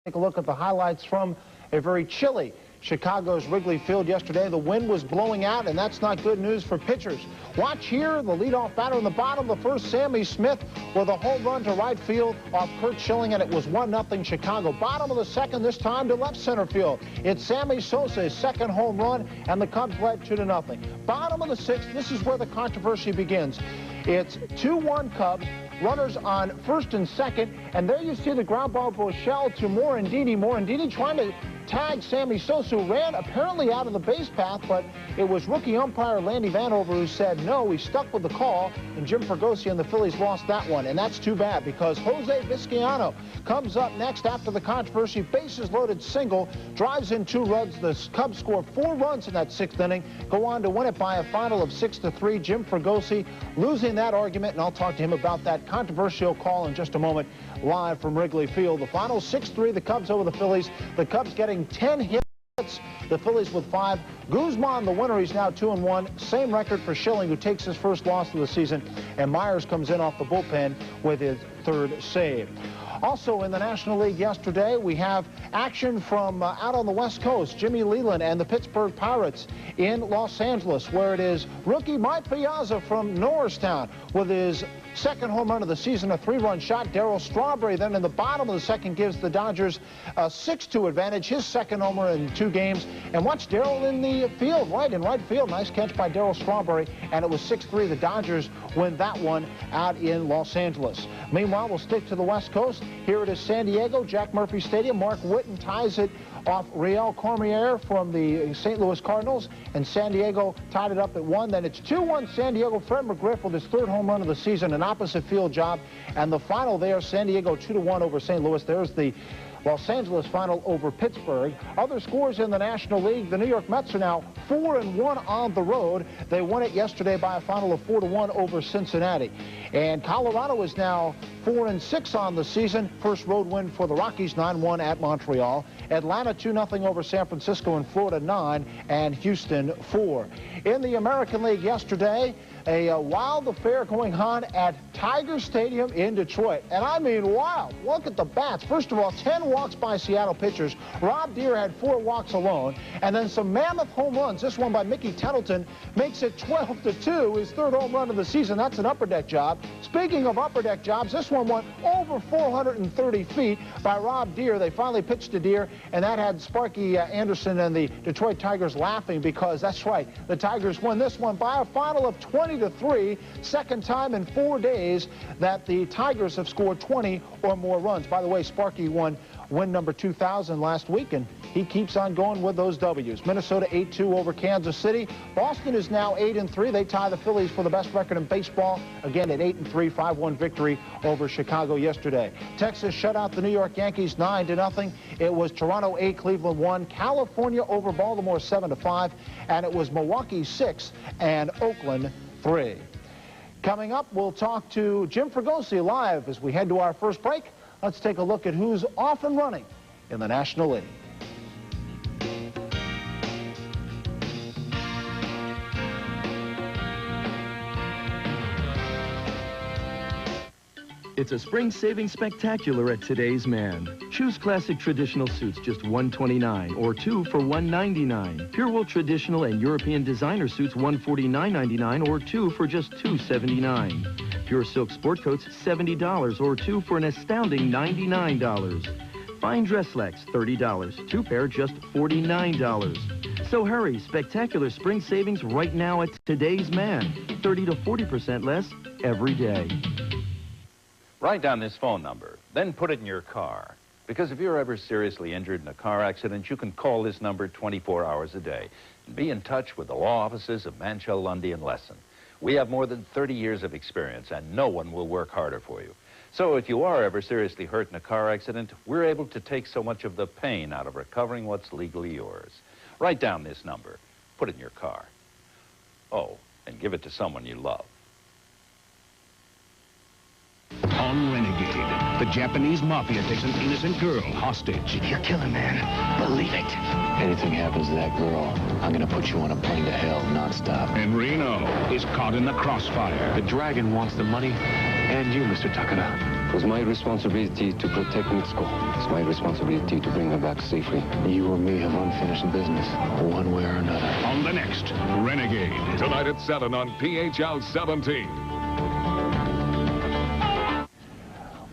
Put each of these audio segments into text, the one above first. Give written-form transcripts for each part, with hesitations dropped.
Take a look at the highlights from a very chilly Chicago's Wrigley Field yesterday. The wind was blowing out, and that's not good news for pitchers. Watch here, the leadoff batter in the bottom of the first, Sammy Smith, with a home run to right field off Kurt Schilling, and it was 1-0 Chicago. Bottom of the second, this time to left center field. It's Sammy Sosa's second home run, and the Cubs led 2-0. Bottom of the sixth, this is where the controversy begins. It's 2-1 Cubs. Runners on first and second, and there you see the ground ball Bochelle to Morandini. Morandini trying to tag Sammy Sosa, who ran apparently out of the base path, but it was rookie umpire Landy Vanover who said no. He stuck with the call, and Jim Fregosi and the Phillies lost that one, and that's too bad because Jose Vizcaino comes up next after the controversy. Bases loaded single, drives in 2 runs. The Cubs score 4 runs in that 6th inning, go on to win it by a final of 6-3. Jim Fregosi losing that argument, and I'll talk to him about that controversial call in just a moment, live from Wrigley Field. The final 6-3, the Cubs over the Phillies. The Cubs getting 10 hits, the Phillies with 5. Guzman, the winner, he's now 2-1. Same record for Schilling, who takes his first loss of the season, and Myers comes in off the bullpen with his 3rd save. Also in the National League yesterday, we have action from out on the West Coast. Jimmy Leland and the Pittsburgh Pirates in Los Angeles, where it is rookie Mike Piazza from Norristown with his second home run of the season, a 3-run shot. Darryl Strawberry then in the bottom of the second gives the Dodgers a 6-2 advantage, his second homer in 2 games. And watch Darryl in the field, in right field. Nice catch by Darryl Strawberry, and it was 6-3. The Dodgers win that one out in Los Angeles. Meanwhile, we'll stick to the West Coast. Here it is San Diego, Jack Murphy Stadium. Mark Whitten ties it off Real Cormier from the St. Louis Cardinals, and San Diego tied it up at 1. Then it's 2-1 San Diego. Fred McGriff with his 3rd home run of the season, an opposite field job. And the final there, San Diego 2-1 over St. Louis. There's the Los Angeles final over Pittsburgh. Other scores in the National League, the New York Mets are now 4-1 on the road. They won it yesterday by a final of 4-1 over Cincinnati. And Colorado is now 4-6 on the season. First road win for the Rockies, 9-1 at Montreal. Atlanta 2-0 over San Francisco, and Florida 9, and Houston 4. In the American League yesterday, a wild affair going on at Tiger Stadium in Detroit. And I mean wild. Look at the bats. First of all, 10 walks by Seattle pitchers. Rob Deere had 4 walks alone. And then some mammoth home runs. This one by Mickey Tettleton makes it 12-2, his 3rd home run of the season. That's an upper deck job. Speaking of upper deck jobs, this one went over 430 feet by Rob Deere. They finally pitched to Deere, and that had Sparky Anderson and the Detroit Tigers laughing because that's right, the Tigers won this one by a final of 20-3. Second time in 4 days that the Tigers have scored 20 or more runs. By the way, Sparky won win number 2,000 last week, and he keeps on going with those W's. Minnesota 8-2 over Kansas City. Boston is now 8-3. They tie the Phillies for the best record in baseball, again at 8-3, 5-1 victory over Chicago yesterday. Texas shut out the New York Yankees 9-0. It was Toronto 8, Cleveland 1. California over Baltimore 7-5, and it was Milwaukee 6 and Oakland 3. Coming up, we'll talk to Jim Fregosi live as we head to our first break. Let's take a look at who's off and running in the National League. It's a spring savings spectacular at Today's Man. Choose classic traditional suits just $129 or 2 for $199. Pure wool traditional and European designer suits $149.99 or 2 for just $279. Pure silk sport coats $70 or 2 for an astounding $99. Fine dress slacks $30, 2 pair just $49. So hurry, spectacular spring savings right now at Today's Man. 30 to 40% less every day. Write down this phone number, then put it in your car. Because if you're ever seriously injured in a car accident, you can call this number 24 hours a day and be in touch with the law offices of Manchell, Lundy, and Lesson. We have more than 30 years of experience, and no one will work harder for you. So if you are ever seriously hurt in a car accident, we're able to take so much of the pain out of recovering what's legally yours. Write down this number, put it in your car. Oh, and give it to someone you love. On Renegade, the Japanese mafia takes an innocent girl hostage. You're killing, man. Believe it. Anything happens to that girl, I'm gonna put you on a plane to hell nonstop. And Reno is caught in the crossfire. The dragon wants the money and you, Mr. Takada. It was my responsibility to protect Mitsuko. It's my responsibility to bring her back safely. You and me have unfinished business, one way or another. On the next Renegade. Tonight at 7 on PHL 17.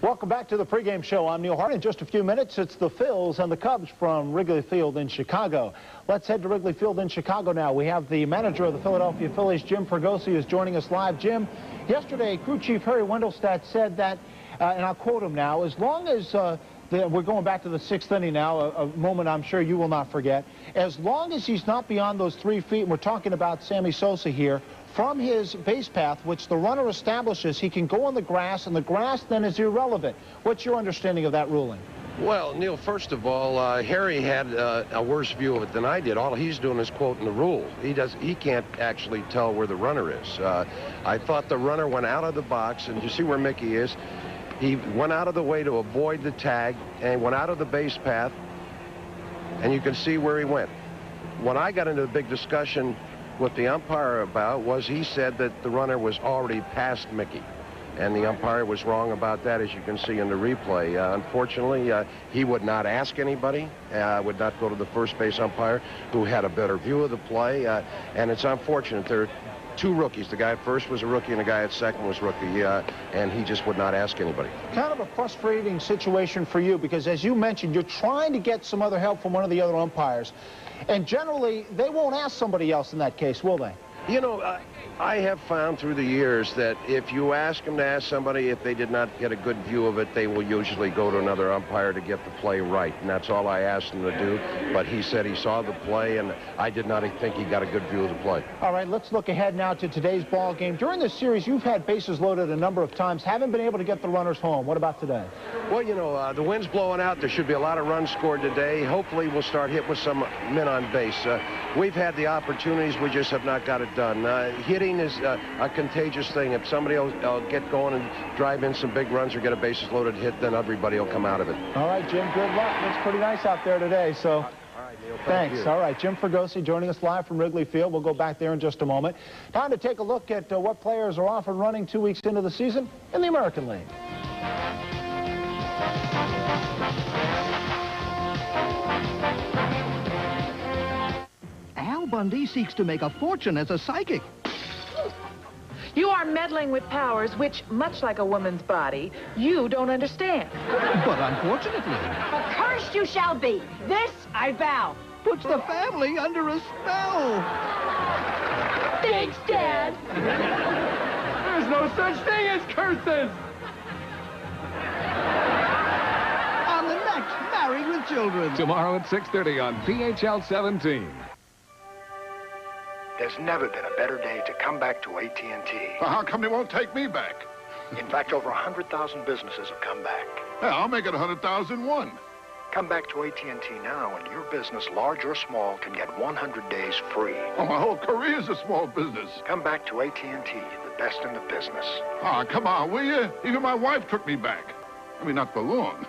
Welcome back to the pregame show. I'm Neil Hart. In just a few minutes, it's the Phils and the Cubs from Wrigley Field in Chicago. Let's head to Wrigley Field in Chicago now. We have the manager of the Philadelphia Phillies, Jim Fregosi, is joining us live. Jim, yesterday, crew chief Harry Wendelstedt said that, and I'll quote him now, as long as we're going back to the 6th inning now, a moment I'm sure you will not forget, as long as he's not beyond those 3 feet, and we're talking about Sammy Sosa here, from his base path, which the runner establishes, he can go on the grass, and the grass then is irrelevant. What's your understanding of that ruling? Well, Neil, first of all, Harry had a worse view of it than I did. All he's doing is quoting the rule. He can't actually tell where the runner is. I thought the runner went out of the box, and you see where Mickey is. He went out of the way to avoid the tag and went out of the base path, and you can see where he went. When I got into the big discussion with the umpire about was he said that the runner was already past Mickey, and the umpire was wrong about that, as you can see in the replay. Unfortunately, he would not ask anybody, would not go to the first base umpire who had a better view of the play, and it's unfortunate. There are 2 rookies. The guy at first was a rookie and the guy at second was rookie, and he just would not ask anybody. Kind of a frustrating situation for you because, as you mentioned, you're trying to get some other help from one of the other umpires, and generally they won't ask somebody else in that case, will they? You know, I have found through the years that if you ask them to ask somebody, if they did not get a good view of it, they will usually go to another umpire to get the play right. And that's all I asked him to do. But he said he saw the play, and I did not think he got a good view of the play. All right, let's look ahead now to today's ball game. During this series, you've had bases loaded a number of times, haven't been able to get the runners home. What about today? Well, you know, the wind's blowing out. There should be a lot of runs scored today. Hopefully, we'll start hitting with some men on base. We've had the opportunities. We just have not got it done. Hitting is a contagious thing. If somebody will get going and drive in some big runs or get a bases loaded hit, then everybody will come out of it. All right, Jim, good luck. Looks pretty nice out there today, so. All right, Neil, thanks. All right, Jim Fregosi joining us live from Wrigley Field. We'll go back there in just a moment. Time to take a look at what players are off and running 2 weeks into the season in the American League. Al Bundy seeks to make a fortune as a psychic. You are meddling with powers which, much like a woman's body, you don't understand. But unfortunately, Accursed you shall be. This I vow. puts the family under a spell. Thanks, Dad. There's no such thing as curses. On the next Married with Children. Tomorrow at 6:30 on PHL 17. There's never been a better day to come back to AT&T. Well, how come they won't take me back? In fact, over 100,000 businesses have come back. Yeah, I'll make it 100,001. Come back to AT&T now, and your business, large or small, can get 100 days free. Well, my whole career is a small business. Come back to AT&T, the best in the business. Ah, come on, will you? Even my wife took me back. I mean, not for long.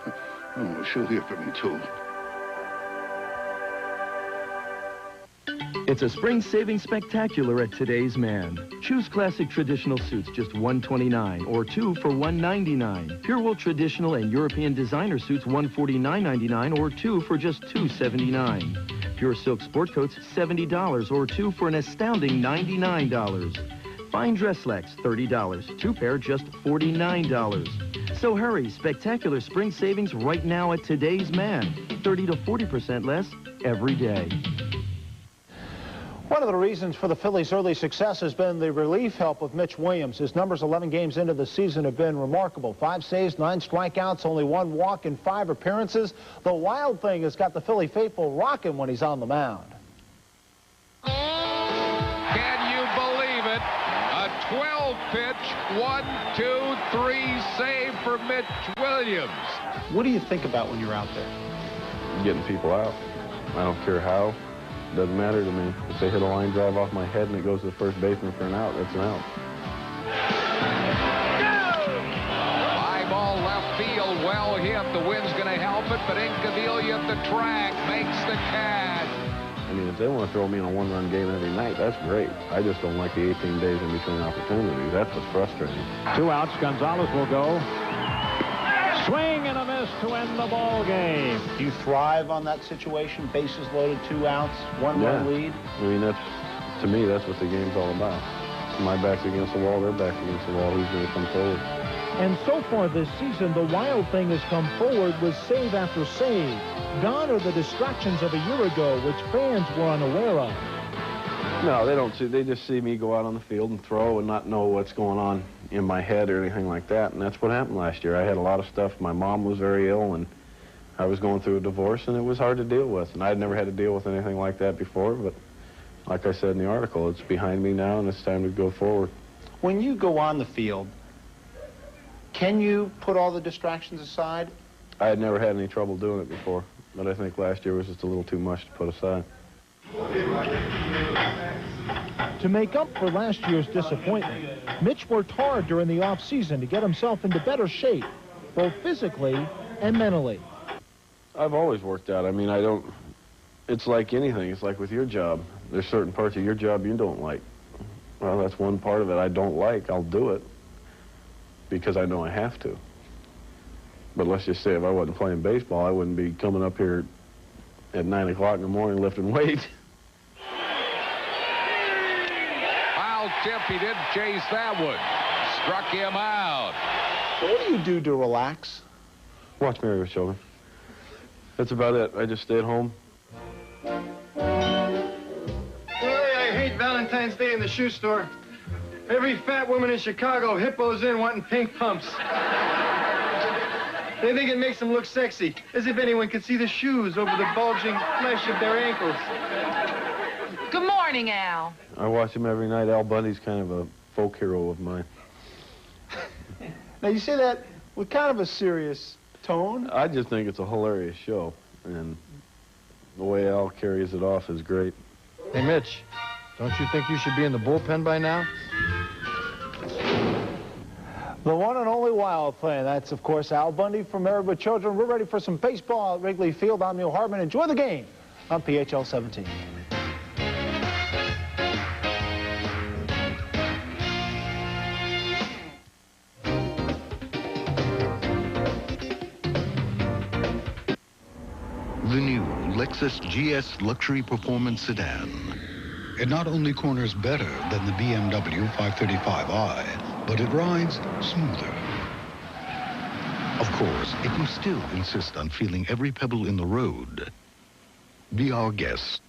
Oh, she'll hear from me, too. It's a spring savings spectacular at today's man. Choose classic traditional suits just $129 or 2 for $199. Pure wool traditional and European designer suits $149.99 or 2 for just $279. Pure silk sport coats $70 or 2 for an astounding $99. Fine dress slacks $30, 2 pair just $49. So hurry, spectacular spring savings right now at today's man. 30 to 40% less every day. One of the reasons for the Phillies' early success has been the relief help of Mitch Williams. His numbers 11 games into the season have been remarkable. 5 saves, 9 strikeouts, only 1 walk in 5 appearances. The wild thing has got the Philly faithful rocking when he's on the mound. Can you believe it? A 12-pitch, 1-2-3 save for Mitch Williams. What do you think about when you're out there? Getting people out. I don't care how. Doesn't matter to me. If they hit a line drive off my head and it goes to the first baseman for an out, that's an out. High ball left field, well hit. The wind's going to help it, but Incaviglia at the track makes the catch. I mean, if they want to throw me in a one-run game every night, that's great. I just don't like the 18 days in between opportunities. That's what's frustrating. 2 outs. Gonzalez will go. Swing and a miss to end the ball game. Do you thrive on that situation? Bases loaded, 2 outs, 1-run lead? I mean, to me, that's what the game's all about. My back's against the wall, their back's against the wall. Who's going to come forward? And so far this season, the Wild thing has come forward with save after save. Gone are the distractions of a year ago, which fans were unaware of. No, they don't see. They just see me go out on the field and throw and not know what's going on in my head or anything like that. And that's what happened last year. I had a lot of stuff. My mom was very ill, and I was going through a divorce, and it was hard to deal with. And I'd never had to deal with anything like that before, but like I said in the article, it's behind me now, and it's time to go forward. When you go on the field, can you put all the distractions aside? I had never had any trouble doing it before, but I think last year was just a little too much to put aside. To make up for last year's disappointment, Mitch worked hard during the offseason to get himself into better shape, both physically and mentally. I've always worked out. I mean, it's like anything. It's like with your job. There's certain parts of your job you don't like. Well, that's one part of it I don't like. I'll do it because I know I have to. But let's just say if I wasn't playing baseball, I wouldn't be coming up here at 9 o'clock in the morning lifting weight. Foul tip, he didn't chase that one. Struck him out. What do you do to relax? Watch Mary with children. That's about it. I just stay at home. I hate Valentine's Day in the shoe store. Every fat woman in Chicago hippos in wanting pink pumps. They think it makes them look sexy, as if anyone could see the shoes over the bulging flesh of their ankles. Good morning, Al. I watch him every night. Al Bundy's kind of a folk hero of mine. Now, you say that with kind of a serious tone. I just think it's a hilarious show, and the way Al carries it off is great. Hey, Mitch, don't you think you should be in the bullpen by now? The one and only Wild fan. That's, of course, Al Bundy from Married with Children. We're ready for some baseball at Wrigley Field. I'm Neil Hartman. Enjoy the game on PHL 17. The new Lexus GS Luxury Performance Sedan. It not only corners better than the BMW 535i, but it rides smoother. Of course, if you still insist on feeling every pebble in the road, be our guest.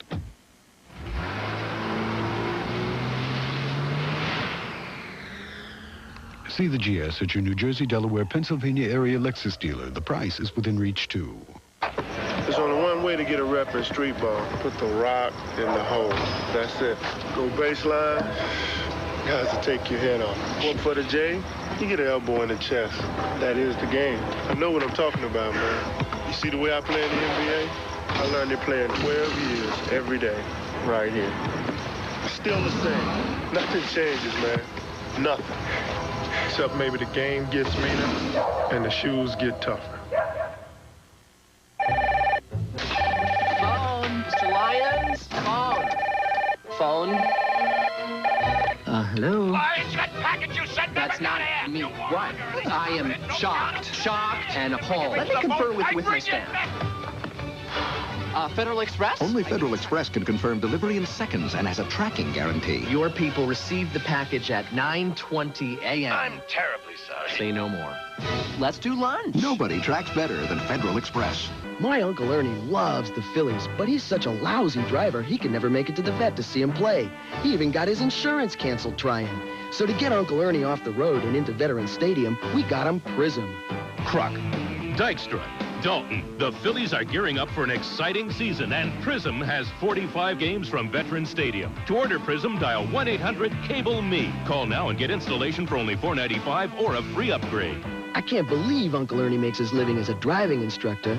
See the GS at your New Jersey, Delaware, Pennsylvania area Lexus dealer. The price is within reach, too. There's only one way to get a rep in street ball. Put the rock in the hole. That's it. Go baseline, guys will take your head off. One for the J, you get an elbow in the chest. That is the game. I know what I'm talking about, man. You see the way I play in the NBA? I learned to play in 12 years, every day, right here. Still the same. Nothing changes, man. Nothing. Except maybe the game gets meaner and the shoes get tougher. Mr. Lyons? Phone? Hello? Lyons, that package you sent That's not me. What? I am shocked. Shocked and appalled. Let me confirm with my staff. Federal Express? Only Federal Express can confirm delivery in seconds and has a tracking guarantee. Your people received the package at 9:20 a.m. I'm terribly sorry. Say no more. Let's do lunch. Nobody tracks better than Federal Express. My Uncle Ernie loves the Phillies, but he's such a lousy driver, he can never make it to the vet to see him play. He even got his insurance canceled trying. So to get Uncle Ernie off the road and into Veterans Stadium, we got him Prism. Croc, Dykstra, Dalton, the Phillies are gearing up for an exciting season, and Prism has 45 games from Veterans Stadium. To order Prism, dial 1-800-CABLE-ME. Call now and get installation for only $4.95 or a free upgrade. I can't believe Uncle Ernie makes his living as a driving instructor.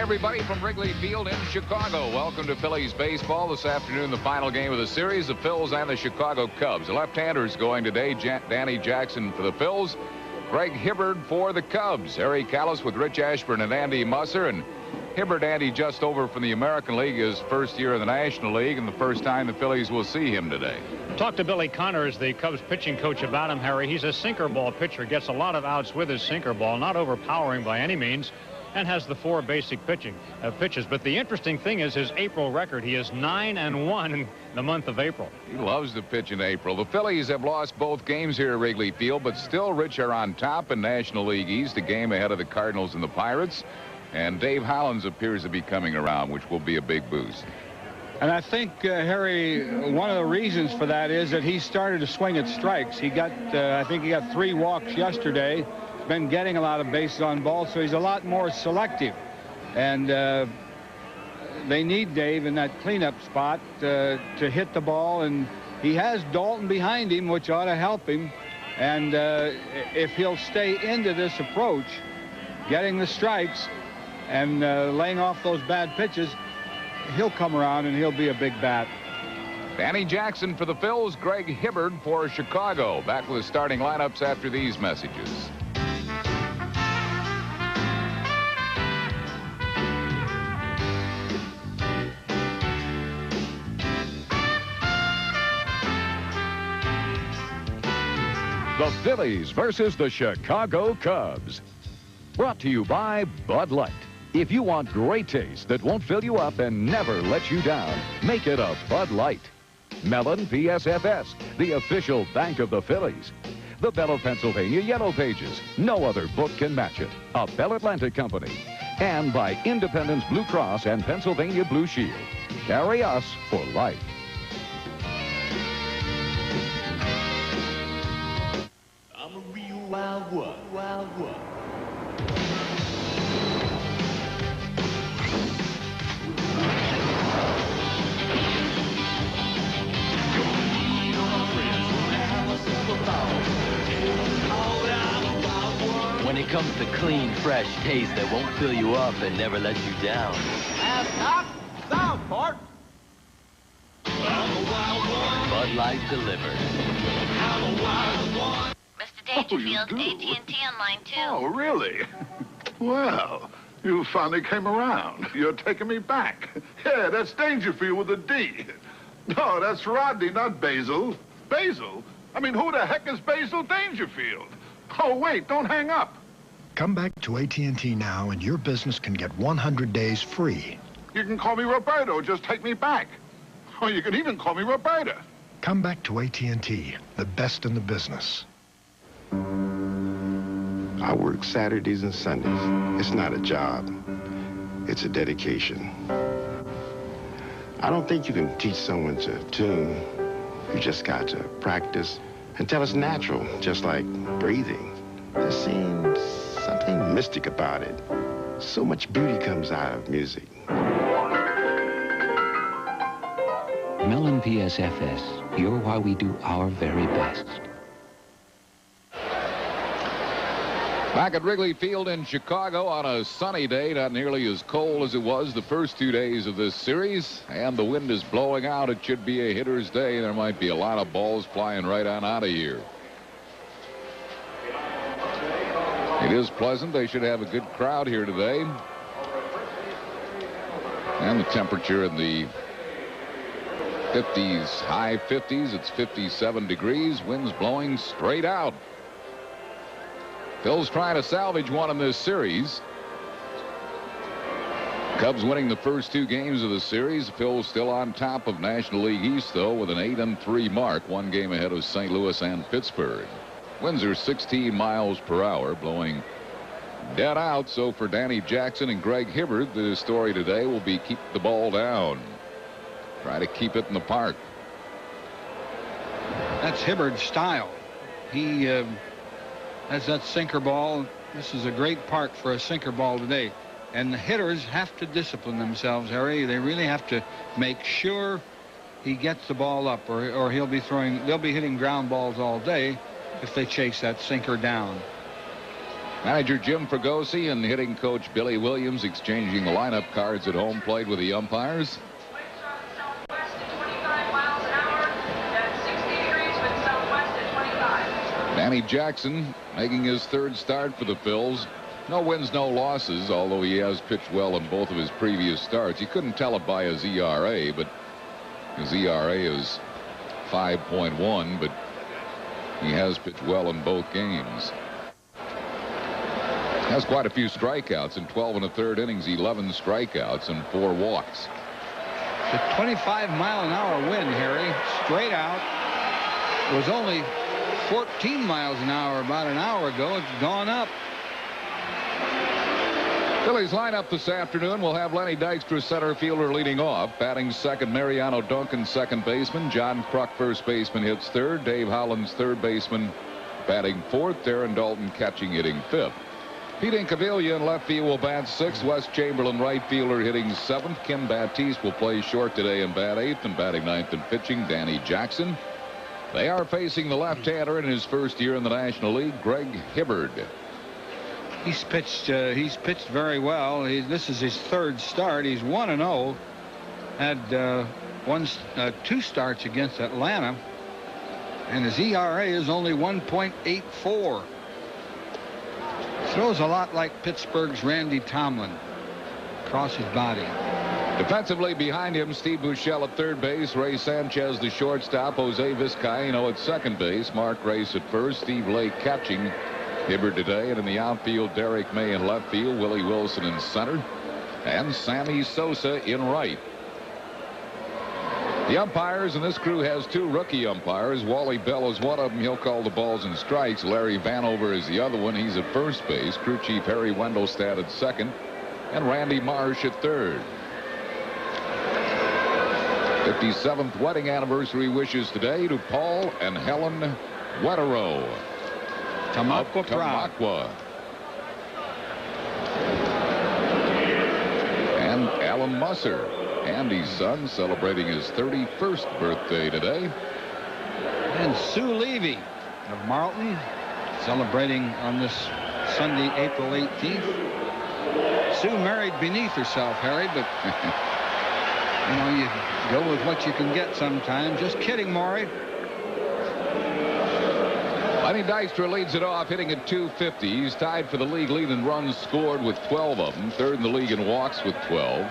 everybody, from Wrigley Field in Chicago. Welcome to Phillies baseball. This afternoon, the final game of the series, the Phils and the Chicago Cubs. The left-handers going today, Danny Jackson for the Phils, Greg Hibbard for the Cubs. Harry Callis with Rich Ashburn and Andy Musser. And Hibbard, Andy, just over from the American League, his first year in the National League, and the first time the Phillies will see him today. Talk to Billy Connors, the Cubs pitching coach, about him, Harry. He's a sinker ball pitcher, gets a lot of outs with his sinker ball, not overpowering by any means, and has the 4 basic pitches. But the interesting thing is his April record. He is 9-1 in the month of April. He loves to pitch in April. The Phillies have lost both games here at Wrigley Field, but still Rich are on top in National League East, a game ahead of the Cardinals and the Pirates. And Dave Hollins appears to be coming around, which will be a big boost. And I think, Harry, one of the reasons for that is that he started to swing at strikes. He got, I think he got 3 walks yesterday. Been getting a lot of bases on balls, so he's a lot more selective. And they need Dave in that cleanup spot to hit the ball. And he has Dalton behind him, which ought to help him. And if he'll stay into this approach, getting the strikes and laying off those bad pitches, he'll come around and he'll be a big bat. Danny Jackson for the Phils, Greg Hibbard for Chicago. Back with the starting lineups after these messages. The Phillies versus the Chicago Cubs. Brought to you by Bud Light. If you want great taste that won't fill you up and never let you down, make it a Bud Light. Mellon PSFS, the official bank of the Phillies. The Bell of Pennsylvania Yellow Pages. No other book can match it. A Bell Atlantic company. And by Independence Blue Cross and Pennsylvania Blue Shield. Carry us for life. I'm a real wild one, wild one. When it comes to clean, fresh taste that won't fill you up and never let you down. Stop! Stop, Bart! Bud Light delivers. Mr. Dangerfield, AT&T on line 2. Oh, really? Well, you finally came around. You're taking me back. Yeah, that's Dangerfield with a D. No, that's Rodney, not Basil. Basil? I mean, who the heck is Basil Dangerfield? Oh, wait, don't hang up. Come back to AT&T now and your business can get 100 days free. You can call me Roberto. Just take me back. Or you can even call me Roberta. Come back to AT&T, the best in the business. I work Saturdays and Sundays. It's not a job. It's a dedication. I don't think you can teach someone to tune. You just got to practice until it's natural, just like breathing. There seems something mystic about it. So much beauty comes out of music. Mellon PSFS, you're why we do our very best. Back at Wrigley Field in Chicago on a sunny day, not nearly as cold as it was the first 2 days of this series, and the wind is blowing out. It should be a hitter's day. There might be a lot of balls flying right on out of here. It is pleasant. They should have a good crowd here today. And the temperature in the 50s, high 50s. It's 57 degrees. Winds blowing straight out. Phil's trying to salvage one in this series. Cubs winning the first 2 games of the series. Phil's still on top of National League East, though, with an 8-3 mark, 1 game ahead of St. Louis and Pittsburgh. Winds are 16 miles per hour, blowing dead out. So for Danny Jackson and Greg Hibbard, the story today will be keep the ball down. Try to keep it in the park. That's Hibbard's style. He has that sinker ball. This is a great park for a sinker ball today. And the hitters have to discipline themselves, Harry. They really have to make sure he gets the ball up, or they'll be hitting ground balls all day if they chase that sinker down. Manager Jim Fregosi and hitting coach Billy Williams exchanging the lineup cards at home plate with the umpires. Danny Jackson making his third start for the Phils. No wins, no losses, although he has pitched well in both of his previous starts. You couldn't tell it by his ERA, but his ERA is 5.1, but he has pitched well in both games. Has quite a few strikeouts in 12 1/3 innings, 11 strikeouts and 4 walks. The 25-mile-an-hour wind, Harry, straight out. It was only 14 miles an hour about an hour ago. It's gone up. Phillies lineup this afternoon will have Lenny Dykstra, center fielder, leading off. Batting second, Mariano Duncan, second baseman. John Kruk, first baseman, hits third. Dave Hollins, third baseman, batting fourth. Darren Dalton catching, hitting fifth. Pete Incaviglia in left field will bat sixth. Wes Chamberlain, right fielder, hitting seventh. Kim Baptiste will play short today and bat eighth. And batting ninth and pitching, Danny Jackson. They are facing the left-hander in his first year in the National League, Greg Hibbard. He's pitched very well. This is his third start. He's 1-0. Had two starts against Atlanta, and his ERA is only 1.84. Throws a lot like Pittsburgh's Randy Tomlin across his body. Defensively behind him, Steve Buechele at third base, Ray Sanchez the shortstop, Jose Vizcaino at second base, Mark Grace at first, Steve Lake catching Hibbard today, and in the outfield, Derek May in left field, Willie Wilson in center, and Sammy Sosa in right. The umpires, and this crew has two rookie umpires. Wally Bell is one of them. He'll call the balls and strikes. Larry Vanover is the other one. He's at first base. Crew chief Harry Wendelstadt at second, and Randy Marsh at third. 57th wedding anniversary wishes today to Paul and Helen Wetterow. Tamaqua. And Alan Musser, Andy's son, celebrating his 31st birthday today. And Sue Levy of Marlton, celebrating on this Sunday, April 18th. Sue married beneath herself, Harry, but you know, you go with what you can get sometimes. Just kidding, Maury. Lenny Dykstra leads it off, hitting at .250. He's tied for the league lead in runs scored with 12 of them. Third in the league in walks with 12.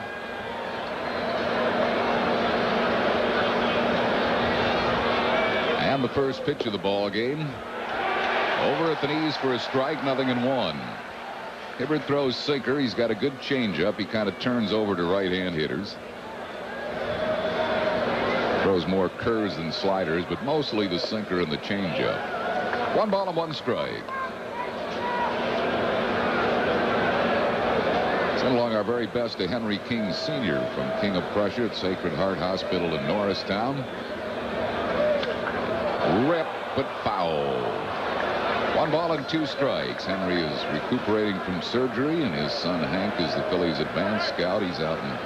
And the first pitch of the ball game. Over at the knees for a strike, 0-1. Hibbard throws sinker. He's got a good changeup. He kind of turns over to right-hand hitters. Throws more curves than sliders, but mostly the sinker and the changeup. 1 ball and 1 strike. Send along our very best to Henry King Sr. from King of Prussia at Sacred Heart Hospital in Norristown. Rip, but foul. 1 ball and 2 strikes. Henry is recuperating from surgery, and his son Hank is the Phillies' advanced scout. He's out in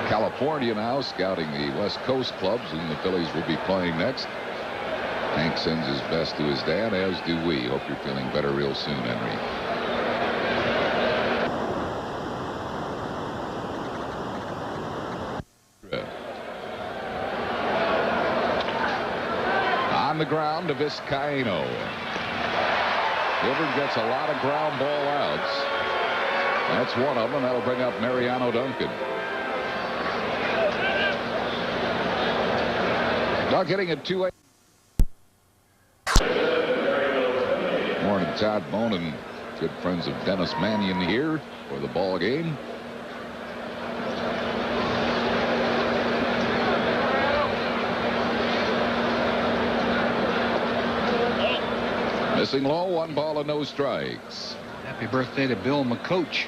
California now, scouting the West Coast clubs, whom the Phillies will be playing next. Hank sends his best to his dad, as do we. Hope you're feeling better real soon, Henry. On the ground to Vizcaino. Hibbard gets a lot of ground ball outs. That's one of them. That'll bring up Mariano Duncan. Doug hitting at 2-8. Morning, Todd Bonin, good friends of Dennis Mannion here for the ball game. Missing low, 1 ball and no strikes. Happy birthday to Bill McCoach,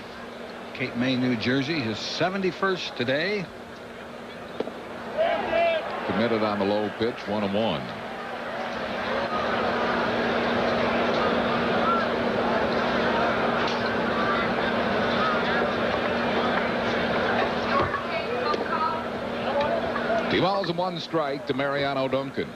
Cape May, New Jersey. His 71st today. Committed on the low pitch, 1-1. Two balls and 1 strike to Mariano Duncan.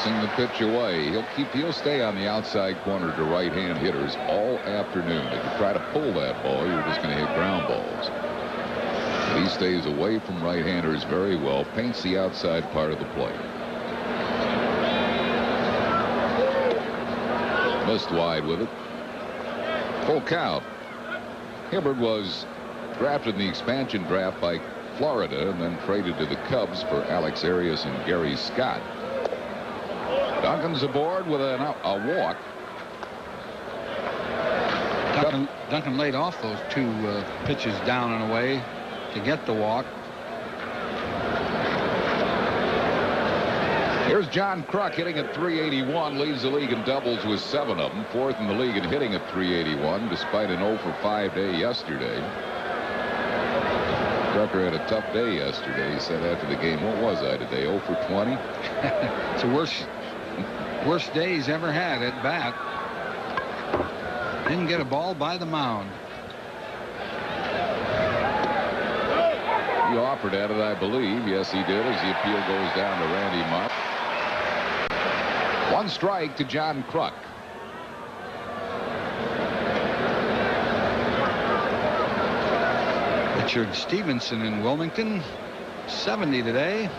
Tossing the pitch away. He'll stay on the outside corner to right-hand hitters all afternoon. If you try to pull that ball, you're just going to hit ground balls. But he stays away from right-handers very well. Paints the outside part of the plate. Missed wide with it. Full count. Hibbert was drafted in the expansion draft by Florida and then traded to the Cubs for Alex Arias and Gary Scott. Duncan's aboard with a walk. Duncan laid off those two pitches down and away to get the walk. Here's John Kruk hitting at .381, leads the league in doubles with 7 of them. 4th in the league in hitting at .381, despite an 0 for 5 day yesterday. Drucker had a tough day yesterday. He said after the game, what was I today, 0 for 20? It's the worst day he's ever had at bat. Didn't get a ball by the mound. He offered at it, I believe. Yes, he did, as the appeal goes down to Randy Moss. 1 strike to John Kruk. Richard Stevenson in Wilmington, 70 today.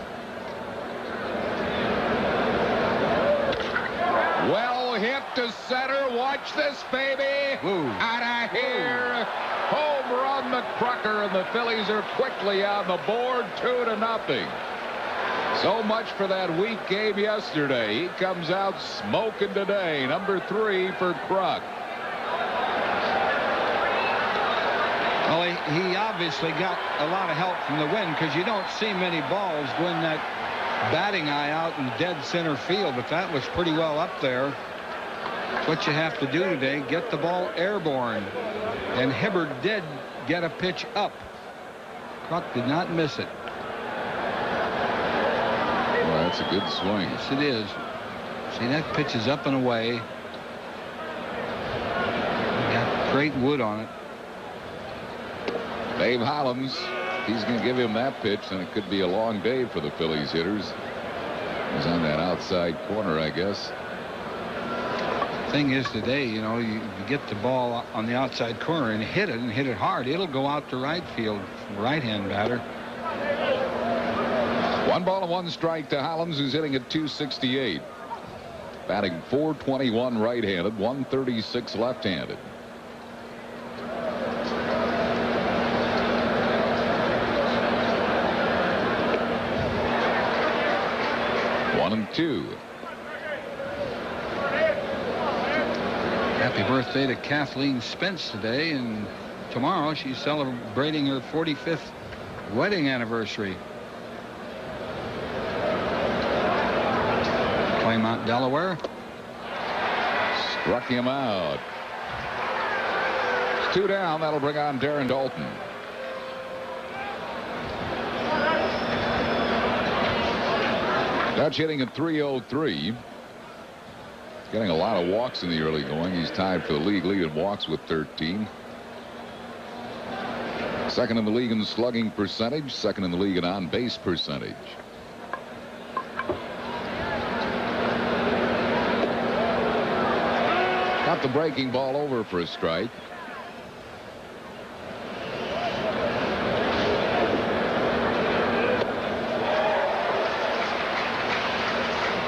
Well hit to center. Watch this, baby. Out of here. Home run to Krucker, and the Phillies are quickly on the board, 2-0. So much for that weak game yesterday. He comes out smoking today. Number 3 for Kruk. Well, he obviously got a lot of help from the wind, because you don't see many balls going that batting eye out in dead center field, but that was pretty well up there. What you have to do today, get the ball airborne. And Hibbert did get a pitch up. Kruk did not miss it. Well, that's a good swing. Yes, it is. See, that pitch is up and away. Got great wood on it. Dave Hollins, he's going to give him that pitch, and it could be a long day for the Phillies hitters. He's on that outside corner, I guess. Thing is today, you know, you get the ball on the outside corner and hit it hard. It'll go out to right field, right-hand batter. 1 ball and 1 strike to Hollins, who's hitting at .268. Batting .421 right-handed, .136 left-handed. One and 2. Happy birthday to Kathleen Spence today, and tomorrow she's celebrating her 45th wedding anniversary. Claymont, Delaware. Struck him out. It's 2 down. That'll bring on Darren Dalton. Dutch hitting at .303. Getting a lot of walks in the early going. He's tied for the league lead in walks with 13. Second in the league in slugging percentage. Second in the league in on-base percentage. Got the breaking ball over for a strike.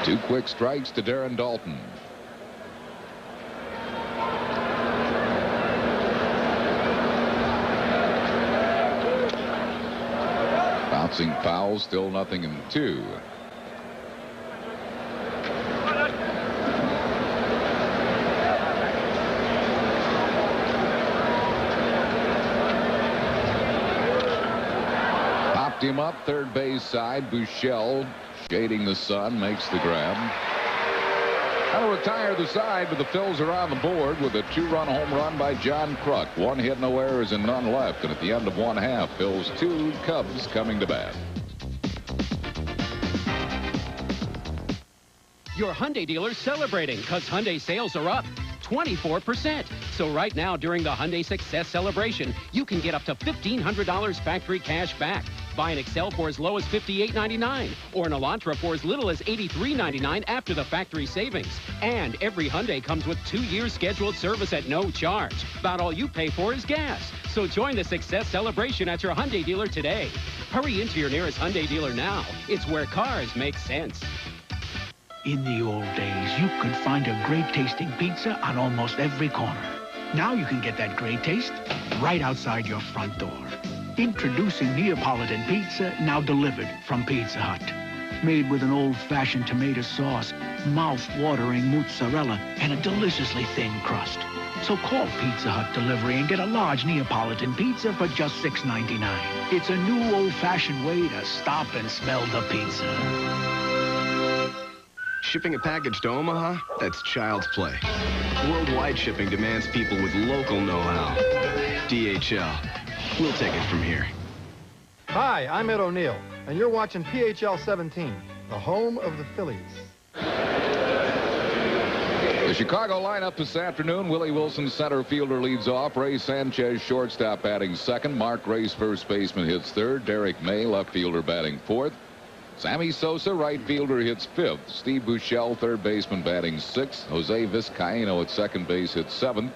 Two quick strikes to Darren Dalton. Bouncing foul, still 0-2. Popped him up third base side. Buechele shading the sun, makes the grab. That'll retire the side, but the Phils are on the board with a 2-run home run by John Kruk. 1 hit, no errors, and none left. And at the end of 1/2, Phils 2, Cubs coming to bat. Your Hyundai dealer's celebrating because Hyundai sales are up 24%. So right now during the Hyundai Success Celebration, you can get up to $1,500 factory cash back. Buy an Excel for as low as $58.99 or an Elantra for as little as $83.99 after the factory savings. And every Hyundai comes with 2 years scheduled service at no charge. About all you pay for is gas. So join the success celebration at your Hyundai dealer today. Hurry into your nearest Hyundai dealer now. It's where cars make sense. In the old days, you could find a great tasting pizza on almost every corner. Now you can get that great taste right outside your front door. Introducing Neapolitan pizza, now delivered from Pizza Hut. Made with an old-fashioned tomato sauce, mouth-watering mozzarella, and a deliciously thin crust. So call Pizza Hut Delivery and get a large Neapolitan pizza for just $6.99. It's a new old-fashioned way to stop and smell the pizza. Shipping a package to Omaha? That's child's play. Worldwide shipping demands people with local know-how. DHL. We'll take it from here. Hi, I'm Ed O'Neill, and you're watching PHL 17, the home of the Phillies. The Chicago lineup this afternoon. Willie Wilson, center fielder, leads off. Ray Sanchez, shortstop, batting second. Mark Grace, first baseman, hits third. Derek May, left fielder, batting fourth. Sammy Sosa, right fielder, hits fifth. Steve Buechele, third baseman, batting sixth. Jose Vizcaino at second base hits seventh.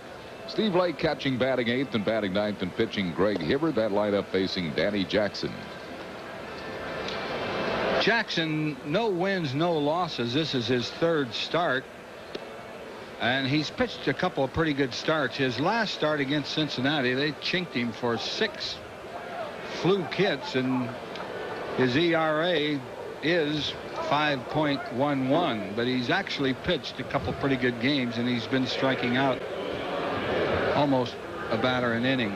Steve Lake catching, batting eighth, and batting ninth and pitching Greg Hibbert. That lineup facing Danny Jackson. Jackson, no wins, no losses. This is his third start. And he's pitched a couple of pretty good starts. His last start against Cincinnati, they chinked him for 6 fluke hits, and his ERA is 5.11. But he's actually pitched a couple pretty good games, and he's been striking out almost a batter an inning.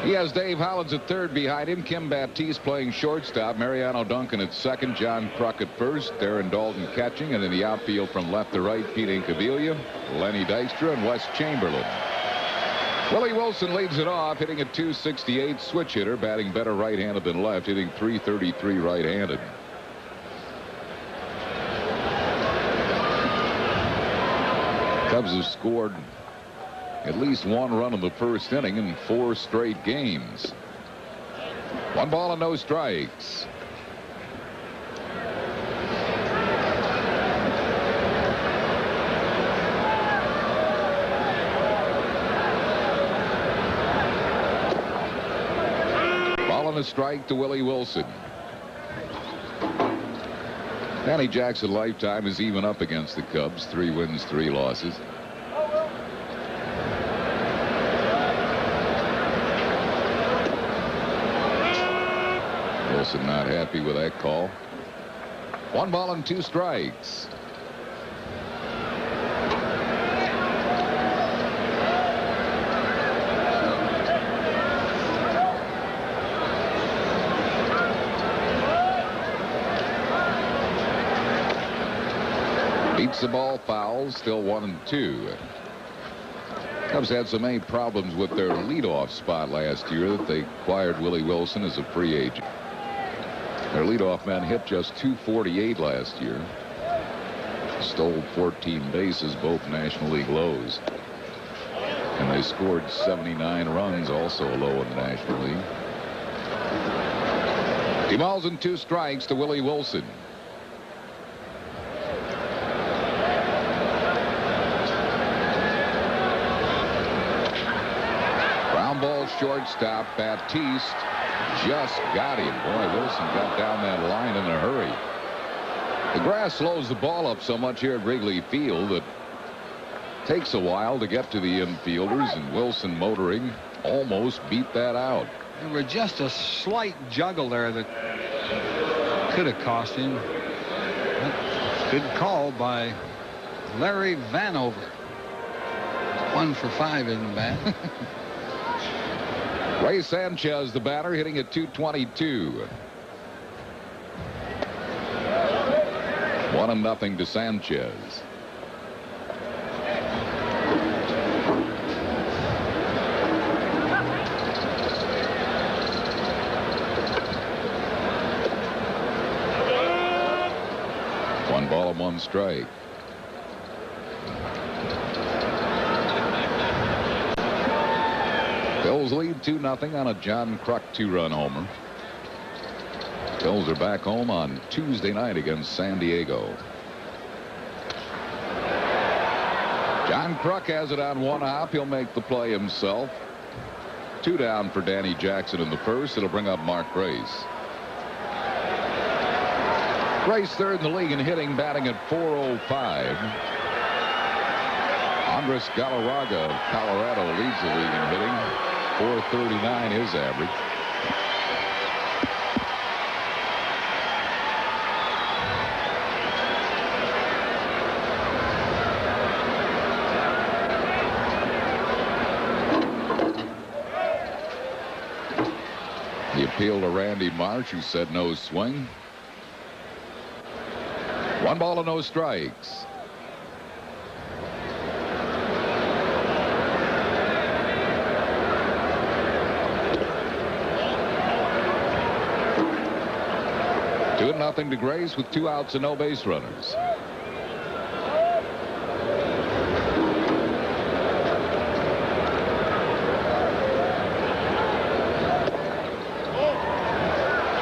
He has Dave Hollins at third behind him. Kim Baptiste playing shortstop. Mariano Duncan at second. John Kruk at first. Darren Dalton catching. And in the outfield from left to right, Pete Incaviglia, Lenny Dykstra, and Wes Chamberlain. Willie Wilson leads it off, hitting a .268, switch hitter, batting better right-handed than left, hitting .333 right-handed. Cubs have scored at least 1 run in the first inning in 4 straight games. 1 ball and no strikes. Ball and a strike to Willie Wilson. Danny Jackson lifetime is even up against the Cubs. 3 wins, 3 losses. Wilson not happy with that call. 1 ball and 2 strikes. Beats the ball foul, still 1-2. Cubs had so many problems with their leadoff spot last year that they acquired Willie Wilson as a free agent. Their leadoff man hit just .248 last year. Stole 14 bases, both National League lows. And they scored 79 runs, also a low in the National League. 2 balls and 2 strikes to Willie Wilson. Ground ball, shortstop, Baptiste. Just got him. Boy, Wilson got down that line in a hurry. The grass slows the ball up so much here at Wrigley Field that it takes a while to get to the infielders, and Wilson motoring almost beat that out. There were just a slight juggle there that could have cost him. Good call by Larry Vanover. 1 for 5 isn't bad. Ray Sanchez, the batter, hitting at .222. 1-0 to Sanchez. One ball and 1 strike. Phillies lead 2-0 on a John Kruk 2-run homer. Phils are back home on Tuesday night against San Diego. John Kruk has it on one hop. He'll make the play himself. 2 down for Danny Jackson in the first. It'll bring up Mark Grace. Grace third in the league in hitting, batting at .405. Andres Galarraga of Colorado leads the league in hitting. .439 his average. The appeal to Randy Marsh, who said no swing. 1 ball and no strikes. Two nothing to Grace with 2 outs and no base runners.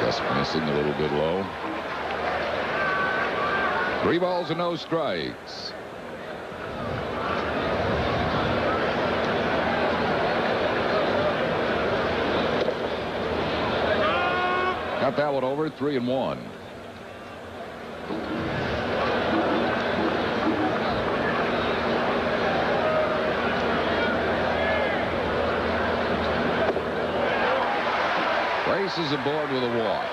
Just missing a little bit low. 3 balls and no strikes. Got that one over. 3-1. Grace is aboard with a walk.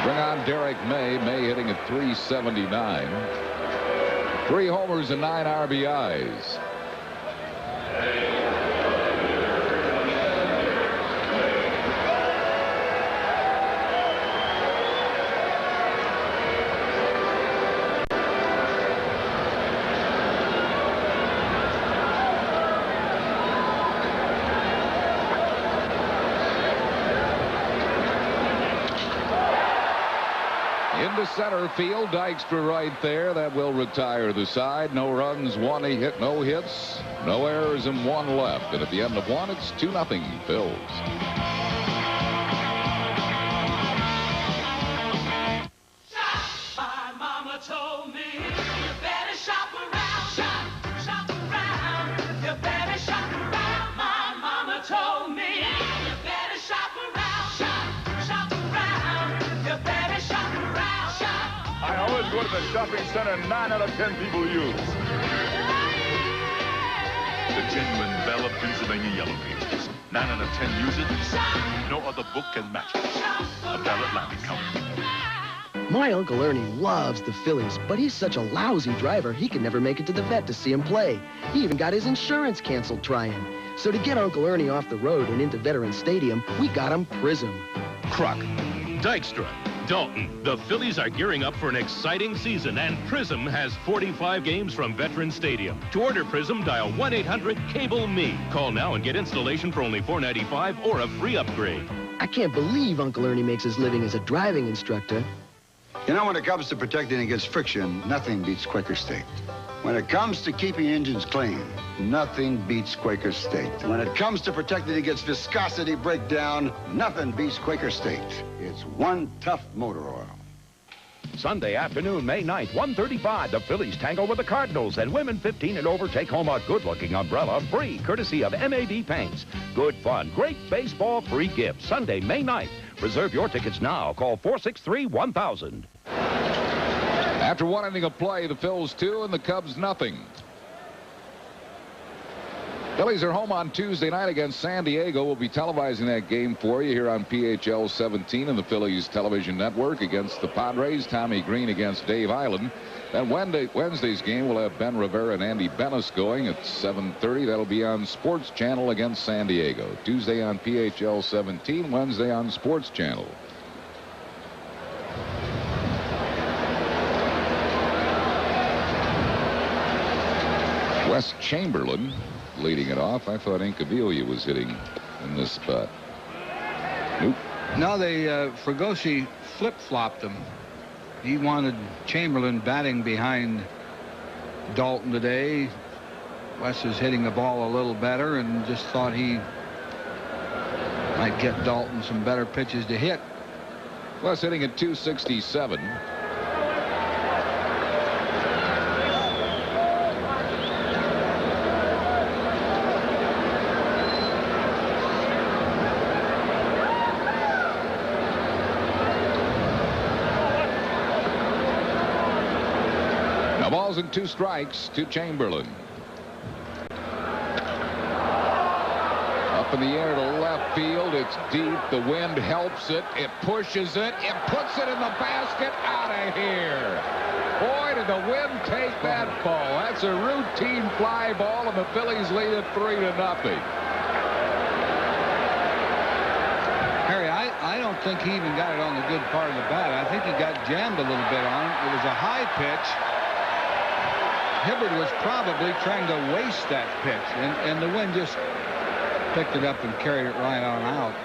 Bring on Derek May. May hitting at .379. 3 homers and 9 RBIs. Into center field. Dykstra right there. That will retire the side. No runs, 1 hit, no hits, no errors, and 1 left. And at the end of 1, it's 2-0 Phils. My mama told me you better shop around, shop around. You better shop around. My mama told me you better shop around, shop around. You better shop around. I always go to the shopping center 9 out of 10 people use. The genuine Belle of Pennsylvania Yellow Pages. 9 out of 10 use it. No other book can match it. A Belle Atlantic cover. My Uncle Ernie loves the Phillies, but he's such a lousy driver, he can never make it to the vet to see him play. He even got his insurance canceled trying. So to get Uncle Ernie off the road and into Veterans Stadium, we got him Prism. Kruk, Dykstra, Dalton. The Phillies are gearing up for an exciting season, and Prism has 45 games from Veterans Stadium. To order Prism, dial 1-800-CABLE-ME. Call now and get installation for only $4.95 or a free upgrade. I can't believe Uncle Ernie makes his living as a driving instructor. You know, when it comes to protecting against friction, nothing beats Quaker State. When it comes to keeping engines clean, nothing beats Quaker State. When it comes to protecting against viscosity breakdown, nothing beats Quaker State. It's one tough motor oil. Sunday afternoon, May 9th, 1:35, the Phillies tangle with the Cardinals, and women 15 and over take home a good-looking umbrella free, courtesy of MAB Paints. Good fun, great baseball, free gift. Sunday, May 9th. Reserve your tickets now. Call 463-1000. After 1 inning of play, the Phils 2 and the Cubs nothing. Phillies are home on Tuesday night against San Diego. We'll be televising that game for you here on PHL 17 and the Phillies television network against the Padres. Tommy Green against Dave Island. Then Wednesday's game will have Ben Rivera and Andy Bennis going at 7:30. That'll be on Sports Channel against San Diego. Tuesday on PHL 17, Wednesday on Sports Channel. Wes Chamberlain leading it off. I thought Incaviglia was hitting in this spot. Nope. No, Fregosi flip-flopped him. He wanted Chamberlain batting behind Dalton today. Wes is hitting the ball a little better and just thought he might get Dalton some better pitches to hit. Plus hitting at .267. Now balls and 2 strikes to Chamberlain. Up in the air to left field. It's deep. The wind helps it. It pushes it. It puts it in the basket. Out of here. Boy, did the wind take that ball. That's a routine fly ball, and the Phillies lead it 3-0. Harry, I don't think he even got it on the good part of the bat. I think he got jammed a little bit on it. It was a high pitch. Hibbert was probably trying to waste that pitch, and the wind just picked it up and carried it right on out.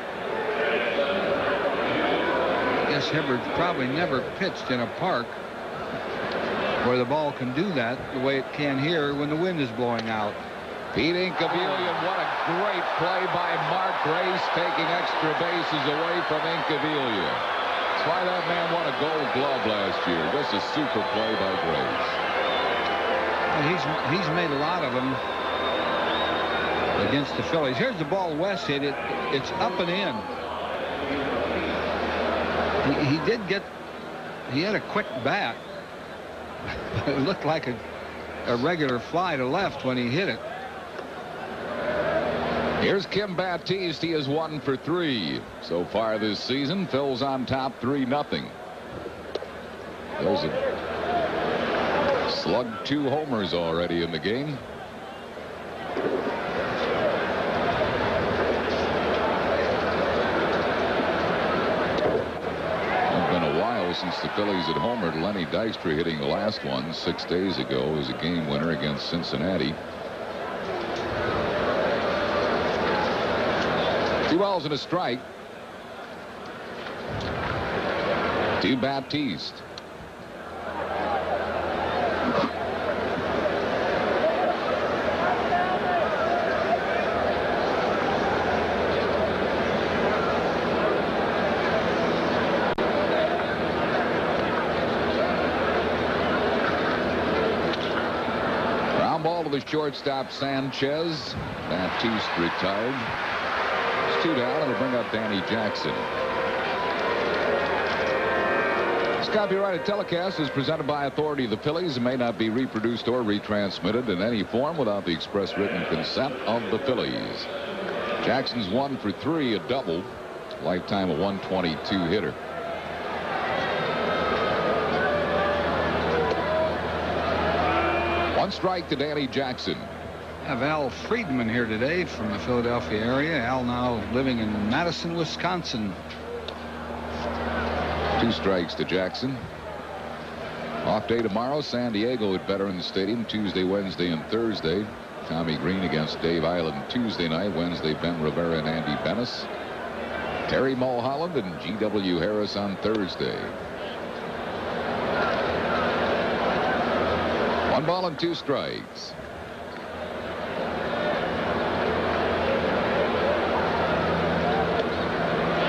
I guess Hibbert probably never pitched in a park where the ball can do that the way it can here when the wind is blowing out. Pete Incaviglia, what a great play by Mark Grace, taking extra bases away from Incaviglia. That's why that man won a Gold Glove last year. Just a super play by Grace. He's made a lot of them against the Phillies. Here's the ball Wes hit. It's up and in. He had a quick bat. It looked like a regular fly to left when he hit it. Here's Kim Baptiste. He is 1 for 3 so far this season. Phil's on top 3-0. There's a slugged 2 homers already in the game. Since the Phillies had homered. Lenny Dykstra hitting the last one 6 days ago as a game winner against Cincinnati. 2 balls and a strike to Baptiste. The shortstop Sanchez. Baptiste retired. It's 2 down. It'll bring up Danny Jackson. This copyrighted telecast is presented by authority of the Phillies and may not be reproduced or retransmitted in any form without the express written consent of the Phillies. Jackson's 1 for 3, a double. Lifetime of 122 hitter. One strike to Danny Jackson. I have Al Friedman here today from the Philadelphia area. Al now living in Madison, Wisconsin. 2 strikes to Jackson. Off day tomorrow. San Diego at Veterans Stadium Tuesday, Wednesday, and Thursday. Tommy Green against Dave Island Tuesday night. Wednesday, Ben Rivera and Andy Benes. Terry Mulholland and G.W. Harris on Thursday. 1 ball and 2 strikes.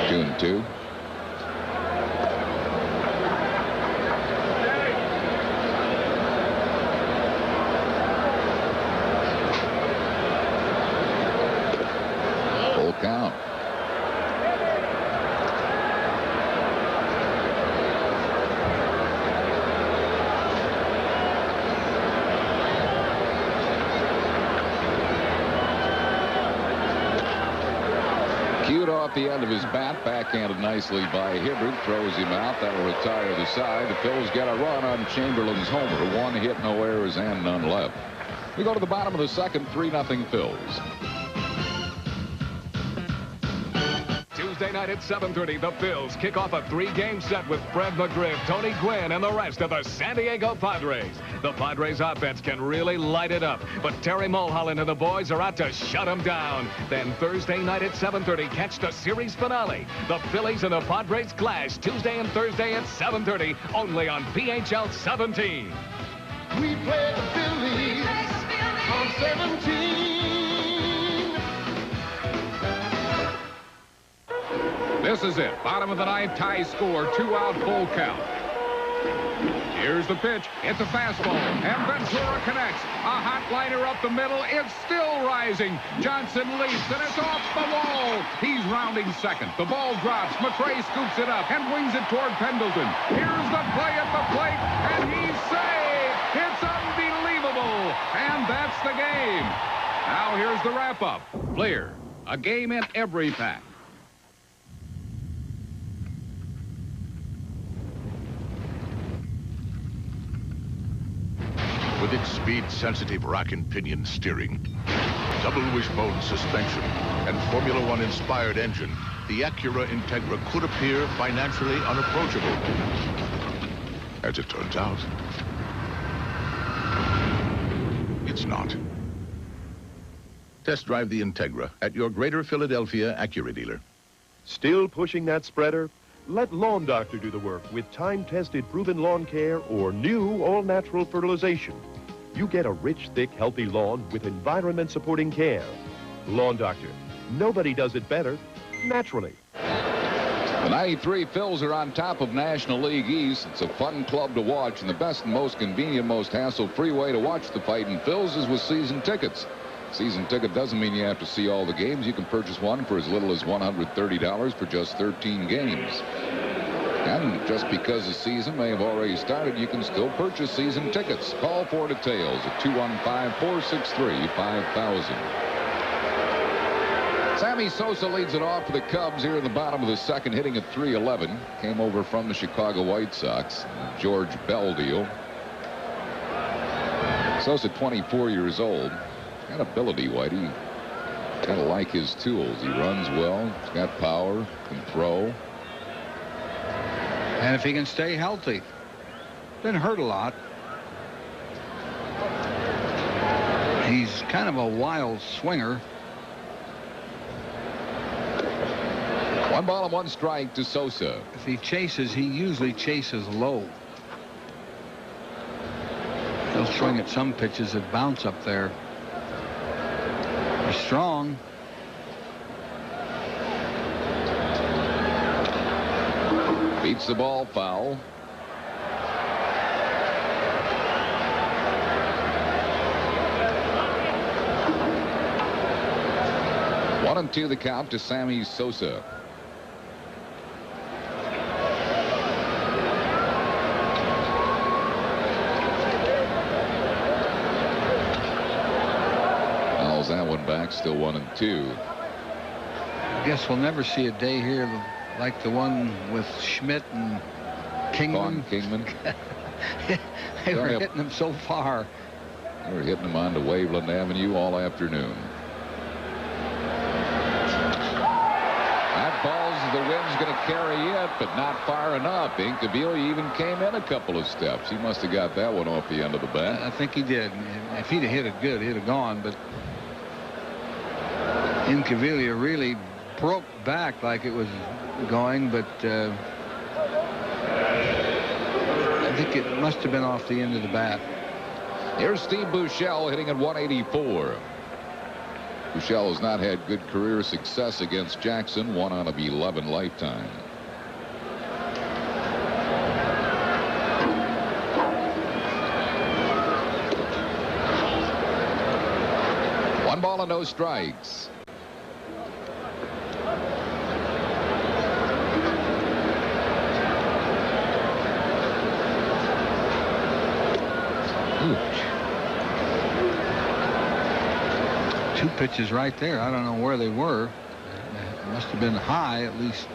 Two and 2. Full count. Cued off the end of his bat, backhanded nicely by Hibbert, throws him out. That'll retire the side. The Phils get a run on Chamberlain's homer. 1 hit, no errors, and none left. We go to the bottom of the second, 3-0 Phils. Tuesday night at 7:30, the Phils kick off a 3-game set with Fred McGriff, Tony Gwynn, and the rest of the San Diego Padres. The Padres offense can really light it up, but Terry Mulholland and the boys are out to shut them down. Then Thursday night at 7:30, catch the series finale. The Phillies and the Padres clash Tuesday and Thursday at 7:30, only on PHL 17. We play the Phillies on 17. This is it. Bottom of the ninth, tie score. 2-out, full count. Here's the pitch. It's a fastball. And Ventura connects. A hot liner up the middle. It's still rising. Johnson leaps, and it's off the wall. He's rounding second. The ball drops. McRae scoops it up and wings it toward Pendleton. Here's the play at the plate, and he's safe. It's unbelievable. And that's the game. Now here's the wrap-up. Fleer, a game in every pack. With its speed-sensitive rack and pinion steering, double wishbone suspension, and Formula One inspired engine, the Acura Integra could appear financially unapproachable. As it turns out, it's not. Test drive the Integra at your Greater Philadelphia Acura dealer. Still pushing that spreader? Let Lawn Doctor do the work with time-tested proven lawn care or new all-natural fertilization. You get a rich, thick, healthy lawn with environment-supporting care. Lawn Doctor. Nobody does it better, naturally. The 93 Phils are on top of National League East. It's a fun club to watch, and the best and most convenient, most hassle-free way to watch the Fightin' Phils is with season tickets. Season ticket doesn't mean you have to see all the games. You can purchase one for as little as $130 for just 13 games. And just because the season may have already started, you can still purchase season tickets. Call for details at 215-463-5000. Sammy Sosa leads it off for the Cubs here in the bottom of the second, hitting at .311. Came over from the Chicago White Sox. George Bell deal. Sosa, 24 years old. Got ability, Whitey. Kind of like his tools. He runs well. He's got power. Can throw. And if he can stay healthy. Been hurt a lot. He's kind of a wild swinger. 1 ball and 1 strike to Sosa. If he chases, he usually chases low. He'll swing at some pitches that bounce up there. He's strong. Beats the ball foul. One and 2 the count to Sammy Sosa. Fouls that one back, still 1 and 2. I guess we'll never see a day here like the one with Schmidt and Kingman. They were hitting them so far. They were hitting them onto Waveland Avenue all afternoon. That ball's the wind's going to carry it, but not far enough. Incaviglia even came in a couple of steps. He must have got that one off the end of the bat. I think he did. If he'd have hit it good, he'd have gone. But Incaviglia really broke back like it was going, but I think it must have been off the end of the bat. Here's Steve Buechele hitting at 184. Buechele has not had good career success against Jackson, 1 out of 11 lifetime. One ball and no strikes. Two pitches right there. I don't know where they were. It must have been high at least.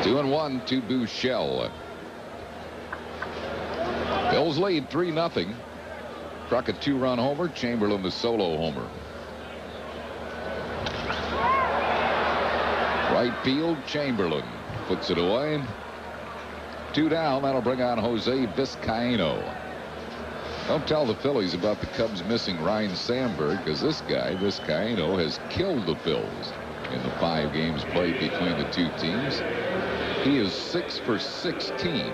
Two and 1 to Buechele. Bills lead 3-0. Truck a 2-run homer. Chamberlain the solo homer. Right field, Chamberlain puts it away. 2 down. That'll bring on Jose Vizcaino. Don't tell the Phillies about the Cubs missing Ryan Sandberg, because this guy, Vizcaino, has killed the Phils in the 5 games played between the two teams. He is 6 for 16.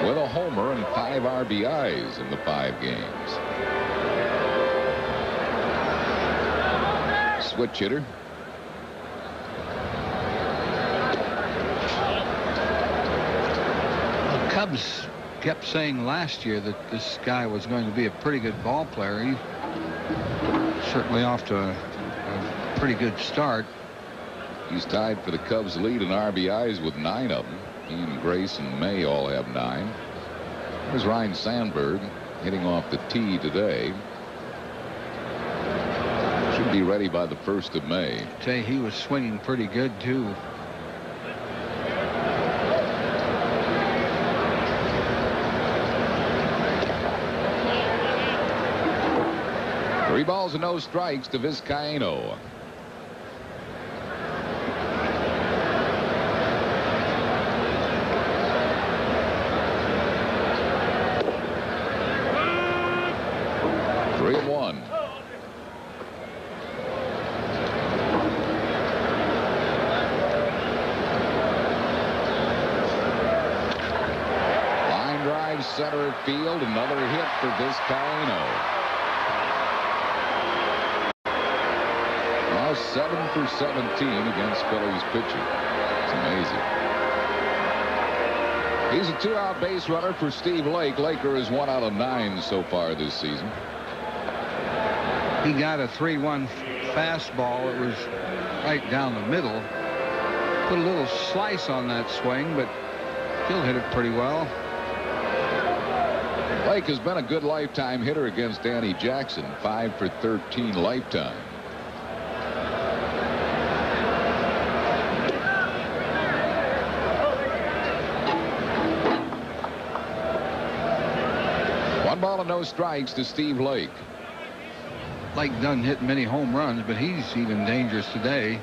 with a homer and 5 RBIs in the 5 games. Switch hitter. The Cubs kept saying last year that this guy was going to be a pretty good ball player. He's certainly off to a pretty good start. He's tied for the Cubs lead in RBIs with 9 of them. He and Grace and May all have 9. There's Ryan Sandberg hitting off the tee today. Should be ready by the 1st of May. Say he was swinging pretty good too. Three balls and no strikes to Vizcaino. Center field, another hit for Vizcaino. Now 7 for 17 against Phillies pitching. It's amazing. He's a 2-out base runner for Steve Lake. Laker is 1 out of 9 so far this season. He got a 3-1 fastball. It was right down the middle. Put a little slice on that swing, but still hit it pretty well. Lake has been a good lifetime hitter against Danny Jackson. 5 for 13 lifetime. One ball and no strikes to Steve Lake. Lake doesn't hit many home runs, but he's even dangerous today.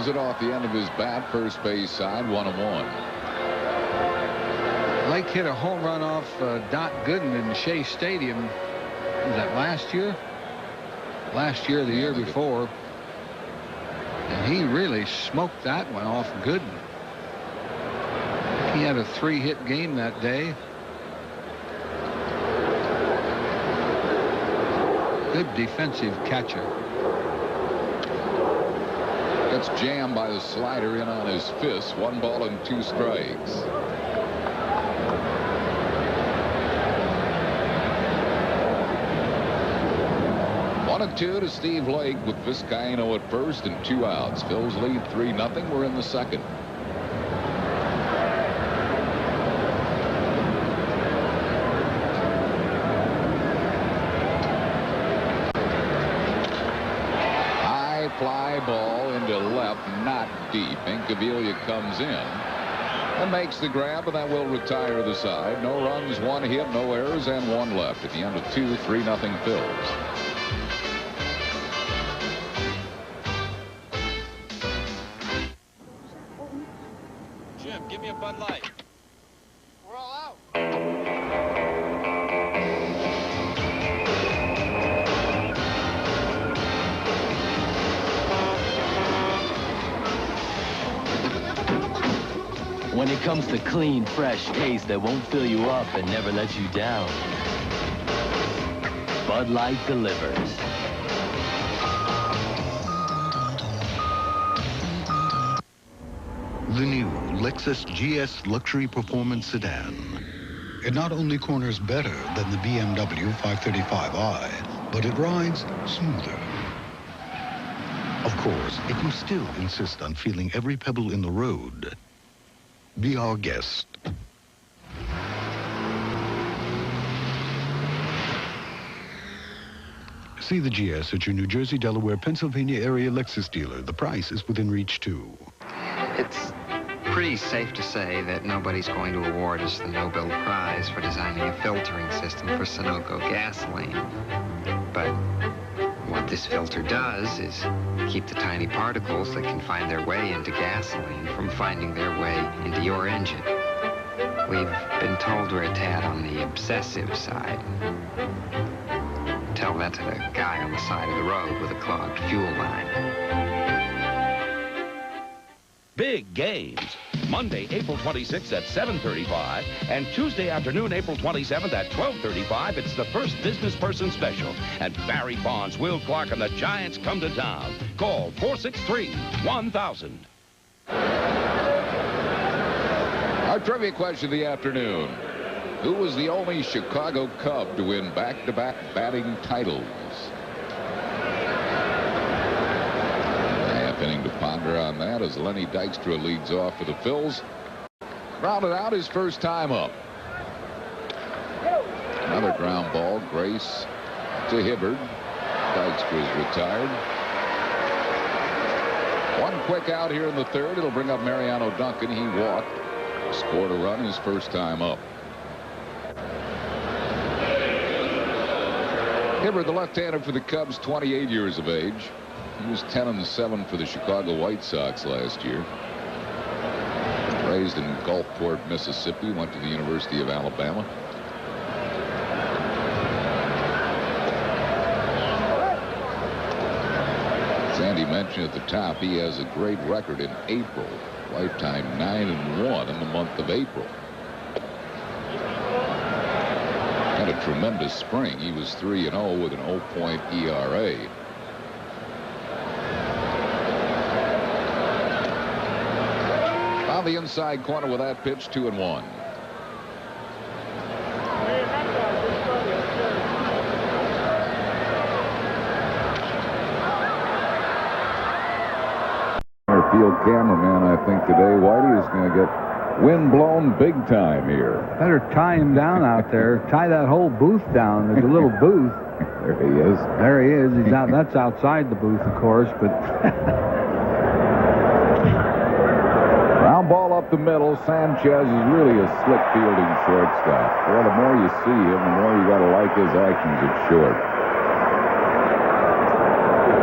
It off the end of his bat, first base side, 1-1. Lake hit a home run off Doc Gooden in Shea Stadium. Was that last year? Last year, the year before. And he really smoked that one off Gooden. He had a 3-hit game that day. Good defensive catcher. Gets jammed by the slider in on his fist. 1 ball and 2 strikes. One and 2 to Steve Lake with Vizcaino at first and 2 outs. Phil's lead 3-0. We're in the second. Fly ball into left, not deep. Incaviglia comes in and makes the grab, and that will retire the side. No runs, 1 hit, no errors, and 1 left. At the end of 2, 3-0 Phils. Jim, give me a Bud Light. We're all out. When it comes to clean, fresh taste that won't fill you up and never let you down, Bud Light delivers. The new Lexus GS Luxury Performance Sedan. It not only corners better than the BMW 535i, but it rides smoother. Of course, if you still insist on feeling every pebble in the road, be our guest. See the GS at your New Jersey, Delaware, Pennsylvania area Lexus dealer. The price is within reach, too. It's pretty safe to say that nobody's going to award us the Nobel Prize for designing a filtering system for Sunoco gasoline. But what this filter does is keep the tiny particles that can find their way into gasoline from finding their way into your engine. We've been told we're a tad on the obsessive side. Tell that's a guy on the side of the road with a clogged fuel line. Big games. Monday, April 26th at 7:35, and Tuesday afternoon, April 27th at 12:35. It's the first business person special. And Barry Bonds, Will Clark, and the Giants come to town. Call 463-1000. Our trivia question of the afternoon. Who was the only Chicago Cub to win back-to-back batting titles? Half inning to ponder on that as Lenny Dykstra leads off for the Phils. Grounded out his first time up. Another ground ball. Grace to Hibbard. Dykstra's retired. One quick out here in the third. It'll bring up Mariano Duncan. He walked. Scored a run his first time up. Hibbard, the left-hander for the Cubs, 28 years of age. He was 10-7 for the Chicago White Sox last year. Raised in Gulfport, Mississippi. Went to the University of Alabama. As Andy mentioned at the top, he has a great record in April. Lifetime 9-1 in the month of April. Had a tremendous spring. He was 3-0 with an 0.0 ERA. On the inside corner with that pitch, 2-1. Field cameraman, I think today, Whitey, is going to get wind-blown big time here. Better tie him down out there. Tie that whole booth down. There's a little booth. There he is. There he is. He's out. That's outside the booth, of course, but... Ground ball up the middle. Sanchez is really a slick fielding shortstop. Well, the more you see him, the more you got to like his actions at short.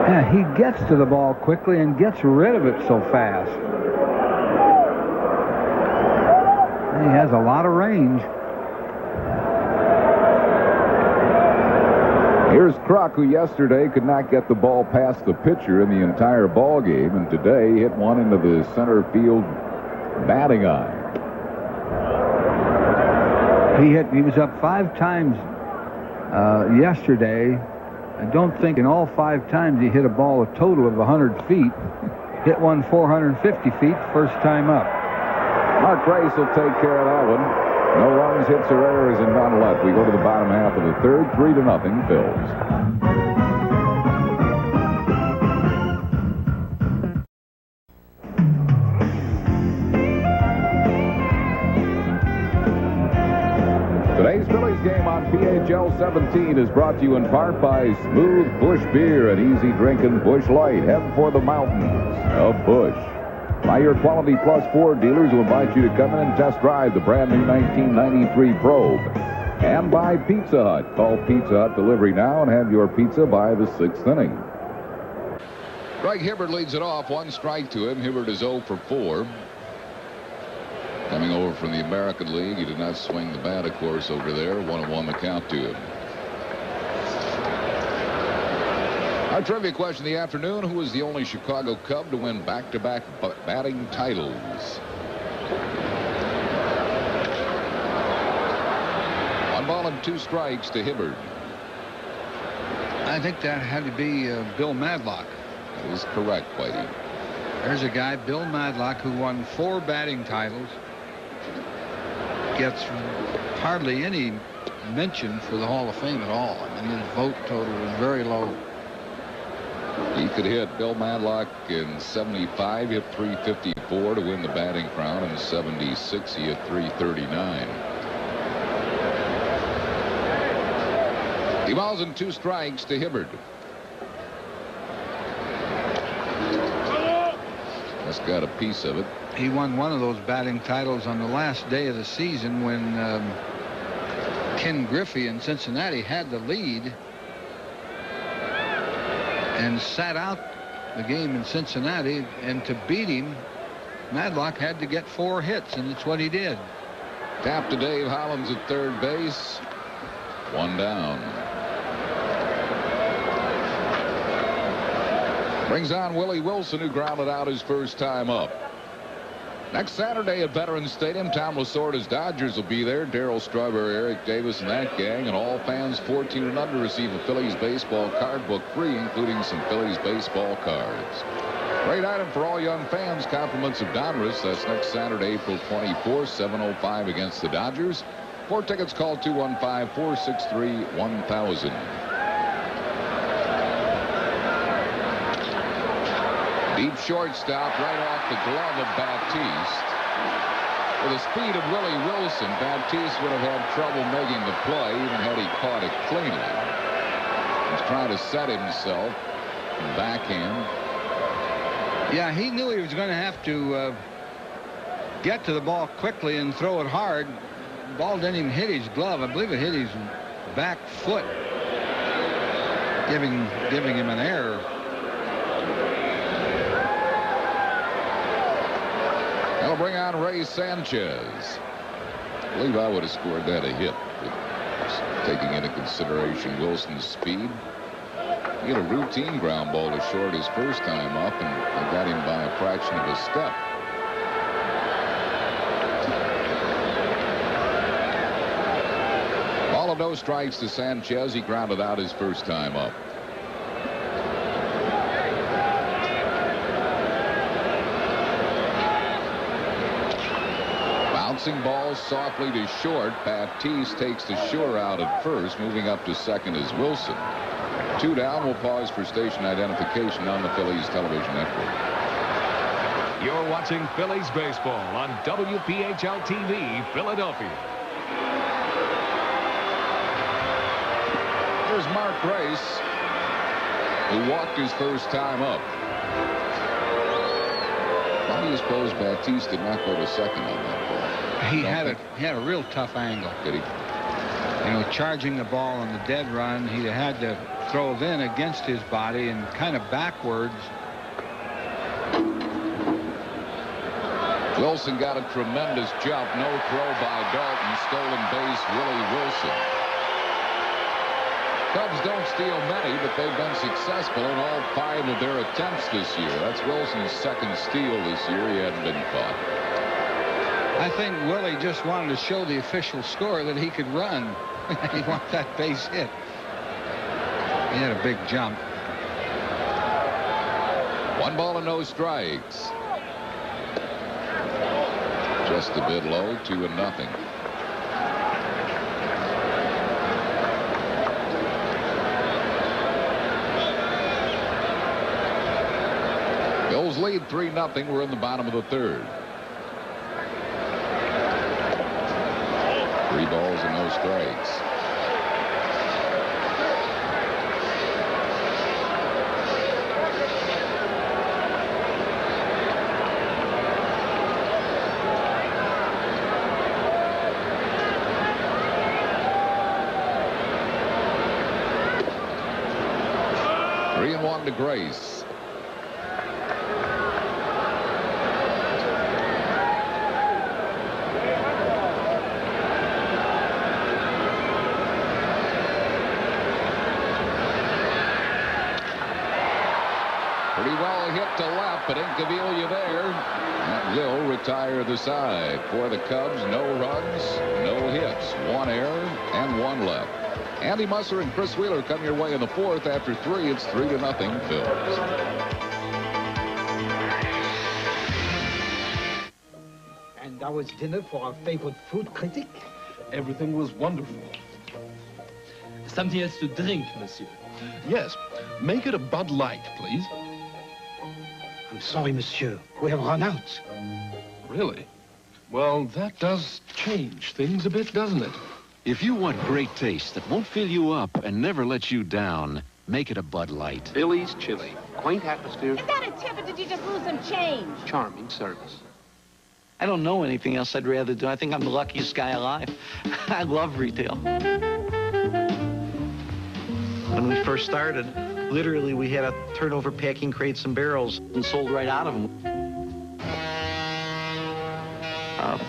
Yeah, he gets to the ball quickly and gets rid of it so fast. He has a lot of range. Here's Kruk, who yesterday could not get the ball past the pitcher in the entire ball game, and today hit one into the center field batting eye. He was up 5 times yesterday. I don't think in all 5 times he hit a ball a total of 100 feet. Hit one 450 feet first time up. Mark Grace will take care of that one. No runs, hits, or errors, and none left. We go to the bottom half of the third. 3-0 Phils. Today's Phillies game on PHL 17 is brought to you in part by Smooth Bush Beer and easy drinking Bush Light. Head for the mountains of Bush. By your Quality Plus Ford dealers who invite you to come in and test drive the brand new 1993 Probe. And by Pizza Hut. Call Pizza Hut Delivery now and have your pizza by the 6th inning. Greg Hibbard leads it off. 1 strike to him. Hibbard is 0 for 4. Coming over from the American League, he did not swing the bat, of course, over there. 1-1 the count to him. Our trivia question of the afternoon: who was the only Chicago Cub to win back-to-back batting titles? 1 ball and 2 strikes to Hibbard. I think that had to be Bill Madlock. That is correct, Whitey. There's a guy, Bill Madlock, who won 4 batting titles. Gets hardly any mention for the Hall of Fame at all. I mean, his vote total was very low. He could hit. Bill Madlock in 75 hit 354 to win the batting crown. In 76 he hit 339. 2 balls and 2 strikes to Hibbard. Just got a piece of it. He won one of those batting titles on the last day of the season when Ken Griffey in Cincinnati had the lead and sat out the game in Cincinnati, and to beat him, Madlock had to get 4 hits, and that's what he did. Tap to Dave Hollins at third base. 1 down. Brings on Willie Wilson, who grounded out his first time up. Next Saturday at Veterans Stadium, Tom Lasorda's Dodgers will be there. Darryl Strawberry, Eric Davis, and that gang. And all fans 14 and under receive a Phillies baseball card book free, including some Phillies baseball cards. Great item for all young fans. Compliments of Donruss. That's next Saturday, April 24th, 7:05 against the Dodgers. For tickets, call 215-463-1000. Deep shortstop right off the glove of Baptiste. With the speed of Willie Wilson, Baptiste would have had trouble making the play even had he caught it cleanly. He's trying to set himself and backhand. Yeah, he knew he was going to have to get to the ball quickly and throw it hard. The ball didn't even hit his glove. I believe it hit his back foot, giving him an error. They'll bring on Ray Sanchez. I believe I would have scored that a hit, taking into consideration Wilson's speed. He had a routine ground ball to short his first time up, and they got him by a fraction of a step. Ball of no strikes to Sanchez. He grounded out his first time up. Bouncing ball softly to short. Baptiste takes the sure out at first. Moving up to second is Wilson. 2 down. We'll pause for station identification on the Phillies television network. You're watching Phillies baseball on WPHL TV, Philadelphia. Here's Mark Grace, who walked his first time up. Why do you suppose Baptiste did not go to second on that ball? He had a real tough angle. Did he? You know, charging the ball on the dead run, he'd have had to throw then against his body and kind of backwards. Wilson got a tremendous jump. No throw by Dalton. Stolen base, Willie Wilson. Cubs don't steal many, but they've been successful in all 5 of their attempts this year. That's Wilson's second steal this year. He hadn't been caught. I think Willie just wanted to show the official score that he could run. He wanted that base hit. He had a big jump. 1 ball and no strikes. Just a bit low, 2-0. Bills lead 3-0. We're in the bottom of the 3rd. 3 balls and no strikes. Three and 1 to Grace. Pretty well hit to left, but Incaviglia there. That will retire the side. For the Cubs, no runs, no hits. 1 error and 1 left. Andy Musser and Chris Wheeler come your way in the 4th. After 3, it's 3-0 Phillies. And that was dinner for our favorite food critic? Everything was wonderful. Something else to drink, monsieur? Yes. Make it a Bud Light, please. I'm sorry, monsieur. We have run out. Really? Well, that does change things a bit, doesn't it? If you want great taste that won't fill you up and never let you down, make it a Bud Light. Phillies chili. Quaint atmosphere. Is that a tip or did you just lose some change? Charming service. I don't know anything else I'd rather do. I think I'm the luckiest guy alive. I love retail. When we first started, literally we had to turn over packing crates and barrels and sold right out of them.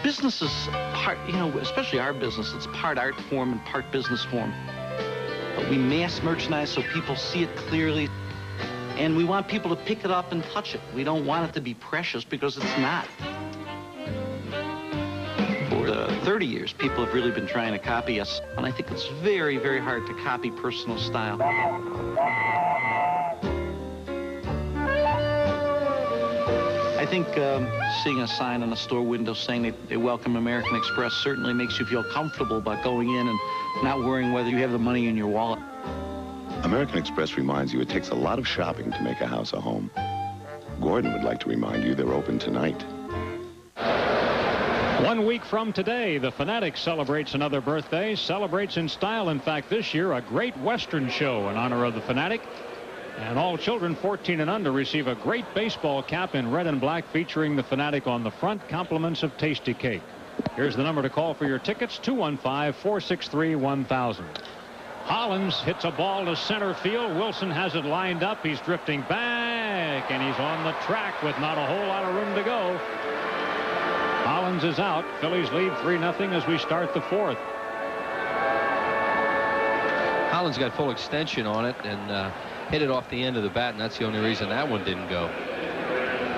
Business is part, you know, especially our business, it's part art form and part business form. We mass merchandise so people see it clearly. And we want people to pick it up and touch it. We don't want it to be precious because it's not. For 30 years, people have really been trying to copy us. And I think it's very, very hard to copy personal style. I think seeing a sign on a store window saying they welcome American Express certainly makes you feel comfortable about going in and not worrying whether you have the money in your wallet. American Express reminds you it takes a lot of shopping to make a house a home. Gordon would like to remind you they're open tonight. 1 week from today, the Fanatic celebrates another birthday, celebrates in style. In fact, this year, a great Western show in honor of the Fanatic. And all children 14 and under receive a great baseball cap in red and black featuring the Fanatic on the front, compliments of tasty cake. Here's the number to call for your tickets, 215-463-1000. Hollins hits a ball to center field. Wilson has it lined up. He's drifting back, and he's on the track with not a whole lot of room to go. Hollins is out. Phillies lead 3-0 as we start the fourth. Hollins got full extension on it and hit it off the end of the bat, and that's the only reason that one didn't go.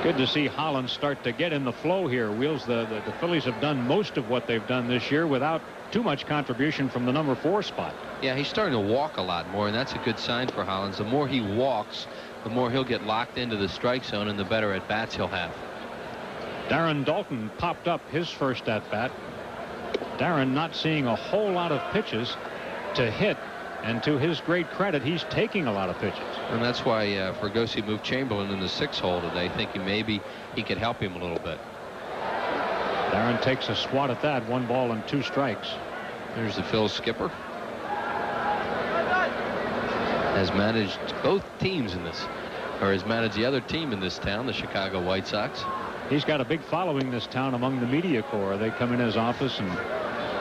Good to see Hollins start to get in the flow here. Wheels, the Phillies have done most of what they've done this year without too much contribution from the number 4 spot. Yeah, he's starting to walk a lot more, and that's a good sign for Hollins. The more he walks, the more he'll get locked into the strike zone, and the better at bats he'll have. Darren Daulton popped up his first at bat. Darren not seeing a whole lot of pitches to hit, and to his great credit, he's taking a lot of pitches. And that's why Fergosi moved Chamberlain in the 6th hole today, thinking maybe he could help him a little bit. Darren takes a swat at that. 1 ball and 2 strikes. There's the Phil's skipper. Has managed both teams in this, or has managed the other team in this town, the Chicago White Sox. He's got a big following this town among the media corps. They come in his office and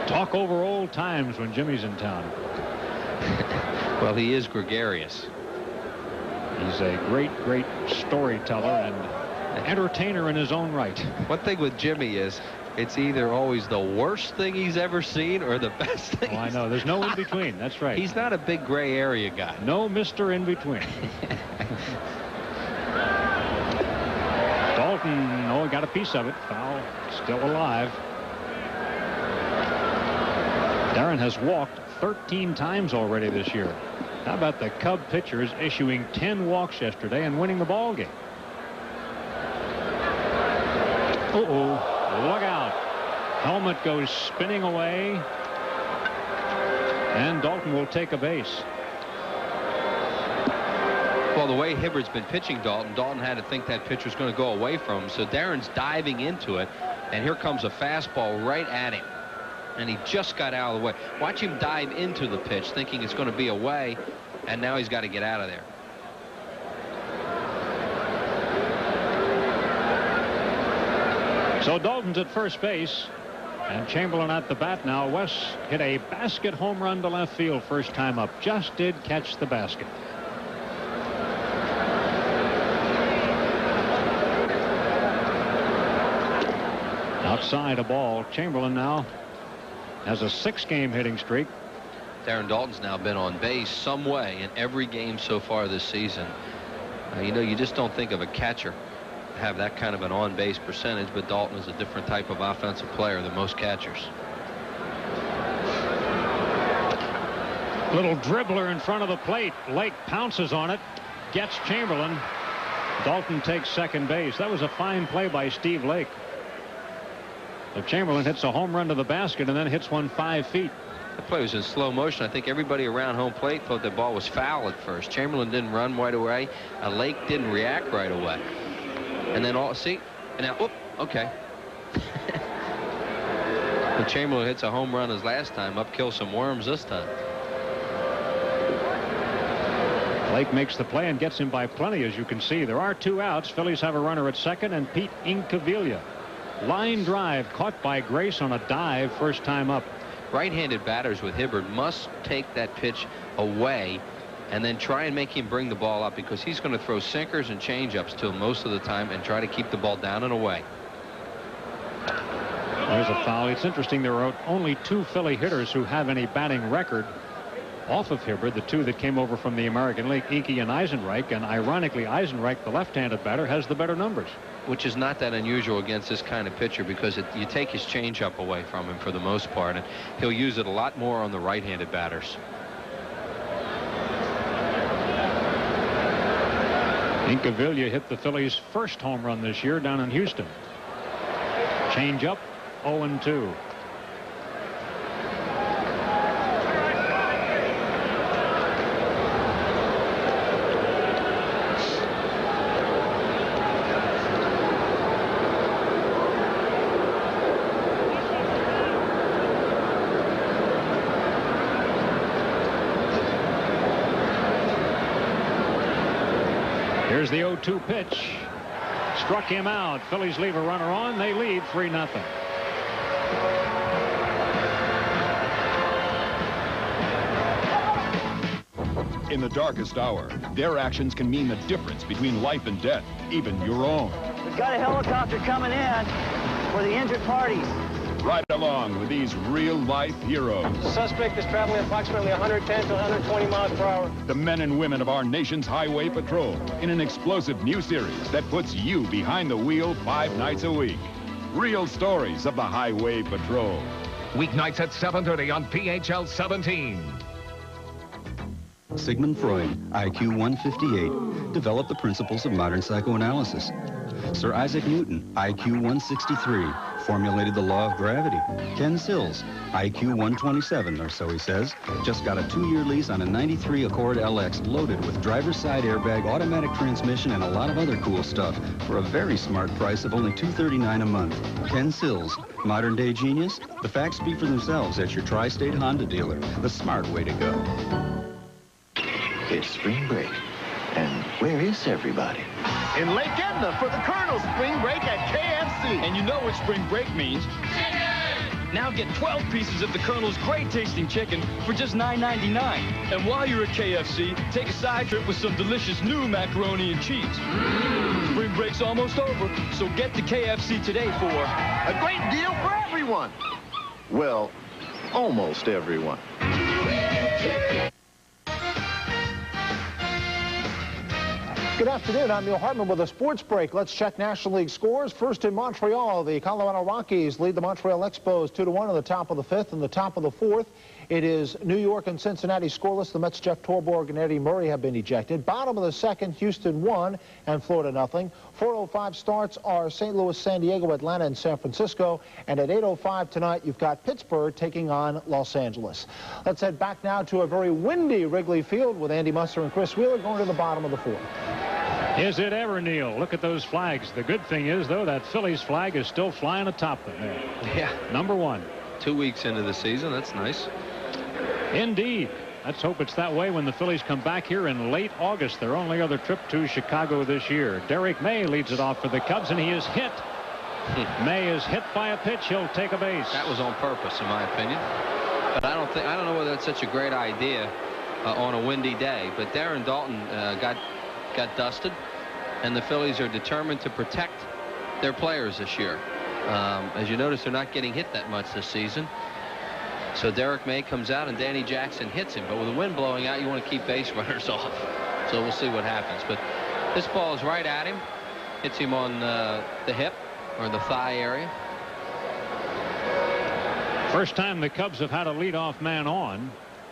talk over old times when Jimmy's in town. Well, he is gregarious. He's a great storyteller and entertainer in his own right. One thing with Jimmy is it's either always the worst thing he's ever seen or the best thing. Oh, I know. There's no in between. That's right. He's not a big gray area guy. No Mr. In between. Daulton, oh, got a piece of it. Foul, still alive. Darren has walked 13 times already this year. How about the Cub pitchers issuing 10 walks yesterday and winning the ball game? Uh-oh, look out. Helmet goes spinning away, and Daulton will take a base. Well, the way Hibbard's been pitching Daulton had to think that pitcher's going to go away from him. So Darren's diving into it, and here comes a fastball right at him. And he just got out of the way. Watch him dive into the pitch thinking it's going to be away, and now he's got to get out of there. So Daulton's at first base, and Chamberlain at the bat now. Wes hit a basket home run to left field first time up. Just did catch the basket. Outside a ball. Chamberlain now has a 6-game hitting streak. Darren Daulton's now been on base some way in every game so far this season. You know, you just don't think of a catcher have that kind of an on-base percentage, but Daulton is a different type of offensive player than most catchers. Little dribbler in front of the plate. Lake pounces on it, gets Chamberlain. Daulton takes second base. That was a fine play by Steve Lake. So Chamberlain hits a home run to the basket and then hits one 5 feet. The play was in slow motion. I think everybody around home plate thought the ball was foul at first. Chamberlain didn't run right away. Lake didn't react right away. And then see, and now, whoop, okay. But Chamberlain hits a home run his last time up, kills some worms this time. Lake makes the play and gets him by plenty, as you can see. There are 2 outs. Phillies have a runner at second, and Pete Incaviglia. Line drive caught by Grace on a dive first time up. Right-handed batters with Hibbard must take that pitch away and then try and make him bring the ball up, because he's going to throw sinkers and changeups to him most of the time and try to keep the ball down and away. There's a foul. It's interesting, there are only 2 Philly hitters who have any batting record off of Hibbert, the two that came over from the American League, Inke and Eisenreich. And ironically, Eisenreich, the left-handed batter, has the better numbers. Which is not that unusual against this kind of pitcher, because you take his changeup away from him for the most part, and he'll use it a lot more on the right-handed batters. Incaviglia hit the Phillies' first home run this year down in Houston. Changeup, 0-2. Here's the 0-2 pitch. Struck him out. Phillies leave a runner on. They lead 3-0. In the darkest hour, their actions can mean the difference between life and death, even your own. We've got a helicopter coming in for the injured parties. Ride along with these real-life heroes. The suspect is traveling approximately 110 to 120 miles per hour. The men and women of our nation's highway patrol in an explosive new series that puts you behind the wheel 5 nights a week. Real stories of the Highway Patrol. Weeknights at 7:30 on PHL 17. Sigmund Freud, IQ 158, developed the principles of modern psychoanalysis. Sir Isaac Newton, IQ 163, formulated the law of gravity. Ken Sills, IQ 127, or so he says, just got a 2-year lease on a 93 Accord LX loaded with driver's side airbag, automatic transmission, and a lot of other cool stuff for a very smart price of only $239 a month. Ken Sills, modern day genius? The facts speak for themselves at your tri-state Honda dealer. The smart way to go. It's spring break. And where is everybody? In Lake Edna for the Colonel's spring break at KFC. And you know what spring break means. Chicken! Now get 12 pieces of the Colonel's great-tasting chicken for just $9.99. And while you're at KFC, take a side trip with some delicious new macaroni and cheese. Spring break's almost over, so get to KFC today for a great deal for everyone. Well, almost everyone. Good afternoon. I'm Neil Hartman with a sports break. Let's check National League scores. First in Montreal, the Colorado Rockies lead the Montreal Expos 2-1 in the top of the 5th and the top of the 4th. It is New York and Cincinnati scoreless. The Mets' Jeff Torborg and Eddie Murray have been ejected. Bottom of the 2nd, Houston 1 and Florida nothing. 4:05 starts are St. Louis, San Diego, Atlanta, and San Francisco. And at 8:05 tonight, you've got Pittsburgh taking on Los Angeles. Let's head back now to a very windy Wrigley Field with Andy Musser and Chris Wheeler going to the bottom of the 4th. Is it ever, Neil? Look at those flags. The good thing is, though, that Phillies flag is still flying atop them there. Yeah. Number 1. 2 weeks into the season. That's nice. Indeed. Let's hope it's that way when the Phillies come back here in late August. Their only other trip to Chicago this year. Derek May leads it off for the Cubs, and he is hit. May is hit by a pitch. He'll take a base. That was on purpose, in my opinion. But I don't know whether that's such a great idea on a windy day. But Darren Daulton got dusted, and the Phillies are determined to protect their players this year. As you notice, they're not getting hit that much this season. So Derek May comes out and Danny Jackson hits him, but with the wind blowing out, you want to keep base runners off. So we'll see what happens. But this ball is right at him, hits him on the hip or the thigh area. First time the Cubs have had a leadoff man on,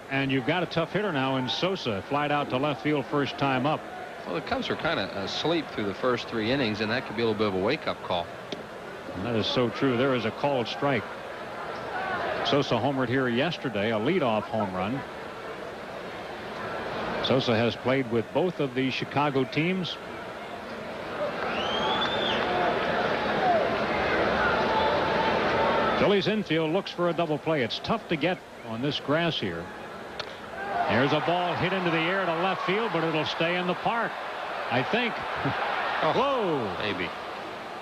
and you've got a tough hitter now in Sosa. Flied out to left field first time up. Well, the Cubs were kind of asleep through the first 3 innings, and that could be a little bit of a wake-up call. And that is so true. There is a called strike. Sosa homered here yesterday, a leadoff home run. Sosa has played with both of the Chicago teams. Phillies infield looks for a double play. It's tough to get on this grass here. There's a ball hit into the air to left field, but it'll stay in the park, I think. Whoa. Maybe.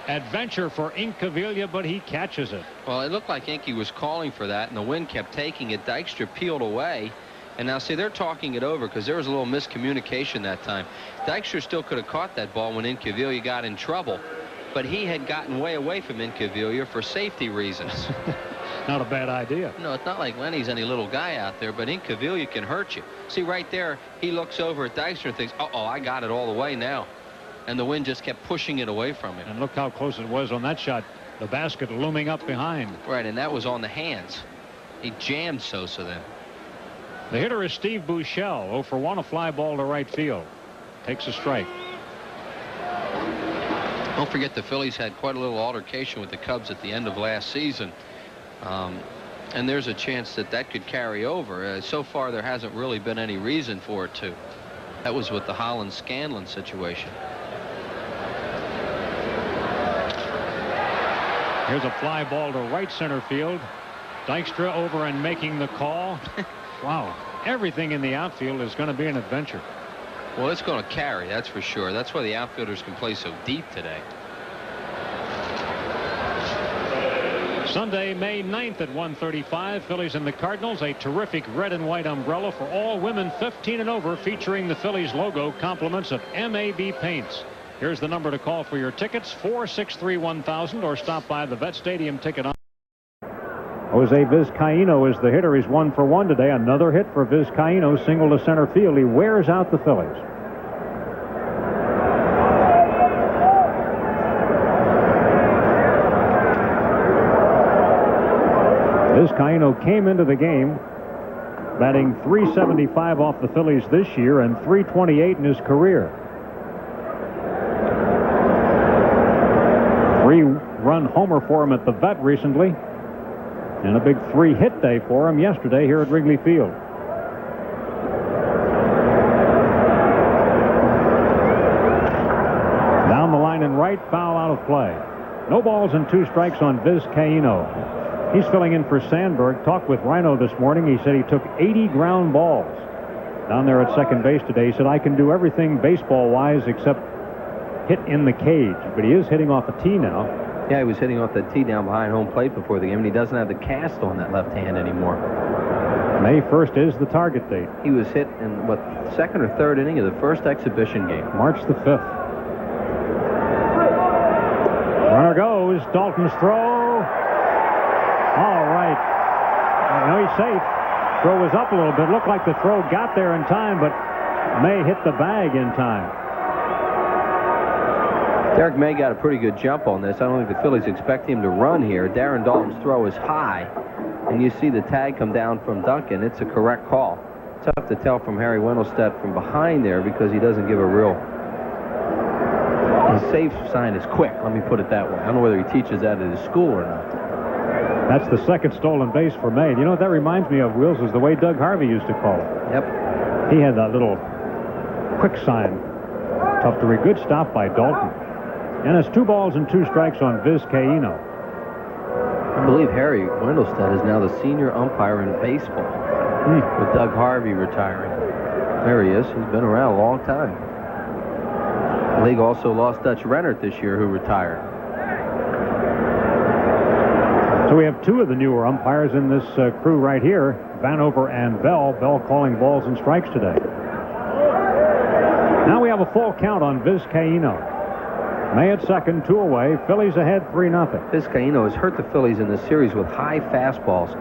Adventure for Incaviglia, but he catches it. Well, it looked like Inky was calling for that, and the wind kept taking it. Dykstra peeled away. And now, see, they're talking it over because there was a little miscommunication that time. Dykstra still could have caught that ball when Incaviglia got in trouble, but he had gotten way away from Incaviglia for safety reasons. Not a bad idea. No, it's not like Lenny's any little guy out there, but Incaviglia can hurt you. See, right there, he looks over at Dykstra and thinks, uh-oh, I got it all the way now. And the wind just kept pushing it away from him. And look how close it was on that shot. The basket looming up behind. Right, and that was on the hands. He jammed Sosa then. The hitter is Steve Buechele. 0 for 1, a fly ball to right field. Takes a strike. Don't forget the Phillies had quite a little altercation with the Cubs at the end of last season. And there's a chance that that could carry over. So far, there hasn't really been any reason for it to. That was with the Holland-Scanlon situation. Here's a fly ball to right center field. Dykstra over and making the call. Wow. Everything in the outfield is going to be an adventure. Well, it's going to carry, that's for sure. That's why the outfielders can play so deep today. Sunday, May 9th at 1:35, Phillies and the Cardinals. A terrific red and white umbrella for all women 15 and over, featuring the Phillies logo, compliments of MAB Paints. Here's the number to call for your tickets, 463-1000, or stop by the Vet Stadium ticket on. Jose Vizcaíno is the hitter. He's 1 for 1 today. Another hit for Vizcaíno, single to center field. He wears out the Phillies. Vizcaíno came into the game batting .375 off the Phillies this year and .328 in his career. 3-run homer for him at the Vet recently, and a big 3-hit day for him yesterday here at Wrigley Field. Down the line and right, foul out of play. No balls and 2 strikes on Vizcaíno. He's filling in for Sandberg. Talked with Rhino this morning. He said he took 80 ground balls down there at second base today. He said, I can do everything baseball-wise except hit in the cage. But he is hitting off a tee now. Yeah, he was hitting off that tee down behind home plate before the game, and he doesn't have the cast on that left hand anymore. May 1st is the target date. He was hit in, what, 2nd or 3rd inning of the first exhibition game. March the 5th. Runner goes. Dalton's throw. All right. No, he's safe. Throw was up a little bit. Looked like the throw got there in time, but May hit the bag in time. Derek May got a pretty good jump on this. I don't think the Phillies expect him to run here. Darren Dalton's throw is high, and you see the tag come down from Duncan. It's a correct call. Tough to tell from Harry Wendelstedt from behind there because he doesn't give a real... His safe sign is quick, let me put it that way. I don't know whether he teaches that at his school or not. That's the second stolen base for May. You know what that reminds me of, Wills, is the way Doug Harvey used to call it. Yep. He had that little quick sign. Tough to read. Good stop by Dalton. And it's 2 balls and 2 strikes on Vizcaíno. I believe Harry Wendelstedt is now the senior umpire in baseball with Doug Harvey retiring. There he is. He's been around a long time. The league also lost Dutch Rennert this year, who retired. So we have 2 of the newer umpires in this crew right here, Vanover and Bell. Bell calling balls and strikes today. Now we have a full count on Vizcaíno. May at second, 2 away. Phillies ahead 3-0. Vizcaíno has hurt the Phillies in this series with high fastballs.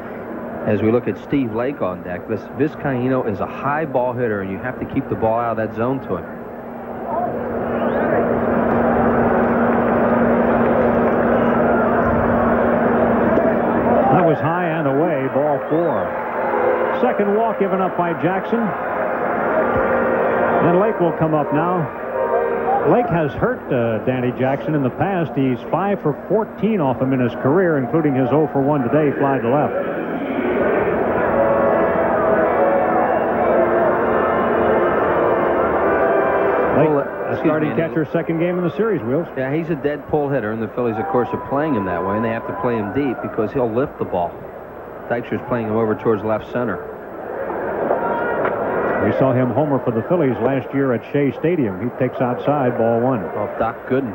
As we look at Steve Lake on deck, this Vizcaíno is a high ball hitter, and you have to keep the ball out of that zone to him. That was high and away, ball 4. Second walk given up by Jackson. And Lake will come up now. Lake has hurt Danny Jackson in the past. He's 5 for 14 off him in his career, including his 0 for 1 today, fly to left. Lake, starting catcher, second game in the series, Wills. Yeah, he's a dead pull hitter, and the Phillies, of course, are playing him that way, and they have to play him deep because he'll lift the ball. Dykstra's playing him over towards left center. We saw him homer for the Phillies last year at Shea Stadium. He takes outside, ball 1. Off Doc Gooden.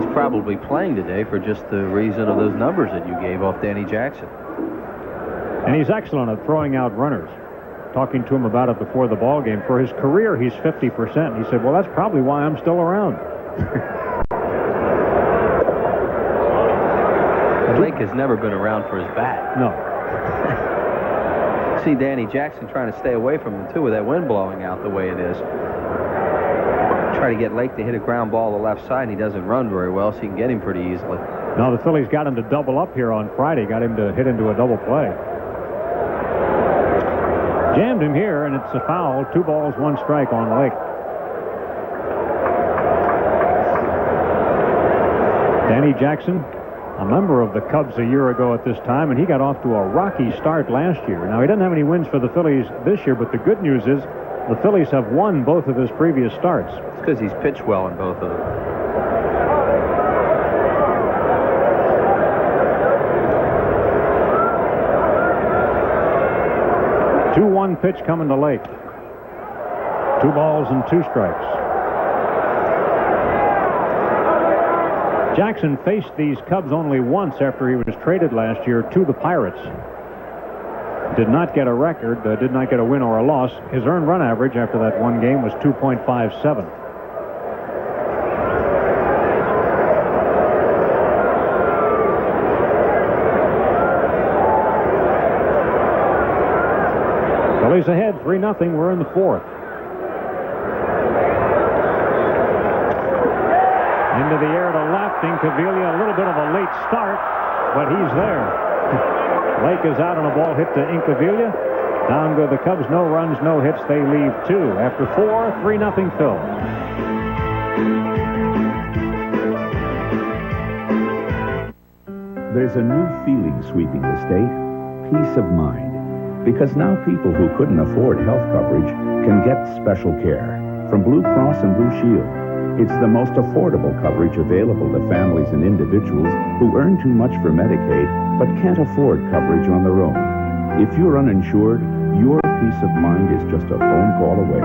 He's probably playing today for just the reason of those numbers that you gave off Danny Jackson. And he's excellent at throwing out runners. Talking to him about it before the ball game. For his career, he's 50%. He said, well, that's probably why I'm still around. Lake has never been around for his bat. No. See Danny Jackson trying to stay away from him, too, with that wind blowing out the way it is. Try to get Lake to hit a ground ball to the left side, and he doesn't run very well, so you can get him pretty easily. Now the Phillies got him to double up here on Friday, got him to hit into a double play. Jammed him here, and it's a foul. 2 balls, 1 strike on Lake. Danny Jackson, a member of the Cubs a year ago at this time, and he got off to a rocky start last year. Now, he doesn't have any wins for the Phillies this year, but the good news is the Phillies have won both of his previous starts. It's because he's pitched well in both of them. 2-1 pitch coming to Lake. 2 balls and 2 strikes. Jackson faced these Cubs only once after he was traded last year to the Pirates. Did not get a record, did not get a win or a loss. His earned run average after that one game was 2.57. Phillies ahead 3-0. We're in the 4th. Into the air to left. Incaviglia, a little bit of a late start, but he's there. Lake is out on a ball hit to Incaviglia. Down go the Cubs. No runs, no hits. They leave 2. After 4, 3-0 Phil. There's a new feeling sweeping the state. Peace of mind. Because now people who couldn't afford health coverage can get special care from Blue Cross and Blue Shield. It's the most affordable coverage available to families and individuals who earn too much for Medicaid but can't afford coverage on their own. If you're uninsured, your peace of mind is just a phone call away.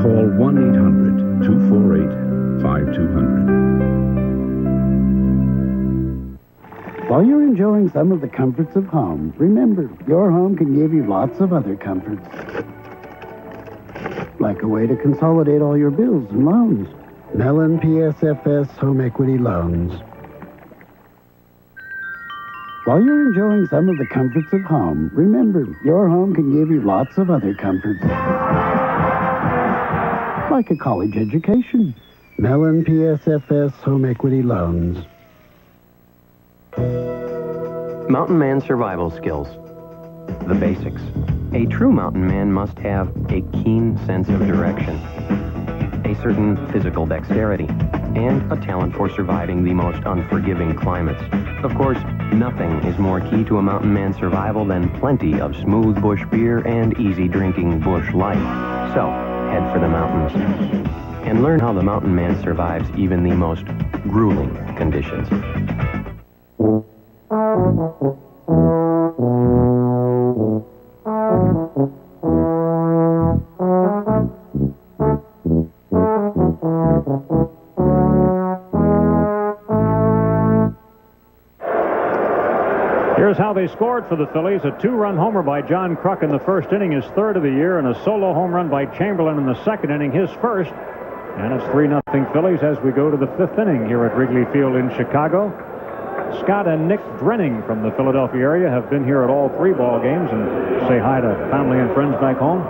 Call 1-800-248-5200. While you're enjoying some of the comforts of home, remember, your home can give you lots of other comforts. Like a way to consolidate all your bills and loans. Mellon PSFS Home Equity Loans. While you're enjoying some of the comforts of home, remember, your home can give you lots of other comforts. Like a college education. Mellon PSFS Home Equity Loans. Mountain man survival skills. The basics. A true mountain man must have a keen sense of direction, a certain physical dexterity, and a talent for surviving the most unforgiving climates. Of course, nothing is more key to a mountain man's survival than plenty of smooth bush beer and easy drinking bush life. So, head for the mountains and learn how the mountain man survives even the most grueling conditions. Here's how they scored for the Phillies. A 2-run homer by John Kruk in the first inning, his 3rd of the year, and a solo home run by Chamberlain in the 2nd inning, his 1st. And it's 3-0 Phillies as we go to the 5th inning here at Wrigley Field in Chicago. Scott and Nick Drenning from the Philadelphia area have been here at all 3 ball games and say hi to family and friends back home.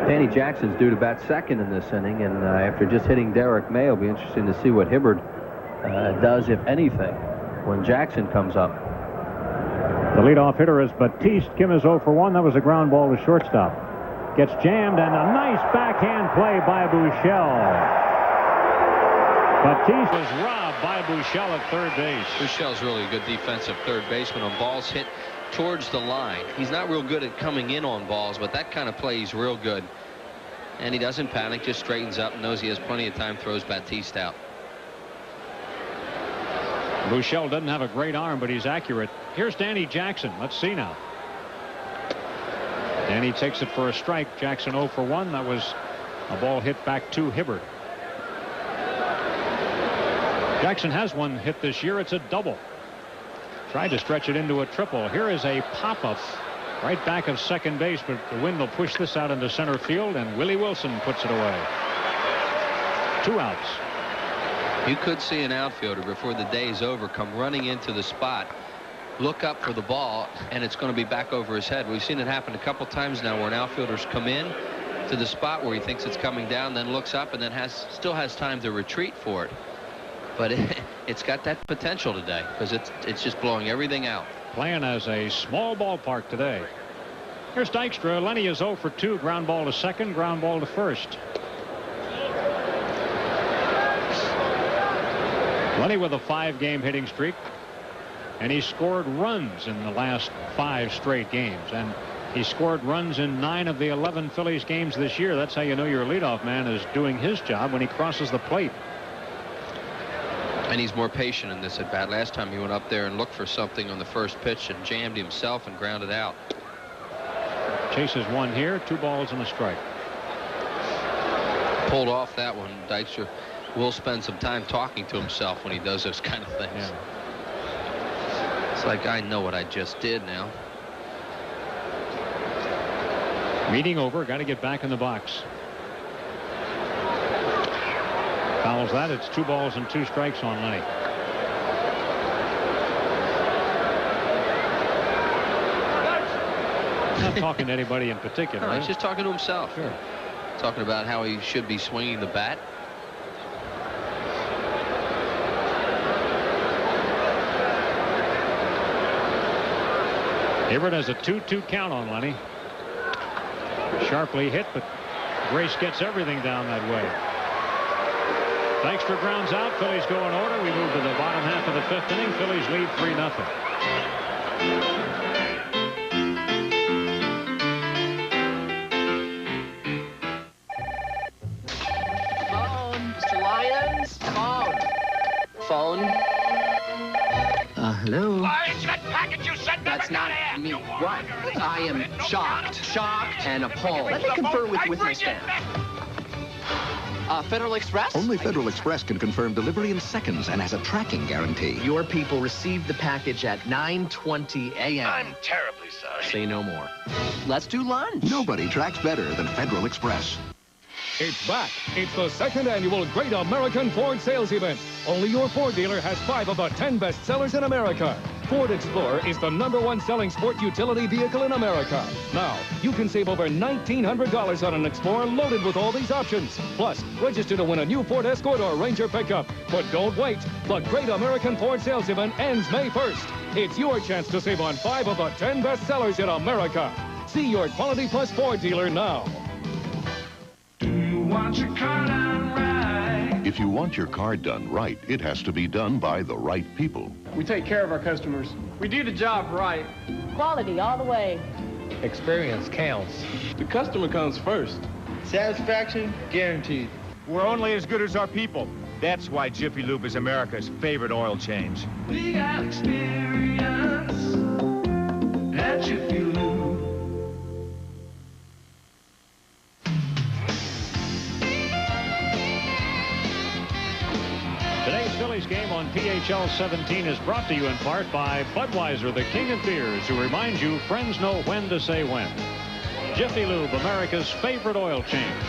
Danny Jackson's due to bat 2nd in this inning, and after just hitting Derek May, it'll be interesting to see what Hibbert does, if anything, when Jackson comes up. The leadoff hitter is Batiste. Kim is 0 for 1. That was a ground ball to shortstop. Gets jammed, and a nice backhand play by Buechele. Batiste was robbed by Buechele at third base. Buechele's really a good defensive third baseman on balls hit towards the line. He's not real good at coming in on balls, but that kind of play he's real good. And he doesn't panic, just straightens up, knows he has plenty of time, throws Batiste out. Buechele doesn't have a great arm, but he's accurate. Here's Danny Jackson. Let's see now. Danny takes it for a strike. Jackson 0 for 1. That was a ball hit back to Hibbert. Jackson has one hit this year. It's a double. Tried to stretch it into a triple. Here is a pop-up right back of second base, but the wind will push this out into center field, and Willie Wilson puts it away. 2 outs. You could see an outfielder before the day is over come running into the spot look up for the ball, and it's going to be back over his head. We've seen it happen a couple times now where an outfielder's come in to the spot where he thinks it's coming down, then looks up, and then still has time to retreat for it. But it's got that potential today because it's just blowing everything out. Playing as a small ballpark today. Here's Dykstra. Lenny is 0 for 2. Ground ball to second, ground ball to first. Lenny with a 5-game hitting streak, and he scored runs in the last 5 straight games, and he scored runs in 9 of the 11 Phillies games this year. That's how you know your leadoff man is doing his job when he crosses the plate. And he's more patient in this at bat. Last time he went up there and looked for something on the first pitch and jammed himself and grounded out. Chases one here, 2 balls and a strike. Pulled off that one. Dykstra will spend some time talking to himself when he does those kind of things. Yeah. It's like, I know what I just did now. Meeting over. Got to get back in the box. Fouls that. It's 2 balls and 2 strikes on Lenny. Not talking to anybody in particular. No, he's just talking to himself. Sure. Talking about how he should be swinging the bat. Hibbert has a 2-2 count on Lenny. Sharply hit, but Grace gets everything down that way. Dykstra grounds out. Phillies go in order. We move to the bottom half of the 5th inning. Phillies lead 3-0. Phone, Mr. Lyons. Phone. Hello? Lyons, that package you sent That's not me. What? I am shocked. Shocked and appalled. Let me confer with my staff. Federal Express? Only Federal Express can confirm delivery in seconds and has a tracking guarantee. Your people received the package at 9:20 a.m. I'm terribly sorry. Say no more. Let's do lunch. Nobody tracks better than Federal Express. It's back. It's the 2nd annual Great American Ford Sales Event. Only your Ford dealer has 5 of the 10 best sellers in America. Ford Explorer is the #1 selling sport utility vehicle in America. Now, you can save over $1,900 on an Explorer loaded with all these options. Plus, register to win a new Ford Escort or Ranger pickup. But don't wait. The Great American Ford Sales Event ends May 1st. It's your chance to save on 5 of the 10 best sellers in America. See your Quality Plus Ford dealer now. Want your car done right. If you want your car done right, it has to be done by the right people. We take care of our customers. We do the job right. Quality all the way. Experience counts. The customer comes first. Satisfaction guaranteed. We're only as good as our people. That's why Jiffy Lube is America's favorite oil change. We got experience at Jiffy Lube. Today's Phillies game on PHL 17 is brought to you in part by Budweiser, the king of beers, who reminds you friends know when to say when. Jiffy Lube, America's favorite oil change.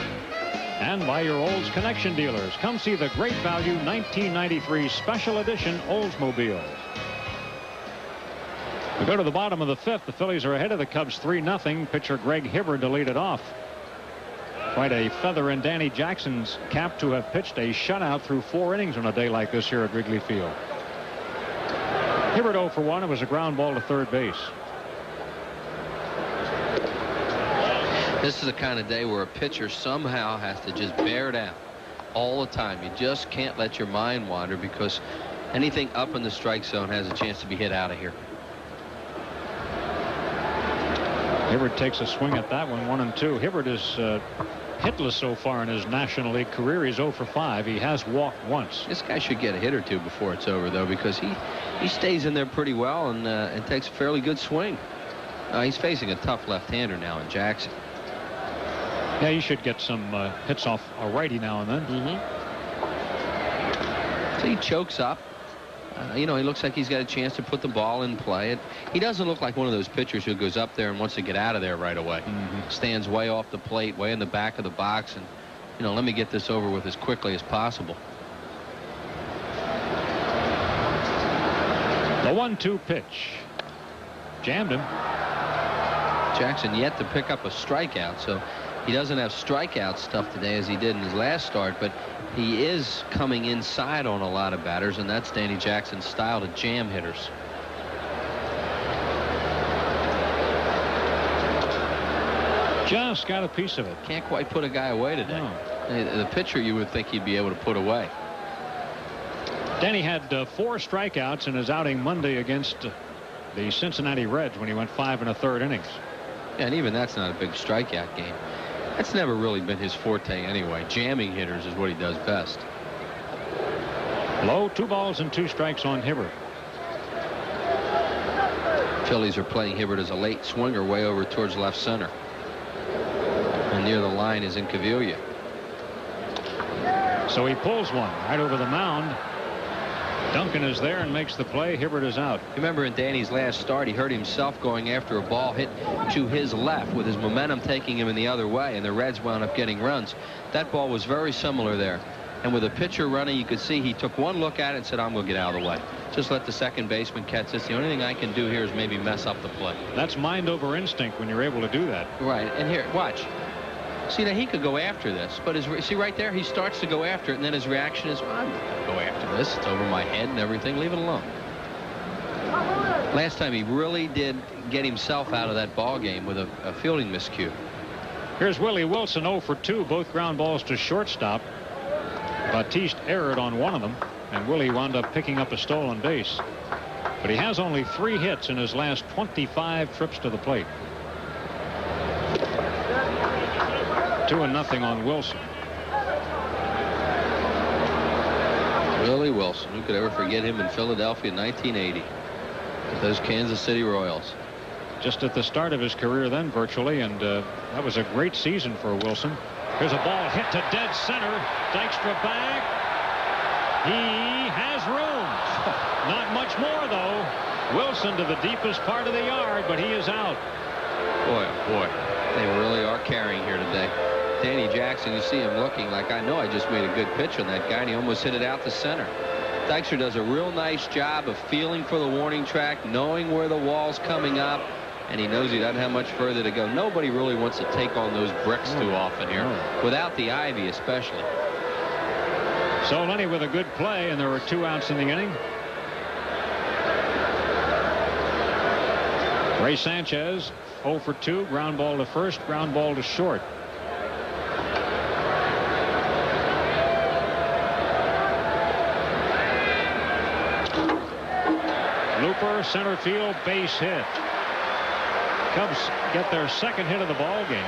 And by your Olds Connection dealers. Come see the great value 1993 Special Edition Oldsmobile. We go to the bottom of the 5th. The Phillies are ahead of the Cubs 3-0. Pitcher Greg Hibbert to lead it off. Quite a feather in Danny Jackson's cap to have pitched a shutout through 4 innings on a day like this here at Wrigley Field. Hibbert 0 for 1. It was a ground ball to third base. This is the kind of day where a pitcher somehow has to just bear down all the time. You just can't let your mind wander because anything up in the strike zone has a chance to be hit out of here. Hibbert takes a swing at that one, 1-2. Hibbert is hitless so far in his National League career. He's 0 for 5. He has walked once. This guy should get a hit or two before it's over, though, because he stays in there pretty well and takes a fairly good swing. He's facing a tough left-hander now in Jackson. Yeah, he should get some hits off a righty now and then. So he chokes up. You know, he looks like he's got a chance to put the ball in play. He doesn't look like one of those pitchers who goes up there and wants to get out of there right away. Stands way off the plate, way in the back of the box, and, you know, let me get this over with as quickly as possible. The 1-2 pitch. jammed him. Jackson yet to pick up a strikeout, so he doesn't have strikeout stuff today as he did in his last start, but he is coming inside on a lot of batters, and that's Danny Jackson's style to jam hitters. Just got a piece of it. Can't quite put a guy away today. No. The pitcher you would think he'd be able to put away. Danny had 4 strikeouts in his outing Monday against the Cincinnati Reds when he went 5 1/3 innings. Yeah, and even that's not a big strikeout game. That's never really been his forte anyway. Jamming hitters is what he does best. Low, 2 balls and 2 strikes on Hibbert. Phillies are playing Hibbert as a late swinger way over towards left center. And near the line is Incaviglia. So he pulls one right over the mound. Duncan is there and makes the play. Hibbert is out. Remember in Danny's last start, he hurt himself going after a ball hit to his left with his momentum taking him in the other way, and the Reds wound up getting runs. That ball was very similar there. And with a pitcher running, you could see he took one look at it and said, I'm going to get out of the way. Just let the second baseman catch this. The only thing I can do here is maybe mess up the play. That's mind over instinct when you're able to do that. Right. And here, watch. See, now he could go after this, but see right there, he starts to go after it, and then his reaction is, well, I'm not going to go after this. It's over my head and everything. Leave it alone. Last time he really did get himself out of that ball game with a fielding miscue. Here's Willie Wilson, 0 for 2, both ground balls to shortstop. Batiste erred on one of them, and Willie wound up picking up a stolen base. But he has only 3 hits in his last 25 trips to the plate. 2-0 on Wilson. Willie Wilson, who could ever forget him in Philadelphia in 1980 with those Kansas City Royals. Just at the start of his career then, virtually, and that was a great season for Wilson. Here's a ball hit to dead center. Dykstra back. He has room. Not much more, though. Wilson to the deepest part of the yard, but he is out. Boy, oh boy, they really are carrying here today. Danny Jackson, you see him looking like, I know I just made a good pitch on that guy, and he almost hit it out the center. Dykstra does a real nice job of feeling for the warning track, knowing where the wall's coming up, and he knows he doesn't have much further to go. Nobody really wants to take on those bricks too often here, without the ivy especially. So Lenny with a good play, and there were 2 outs in the inning. Ray Sanchez, 0 for 2, ground ball to first, ground ball to short. Looper, center field, base hit. Cubs get their second hit of the ball game.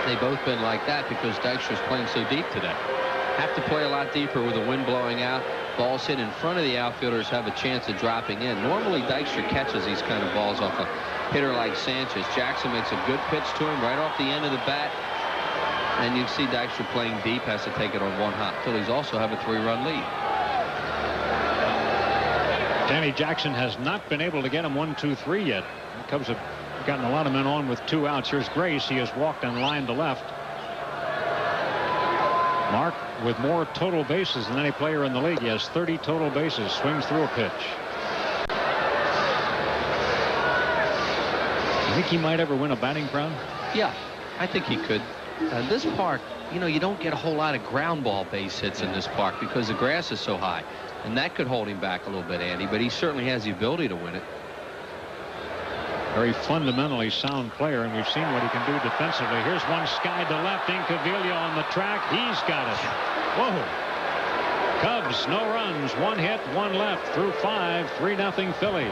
They've both been like that because Dykstra's playing so deep today. Have to play a lot deeper with the wind blowing out. Balls hit in front of the outfielders have a chance of dropping in. Normally Dykstra catches these kind of balls off a hitter like Sanchez. Jackson makes a good pitch to him right off the end of the bat. And you see Dykstra playing deep, has to take it on one hop. Phillies also have a 3-run lead. Danny Jackson has not been able to get him 1-2-3 yet. The Cubs have gotten a lot of men on with 2 outs. Here's Grace. He has walked and lined to left. Mark with more total bases than any player in the league. He has 30 total bases. Swings through a pitch. You think he might ever win a batting crown? Yeah, I think he could. This park, you know, you don't get a whole lot of ground ball base hits in this park because the grass is so high. And that could hold him back a little bit, Andy, but he certainly has the ability to win it. Very fundamentally sound player, and we've seen what he can do defensively. Here's one skied to left. Incaviglia on the track. He's got it. Whoa. Cubs, no runs. 1 hit, 1 left through 5. 3-0 Phillies.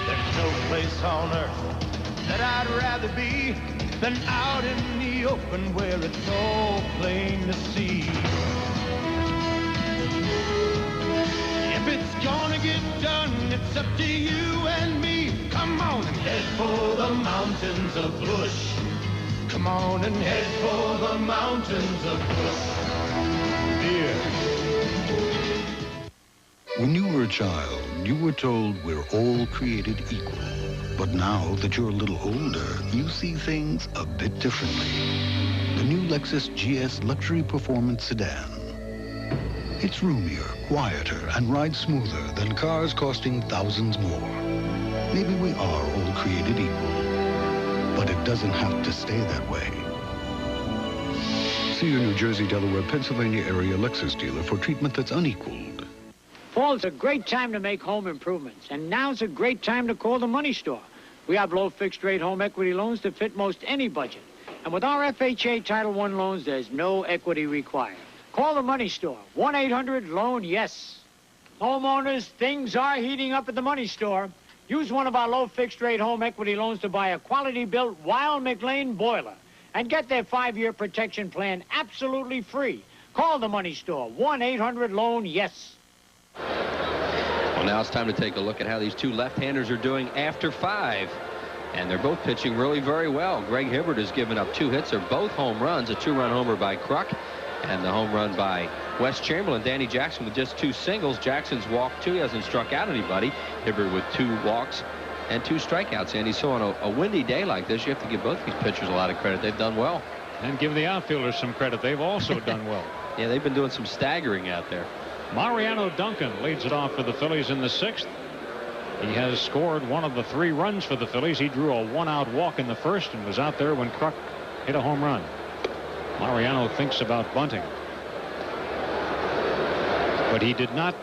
There's no place on earth that I'd rather be than out in the open where it's all plain to see. If it's gonna get done, it's up to you and me. Come on and head for the mountains of Bush. Come on and head for the mountains of Bush. Yeah. When you were a child, you were told we're all created equal. But now that you're a little older, you see things a bit differently. the new Lexus GS Luxury Performance Sedan. It's roomier, quieter, and rides smoother than cars costing thousands more. Maybe we are all created equal, but it doesn't have to stay that way. See your New Jersey, Delaware, Pennsylvania area Lexus dealer for treatment that's unequaled. Fall's a great time to make home improvements, and now's a great time to call the Money Store. We have low fixed-rate home equity loans that fit most any budget. And with our FHA Title I loans, there's no equity required. Call the Money Store, 1-800-LOAN-YES. Homeowners, things are heating up at the Money Store. Use one of our low fixed-rate home equity loans to buy a quality-built Weil McLean boiler and get their 5-year protection plan absolutely free. Call the Money Store, 1-800-LOAN-YES. Well, now it's time to take a look at how these two left-handers are doing after 5. And they're both pitching really very well. Greg Hibbert has given up 2 hits. They're both home runs, a 2-run homer by Kruk and the home run by Wes Chamberlain. Danny Jackson with just 2 singles. Jackson's walked 2. He hasn't struck out anybody. Hibbert with 2 walks and 2 strikeouts. And so on a windy day like this, you have to give both these pitchers a lot of credit. They've done well. And give the outfielders some credit. They've also done well. Yeah, they've been doing some staggering out there. Mariano Duncan leads it off for the Phillies in the 6th. He has scored one of the 3 runs for the Phillies. He drew a 1-out walk in the 1st and was out there when Kruk hit a home run. Mariano thinks about bunting. But he did not.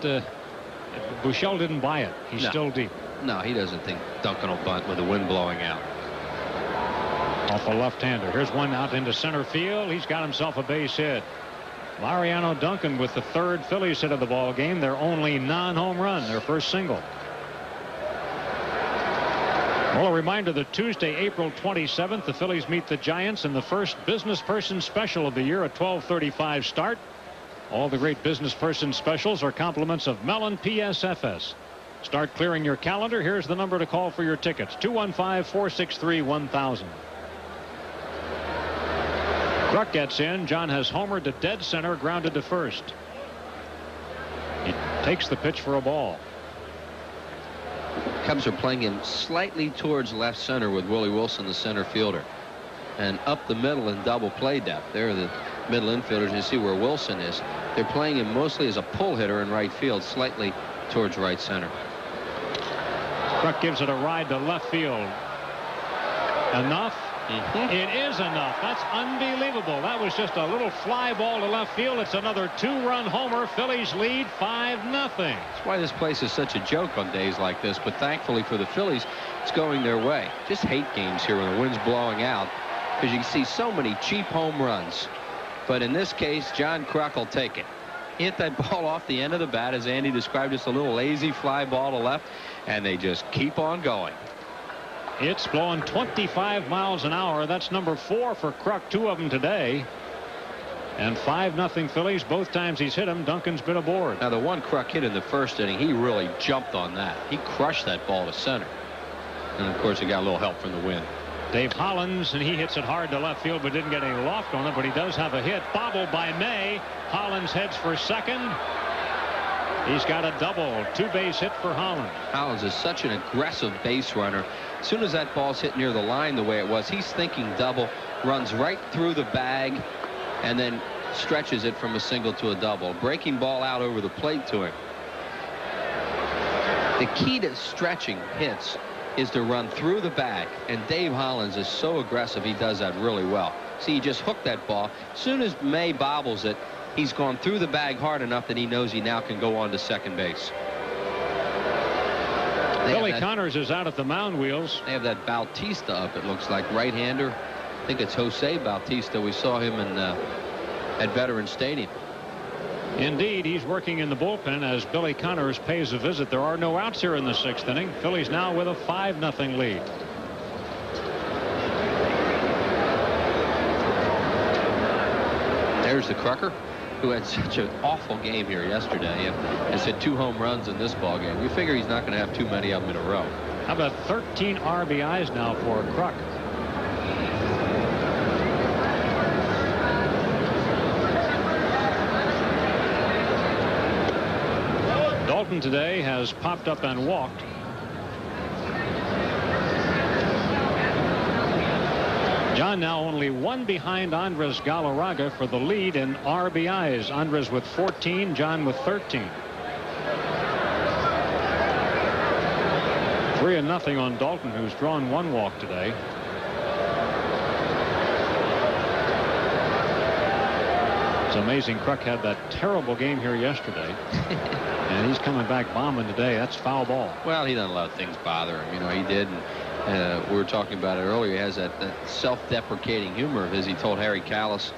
Buechele didn't buy it. He's still deep. No, he doesn't think Duncan will bunt with the wind blowing out. Off a left-hander. Here's one out into center field. He's got himself a base hit. Mariano Duncan with the 3rd Phillies hit of the ball game. Their only non-home run, their first single. Well, a reminder that Tuesday, April 27th, the Phillies meet the Giants in the first business person special of the year at 12:35 start. All the great business person specials are compliments of Mellon PSFS. Start clearing your calendar. Here's the number to call for your tickets, 215-463-1000. Kruk gets in. John has homered to dead center, grounded to first. He takes the pitch for a ball. Cubs are playing him slightly towards left center with Willie Wilson, the center fielder, and up the middle in double play depth. There are the middle infielders. You see where Wilson is. They're playing him mostly as a pull hitter in right field, slightly towards right center. Kruk gives it a ride to left field. Enough? It is enough. That's unbelievable. That was just a little fly ball to left field. It's another 2-run homer. Phillies lead 5-0. That's why this place is such a joke on days like this. But thankfully for the Phillies, it's going their way. Just hate games here when the wind's blowing out, because you can see so many cheap home runs. But in this case, John Kruk will take it. Hit that ball off the end of the bat, as Andy described, just a little lazy fly ball to left, and they just keep on going. It's blowing 25 miles an hour. That's number 4 for Kruk, 2 of them today. And 5-0 Phillies. Both times he's hit them, Duncan's been aboard. Now, the one Kruk hit in the 1st inning, he really jumped on that. He crushed that ball to center. And, of course, he got a little help from the wind. Dave Hollins, and he hits it hard to left field, but didn't get any loft on it. But he does have a hit. Bobbled by May. Hollins heads for second. He's got a double. 2-base hit for Hollins. Hollins is such an aggressive base runner. As soon as that ball's hit near the line the way it was, he's thinking double, runs right through the bag, and then stretches it from a single to a double. Breaking ball out over the plate to him. The key to stretching hits is to run through the bag, and Dave Hollins is so aggressive, he does that really well. See, he just hooked that ball. As soon as May bobbles it, he's gone through the bag hard enough that he knows he now can go on to second base. Billy Connors is out at the mound wheels. They have that Bautista up, it looks like, right-hander. I think it's Jose Bautista. We saw him at Veterans Stadium. Indeed, he's working in the bullpen as Billy Connors pays a visit. There are no outs here in the 6th inning. Phillies now with a 5-0 lead. There's the Krucker, who had such an awful game here yesterday and has hit 2 home runs in this ball game. You figure he's not going to have too many of them in a row. How about 13 RBIs now for Kruk? Dalton today has popped up and walked. John now only one behind Andres Galarraga for the lead in RBIs. Andres with 14, John with 13. 3-0 on Dalton, who's drawn one walk today. It's amazing Kruk had that terrible game here yesterday. And he's coming back bombing today. That's foul ball. Well, he doesn't let things bother him. You know, he did. And we were talking about it earlier. He has that self-deprecating humor of his. He told Harry Callis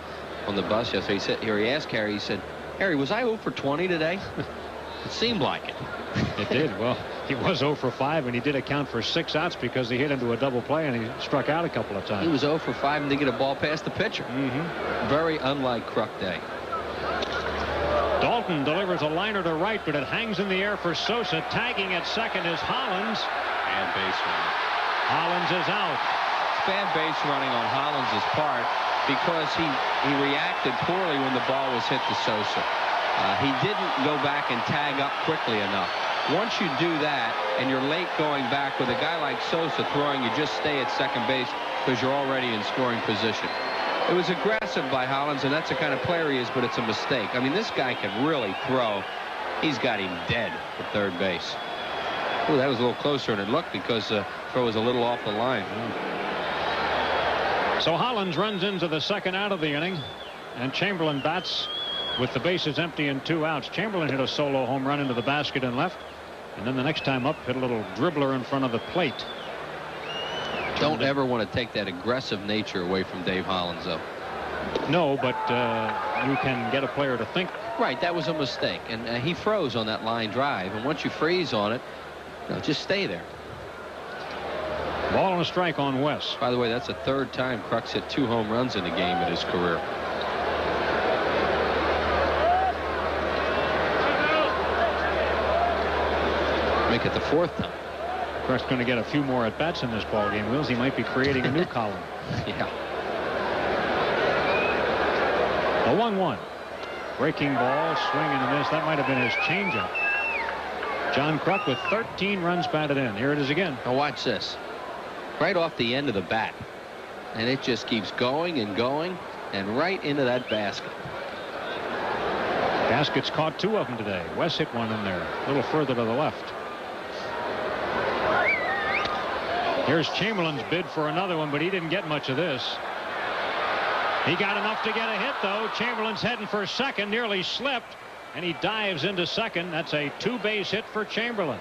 on the bus yesterday. He said, he asked Harry, he said, Harry, was I 0 for 20 today? It seemed like it. It did. Well, he was 0 for 5, and he did account for 6 outs because he hit into a double play and he struck out a couple of times. He was 0 for 5 and did get a ball past the pitcher. Very unlike Kruk Day. Dalton delivers a liner to right, but it hangs in the air for Sosa. Tagging at second is Hollins. And base running. Hollins is out. Bad base running on Hollins' part because he reacted poorly when the ball was hit to Sosa. He didn't go back and tag up quickly enough. Once you do that and you're late going back with a guy like Sosa throwing, you just stay at second base because you're already in scoring position. It was aggressive by Hollins, and that's the kind of player he is, but it's a mistake. I mean, this guy can really throw. He's got him dead at third base. Oh, that was a little closer than it looked because the throw was a little off the line. So Hollins runs into the second out of the inning, and Chamberlain bats with the bases empty and 2 outs. Chamberlain hit a solo home run into the basket and left, and then the next time up hit a little dribbler in front of the plate. Don't ever want to take that aggressive nature away from Dave Hollins, though. No, but you can get a player to think. Right, that was a mistake, and he froze on that line drive, and once you freeze on it, just stay there. Ball and a strike on West. By the way, that's the 3rd time Kruk's hit 2 home runs in a game in his career. Make it the 4th time. Kruk's going to get a few more at bats in this ball game. Wills, he might be creating a new column. Yeah. A 1-1. Breaking ball, swing and a miss. That might have been his changeup. John Kruk with 13 runs batted in. Here it is again. Now watch this. Right off the end of the bat. And it just keeps going and going and right into that basket. Basket's caught 2 of them today. West hit one in there, a little further to the left. Here's Chamberlain's bid for another one, but he didn't get much of this. He got enough to get a hit, though. Chamberlain's heading for second, nearly slipped, and he dives into second. That's a 2-base hit for Chamberlain.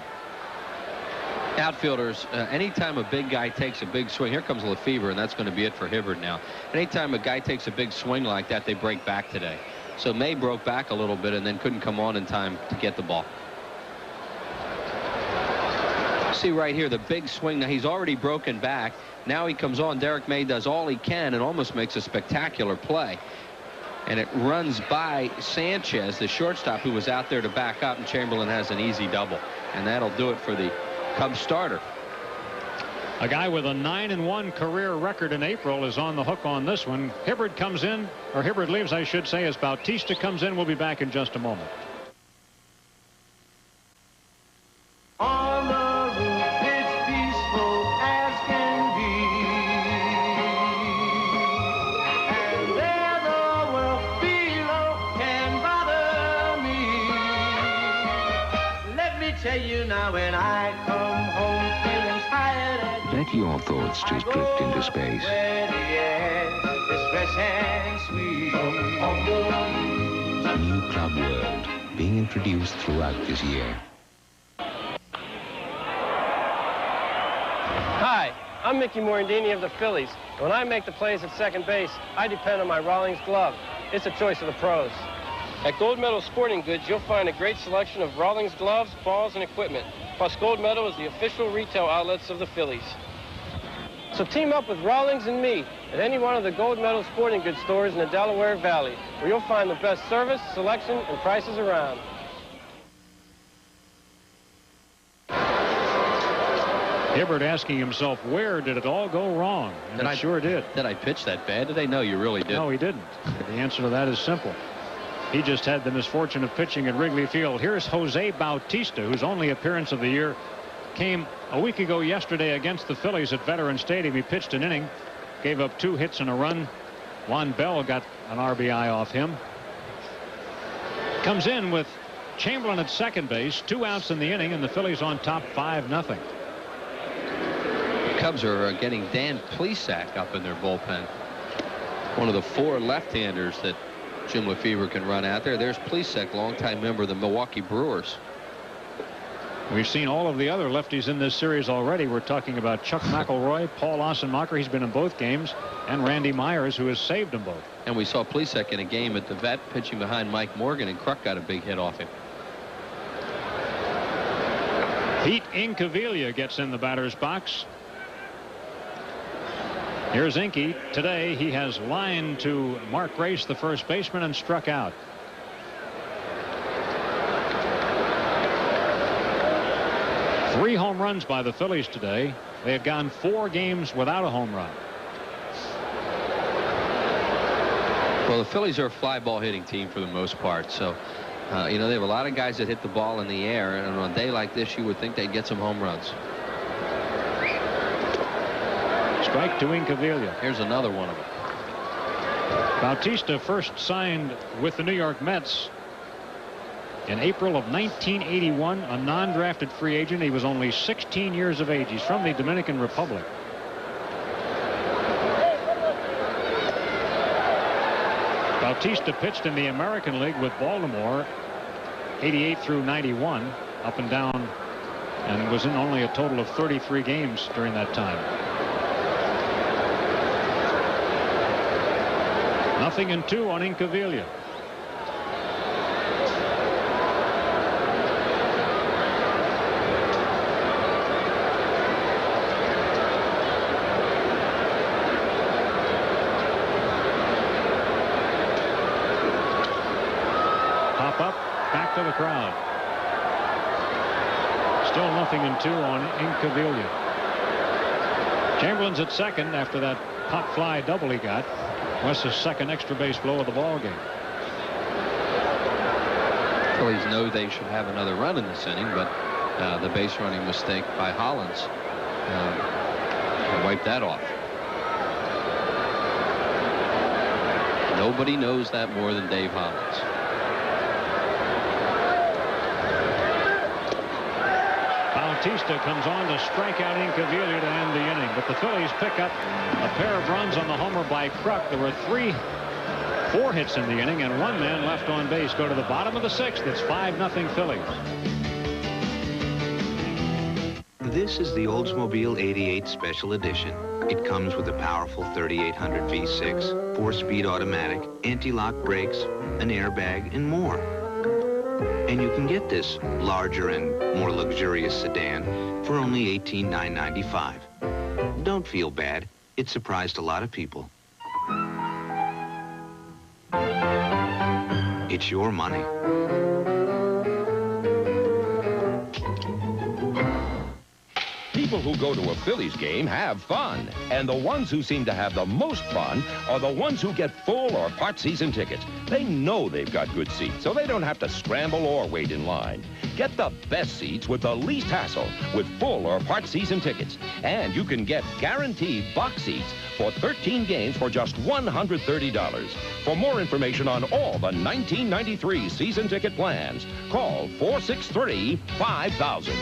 Outfielders, anytime a big guy takes a big swing, here comes Lefebvre, and that's going to be it for Hibbert now. Anytime a guy takes a big swing like that, they break back today. So May broke back a little bit and then couldn't come on in time to get the ball. See right here, the big swing. Now he's already broken back. Now he comes on. Derek May does all he can and almost makes a spectacular play. And it runs by Sanchez, the shortstop, who was out there to back up, and Chamberlain has an easy double. And that'll do it for the Cubs starter. A guy with a 9-1 career record in April is on the hook on this one. Hibbert comes in, or Hibbert leaves, I should say, as Bautista comes in. We'll be back in just a moment. On the roof, it's peaceful as can be. And there the world below can bother me. Let me tell you now, when I come home feeling tired and Let your thoughts just drift into space. where the air is fresh and sweet. A new club world being introduced throughout this year. Hi, I'm Mickey Morandini of the Phillies. When I make the plays at second base, I depend on my Rawlings glove. It's a choice of the pros. At Gold Medal Sporting Goods, you'll find a great selection of Rawlings gloves, balls, and equipment. Plus, Gold Medal is the official retail outlets of the Phillies. So team up with Rawlings and me at any one of the Gold Medal Sporting Goods stores in the Delaware Valley, where you'll find the best service, selection, and prices around. Hibbert asking himself, where did it all go wrong? And it sure did. Did I pitch that bad? Did they know you really did? No, he didn't. The answer to that is simple. He just had the misfortune of pitching at Wrigley Field. Here's Jose Bautista, whose only appearance of the year came a week ago yesterday against the Phillies at Veterans Stadium. He pitched an inning, gave up 2 hits and a run. Juan Bell got an RBI off him. Comes in with Chamberlain at second base, 2 outs in the inning, and the Phillies on top 5-0. The Cubs are getting Dan Plesac up in their bullpen. One of the 4 left-handers that Jim Lefebvre can run out there. There's Plesac, longtime member of the Milwaukee Brewers. We've seen all of the other lefties in this series already. We're talking about Chuck McElroy, Paul Ossenmacher, he's been in both games, and Randy Myers, who has saved them both. And we saw Plesac in a game at the Vet pitching behind Mike Morgan, and Kruk got a big hit off him. Pete Incaviglia gets in the batter's box. Here's Inky. Today he has lined to Mark Grace, the first baseman, and struck out. Three home runs by the Phillies today. They had gone 4 games without a home run. Well, the Phillies are a fly ball hitting team for the most part. So, you know, they have a lot of guys that hit the ball in the air. And on a day like this, you would think they'd get some home runs. Strike to Incaviglia. Here's another one of them. Bautista first signed with the New York Mets in April of 1981, a non-drafted free agent. He was only 16 years of age. He's from the Dominican Republic. Bautista pitched in the American League with Baltimore 88 through 91, up and down, and was in only a total of 33 games during that time. 0-2 on Incaviglia. Pop up, back to the crowd. Still 0-2 on Incaviglia. Chamberlain's at second after that pop fly double he got. West's second extra base blow of the ball game. Phillies know they should have another run in this inning, but the base running mistake by Hollins wiped that off. Nobody knows that more than Dave Hollins. Bautista comes on to strike out Incaviglia to end the inning, but the Phillies pick up a pair of runs on the homer by Kruk. There were 4 hits in the inning and 1 man left on base. Go to the bottom of the 6th. It's 5-0 Phillies. This is the Oldsmobile 88 Special Edition. It comes with a powerful 3800 V6, 4-speed automatic, anti-lock brakes, an airbag, and more. And you can get this larger and more luxurious sedan for only $18,995. Don't feel bad. It surprised a lot of people. It's your money. People who go to a Phillies game have fun, and the ones who seem to have the most fun are the ones who get full or part season tickets. They know they've got good seats, so they don't have to scramble or wait in line. Get the best seats with the least hassle with full or part season tickets. And you can get guaranteed box seats for 13 games for just $130. For more information on all the 1993 season ticket plans, call 463-5000.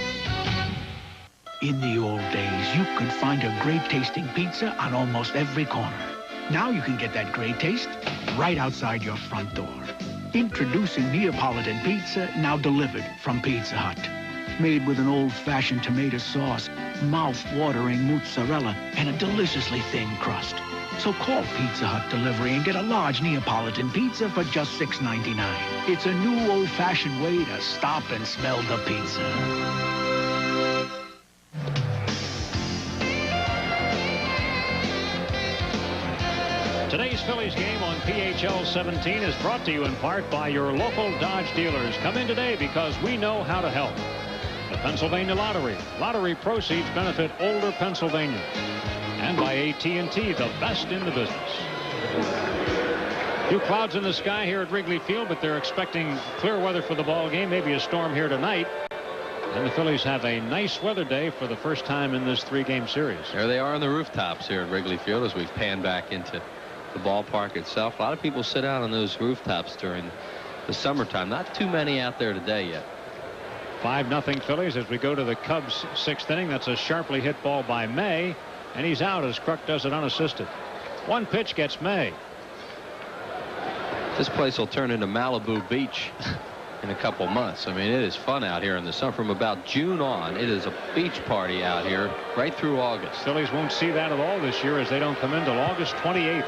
In the old days, you could find a great tasting pizza on almost every corner. Now you can get that great taste right outside your front door. Introducing Neapolitan pizza, now delivered from Pizza Hut. Made with an old-fashioned tomato sauce, mouth-watering mozzarella, and a deliciously thin crust. So call Pizza Hut Delivery and get a large Neapolitan pizza for just $6.99. It's a new old-fashioned way to stop and smell the pizza. Today's Phillies game on PHL 17 is brought to you in part by your local Dodge dealers. Come in today because we know how to help. The Pennsylvania Lottery. Lottery proceeds benefit older Pennsylvanians. And by AT&T, the best in the business. Few clouds in the sky here at Wrigley Field, but they're expecting clear weather for the ball game. Maybe a storm here tonight. And the Phillies have a nice weather day for the first time in this 3-game series. There they are on the rooftops here at Wrigley Field as we've panned back into the ballpark itself. A lot of people sit out on those rooftops during the summertime. Not too many out there today yet. 5-0 Phillies as we go to the Cubs' 6th inning. That's a sharply hit ball by May, and he's out as Kruk does it unassisted. One pitch gets May. This place will turn into Malibu Beach in a couple months. I mean, it is fun out here in the summer. From about June on, it is a beach party out here right through August. Phillies won't see that at all this year as they don't come in until August 28th.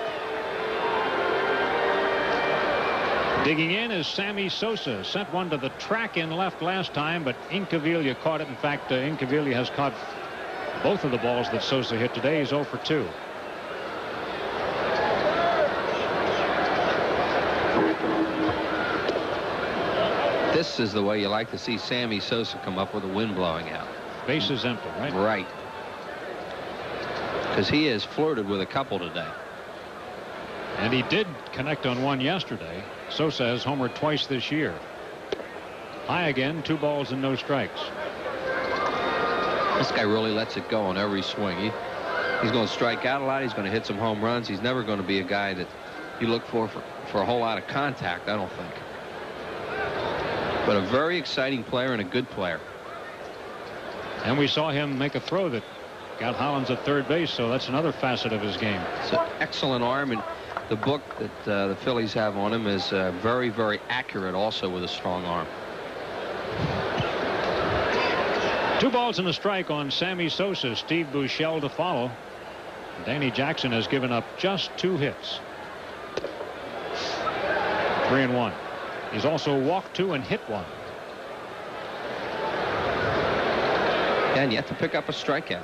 Digging in is Sammy Sosa. Sent one to the track in left last time, but Incaviglia caught it. In fact, Incaviglia has caught both of the balls that Sosa hit today. He's 0 for 2. This is the way you like to see Sammy Sosa come up with the wind blowing out. Base is empty, right? Right. Because he has flirted with a couple today. And he did connect on one yesterday. Sosa has homered twice this year. High again, 2 balls and no strikes. This guy really lets it go on every swing. He's going to strike out a lot. He's going to hit some home runs. He's never going to be a guy that you look for a whole lot of contact, I don't think. But a very exciting player and a good player. And we saw him make a throw that got Hollins at third base, so that's another facet of his game. It's an excellent arm, and the book that the Phillies have on him is very, very accurate also with a strong arm. 2 balls and a strike on Sammy Sosa. Steve Buechele to follow. Danny Jackson has given up just 2 hits. 3-1. He's also walked 2 and hit 1. And yet to pick up a strikeout.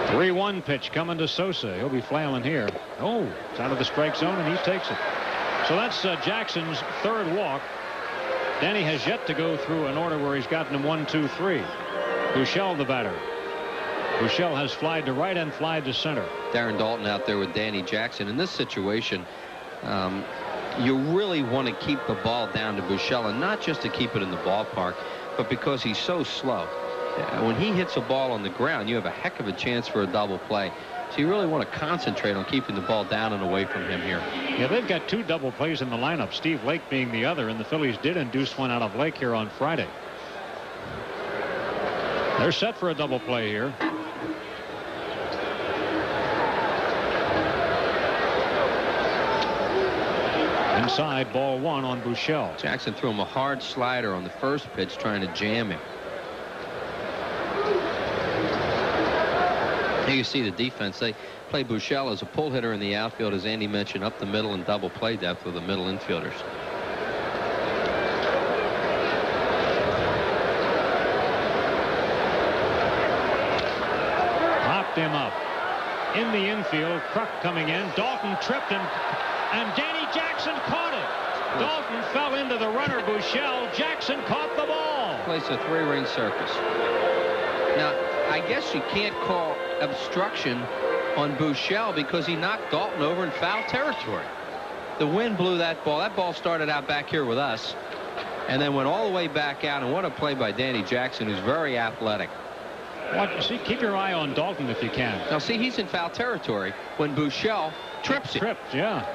3-1 pitch coming to Sosa. He'll be flailing here. Oh, it's out of the strike zone, and he takes it. So that's Jackson's 3rd walk. Danny has yet to go through an order where he's gotten him 1, 2, 3. Buechele the batter. Buechele has flied to right and flied to center. Darren Daulton out there with Danny Jackson. In this situation, you really want to keep the ball down to Buechele, and not just to keep it in the ballpark, but because he's so slow. When he hits a ball on the ground, you have a heck of a chance for a double play. So you really want to concentrate on keeping the ball down and away from him here. Yeah, they've got 2 double plays in the lineup, Steve Lake being the other, and the Phillies did induce one out of Lake here on Friday. They're set for a double play here. Inside, ball 1 on Buechele. Jackson threw him a hard slider on the first pitch, trying to jam him. Here you see the defense. They play Buechele as a pull hitter in the outfield, as Andy mentioned, up the middle and double play depth with the middle infielders. Popped him up. In the infield, Kruk coming in. Daulton tripped him, and Danny Jackson caught it. Daulton fell into the runner, Buechele. Jackson caught the ball. Plays a 3-ring circus. Now, I guess you can't call obstruction on Buechele because he knocked Daulton over in foul territory. The wind blew that ball. That ball started out back here with us and then went all the way back out. And what a play by Danny Jackson, who's very athletic. See, keep your eye on Daulton if you can. Now, see, he's in foul territory when Buechele trips him. Tripped, yeah.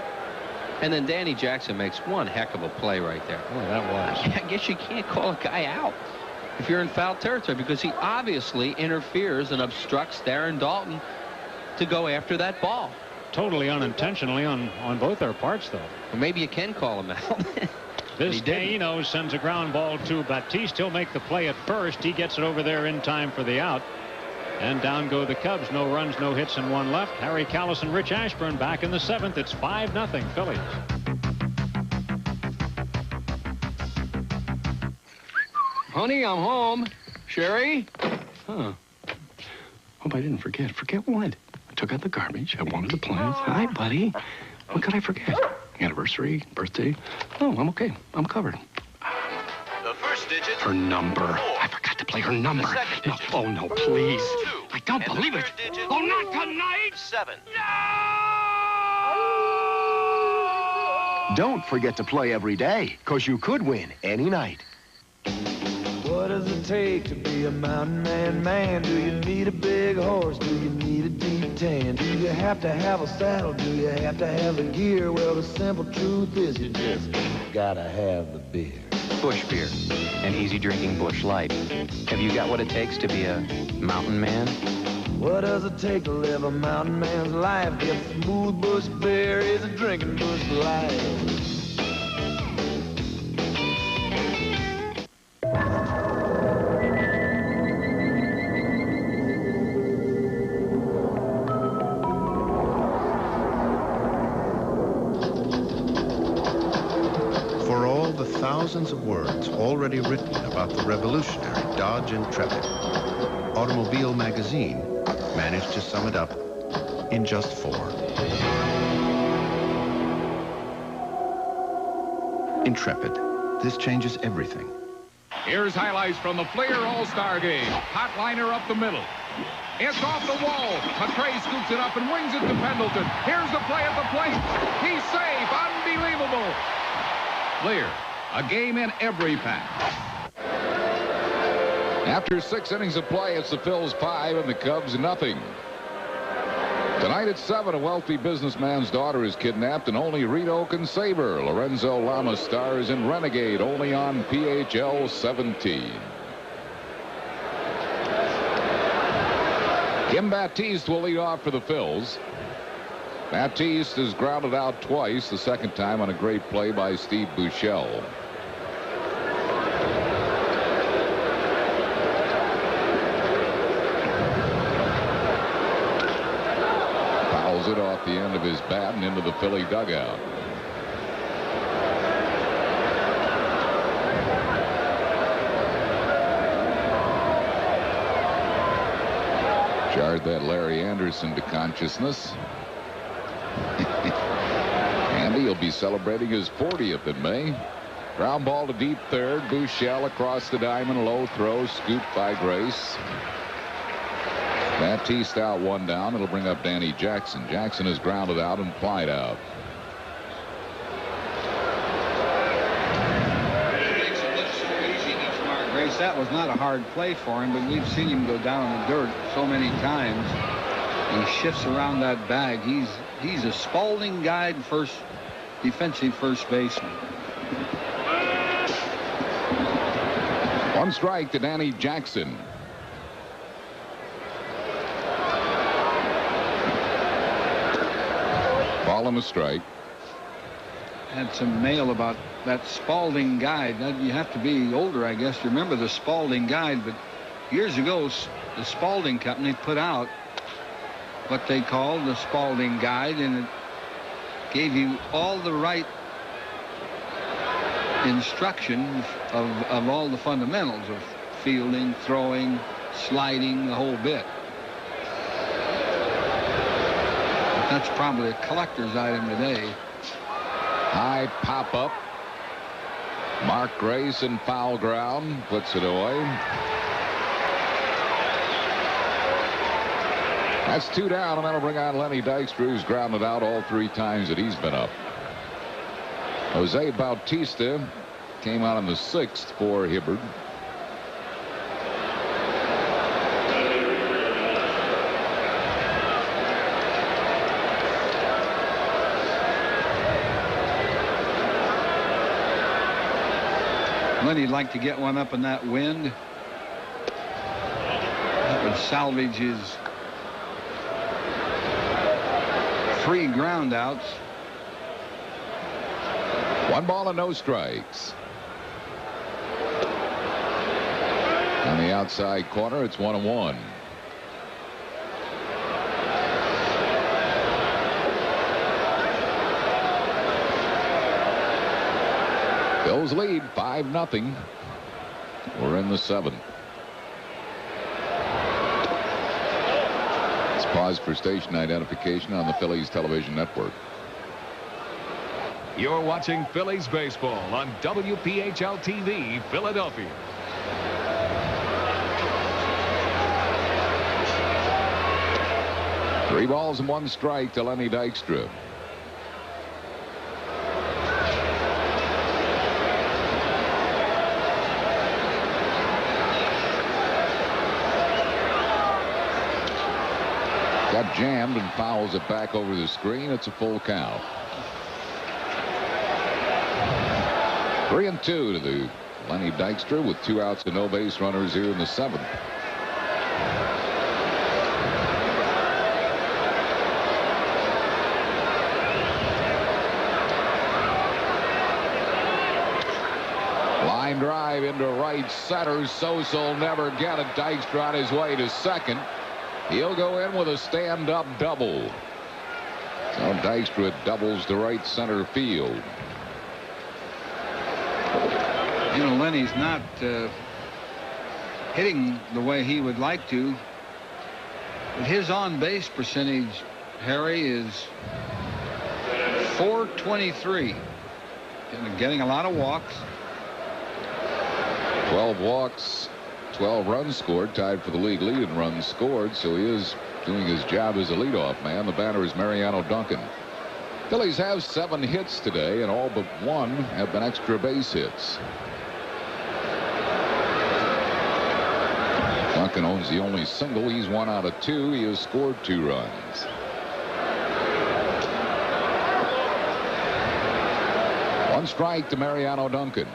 And then Danny Jackson makes one heck of a play right there. Oh, that was. I guess you can't call a guy out if you're in foul territory, because he obviously interferes and obstructs Darren Daulton to go after that ball. Totally unintentionally on both their parts, though. Well, maybe you can call him out. Vizcaíno sends a ground ball to Batiste. He'll make the play at first. He gets it over there in time for the out. And down go the Cubs. No runs, no hits, and 1 left. Harry Kalas and Rich Ashburn back in the 7th. It's 5-0 Phillies. Honey, I'm home. Sherry? Huh. Hope I didn't forget. Forget what? I took out the garbage. I watered the plants. Hi, buddy. What could I forget? Anniversary, birthday. Oh, I'm okay. I'm covered. The first digit. Her number. I forgot to play her number. No. Oh, no, please. I don't believe it. Digit, oh, not tonight. 7. No! Don't forget to play every day, because you could win any night. What does it take to be a mountain man? Do you need a big horse? Do you need a deep tan? Do you have to have a saddle? Do you have to have the gear? Well, the simple truth is you just gotta have the beer. Bush beer, an easy drinking Bush Light. Have you got what it takes to be a mountain man? What does it take to live a mountain man's life? Get smooth Bush beer is a drinking Bush Light. Thousands of words already written about the revolutionary Dodge Intrepid, Automobile Magazine managed to sum it up in just 4. Intrepid. This changes everything. Here's highlights from the Fleer All-Star Game. Hot liner up the middle. It's off the wall. McCray scoops it up and wings it to Pendleton. Here's the play at the plate. He's safe. Unbelievable. Fleer. A game in every pack. After 6 innings of play, it's the Phils 5 and the Cubs nothing. Tonight at 7, a wealthy businessman's daughter is kidnapped and only Rito can save her. Lorenzo Lamas stars in Renegade, only on PHL 17. Kim Baptiste will lead off for the Phils. Baptiste is grounded out twice, the second time on a great play by Steve Buechele. It off the end of his bat and into the Philly dugout. Jarred that Larry Anderson to consciousness. Andy will be celebrating his 40th in May. Ground ball to deep third. Buechele across the diamond. Low throw scooped by Grace. Baptiste out, 1 down. It'll bring up Danny Jackson. Jackson is grounded out and flied out. Grace, that was not a hard play for him, but we've seen him go down in the dirt so many times. He shifts around that bag. He's a Spalding guide defensive first baseman. 1 strike to Danny Jackson. Ball him a strike. Had some mail about that Spalding guide. Now, you have to be older, I guess, to remember the Spalding guide. But years ago, the Spalding company put out what they called the Spalding guide, and it gave you all the right instruction of all the fundamentals of fielding, throwing, sliding, the whole bit. That's probably a collector's item today. High pop up. Mark Grace in foul ground. Puts it away. That's 2 down, and that'll bring on Lenny Dykstra, who's grounded out all 3 times that he's been up. Jose Bautista came out in the 6th for Hibbert. Lenny'd like to get one up in that wind. That would salvage his 3 ground outs. 1 ball and no strikes. On the outside corner, it's 1-1. Phil's lead 5-0. We're in the 7th. Let's pause for station identification on the Phillies television network. You're watching Phillies baseball on WPHL TV, Philadelphia. Three balls and 1 strike to Lenny Dykstra. Got jammed and fouls it back over the screen. It's a full count. 3-2 to the Lenny Dykstra with 2 outs and no base runners here in the 7th. Line drive into right center. Sosa will never get it. Dykstra on his way to second. He'll go in with a stand-up double. So Dykstra doubles to right center field. You know, Lenny's not hitting the way he would like to. But his on-base percentage, Harry, is .423. Getting a lot of walks. 12 walks, 12 runs scored, tied for the league lead in runs scored, so he is doing his job as a leadoff man. The batter is Mariano Duncan. Phillies have 7 hits today, and all but 1 have been extra base hits. Duncan owns the only single. He's 1 out of 2. He has scored 2 runs. One strike to Mariano Duncan.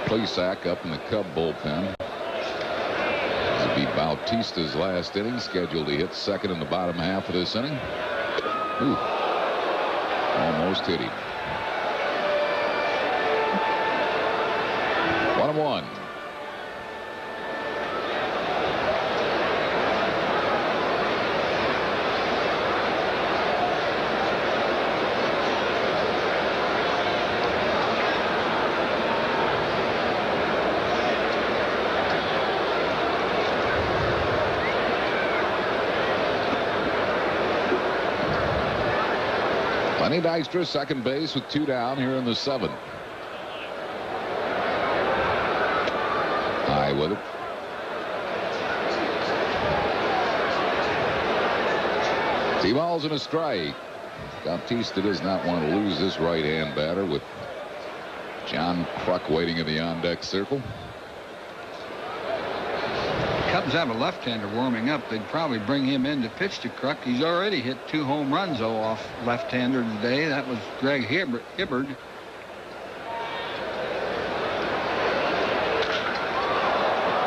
Plesac up in the Cub bullpen. This will be Bautista's last inning, scheduled to hit second in the bottom half of this inning. Ooh, almost hit him. 1-1. Lenny Dykstra, second base with 2 down here in the 7th. High with it. Two balls and a strike. Bautista does not want to lose this right-hand batter with John Kruk waiting in the on-deck circle. Cubs have a left-hander warming up. They'd probably bring him in to pitch to Kruk. He's already hit 2 home runs, though, off left-hander today. That was Greg Hibbard.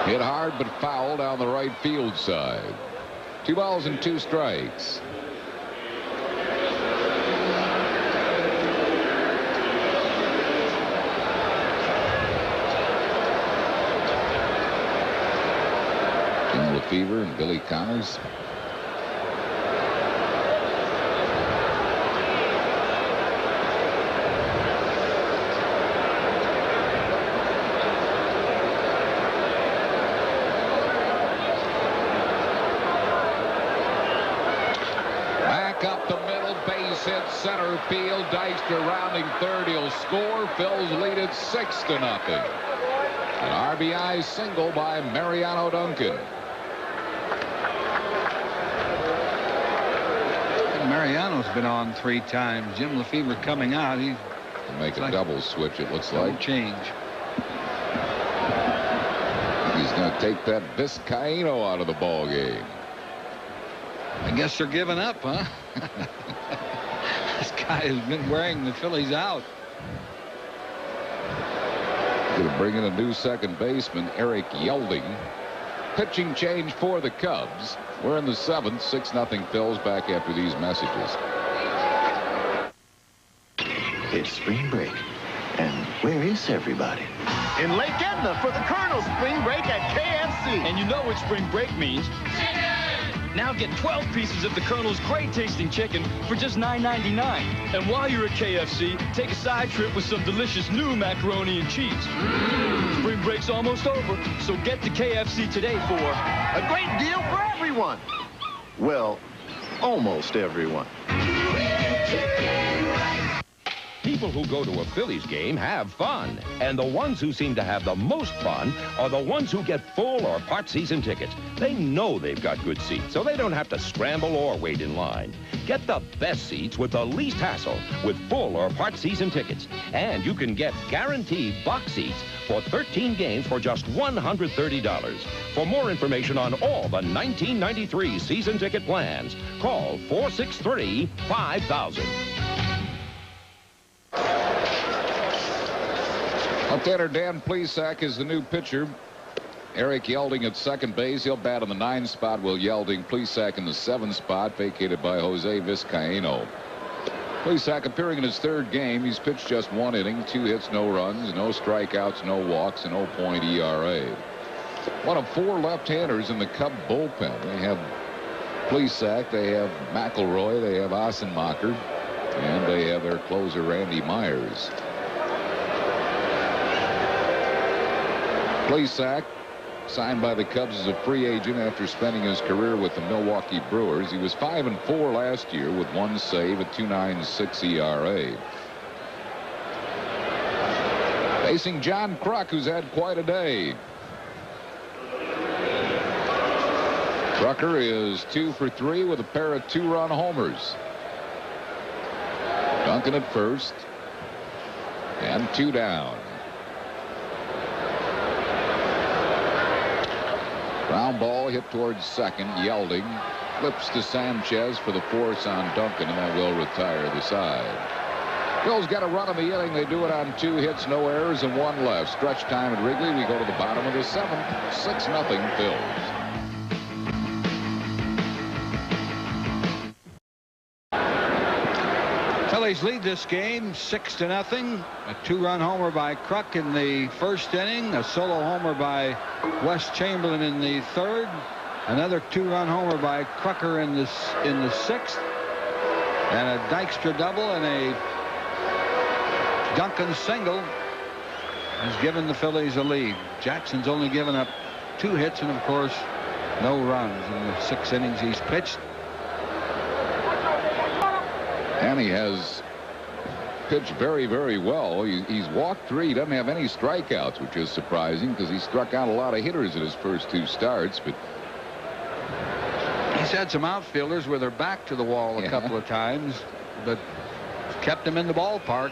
Hit hard but foul down the right field side. 2 balls and 2 strikes. Fever and Billy Connors. Back up the middle, base hit center field. Dykstra rounding third. He'll score. Phil's lead at 6-0. An RBI single by Mariano Duncan. Mariano's been on 3 times. Jim Lefebvre coming out. He can make a double switch, it looks like. Change. He's going to take that Vizcaíno out of the ball game. I guess they're giving up, huh? This guy has been wearing the Phillies out. Going to bring in a new second baseman, Eric Yelding. Pitching change for the Cubs. We're in the 7th. 6-0 Phil's. Back after these messages. It's spring break. And where is everybody? In Lake Edna for the Colonel's spring break at KFC. And you know what spring break means. Chicken! Now get 12 pieces of the Colonel's great tasting chicken for just $9.99. And while you're at KFC, take a side trip with some delicious new macaroni and cheese. Spring break's almost over, so get to KFC today for a great deal for everyone. Well, almost everyone. People who go to a Phillies game have fun. And the ones who seem to have the most fun are the ones who get full or part season tickets. They know they've got good seats, so they don't have to scramble or wait in line. Get the best seats with the least hassle with full or part season tickets. And you can get guaranteed box seats for 13 games for just $130. For more information on all the 1993 season ticket plans, call 463-5000. Left-hander Dan Plesac is the new pitcher. Eric Yelding at second base. He'll bat in the 9 spot, while Yelding. Plesac in the 7 spot, vacated by Jose Vizcaino. Plesac appearing in his 3rd game. He's pitched just 1 inning, 2 hits, no runs, no strikeouts, no walks, and 0.0 ERA. One of 4 left-handers in the Cub bullpen. They have Plesac, they have McElroy, they have Ossenmacher, and they have their closer Randy Myers. Plesac, signed by the Cubs as a free agent after spending his career with the Milwaukee Brewers. He was 5-4 last year with 1 save, a 2.96 ERA. Facing John Kruk, who's had quite a day. Rucker is 2 for 3 with a pair of 2-run homers. Duncan at first, and 2 down. Ground ball hit towards second. Yelding flips to Sanchez for the force on Duncan, and that will retire the side. Phil's got a run in the inning. They do it on 2 hits, no errors, and 1 left. Stretch time at Wrigley. We go to the bottom of the 7th. 6-0 Phils. Phillies lead this game 6-0. A 2-run homer by Kruk in the 1st inning. A solo homer by Wes Chamberlain in the 3rd. Another 2-run homer by Krucker in the 6th. And a Dykstra double and a Duncan single has given the Phillies a lead. Jackson's only given up 2 hits and, of course, no runs in the 6 innings he's pitched. And he has pitched very, very well. He's walked 3. He doesn't have any strikeouts, which is surprising because he struck out a lot of hitters in his first 2 starts. But he's had some outfielders with their back to the wall a couple of times, but kept them in the ballpark.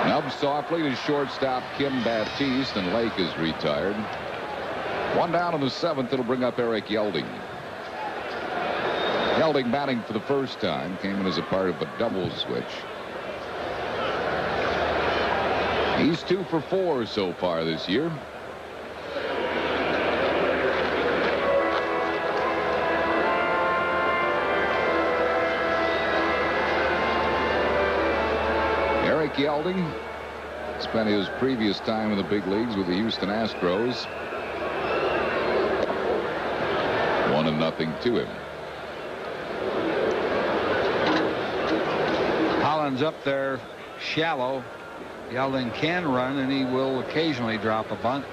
Nub softly to shortstop Kim Baptiste, and Lake is retired. 1 down in the 7th. It'll bring up Eric Yelding. Yelding batting for the first time, came in as a part of a double switch. He's 2 for 4 so far this year. Eric Yelding spent his previous time in the big leagues with the Houston Astros. 1-0 to him. Holland's up there shallow. Yelding can run, and he will occasionally drop a bunt.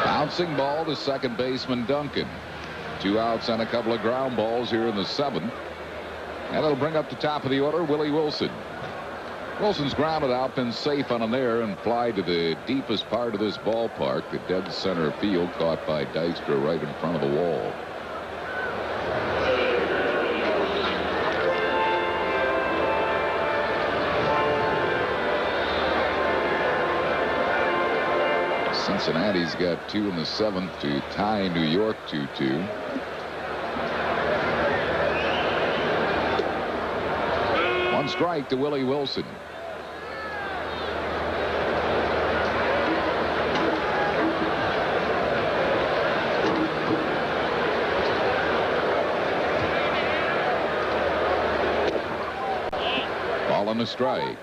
Bouncing ball to second baseman Duncan. 2 outs on a couple of ground balls here in the 7th. And it'll bring up the top of the order Willie Wilson. Wilson's grounded out, been safe on an error, and fly to the deepest part of this ballpark, the dead center field, caught by Dykstra right in front of the wall. Cincinnati's got 2 in the 7th to tie New York 2-2. One strike to Willie Wilson. Ball on the strike.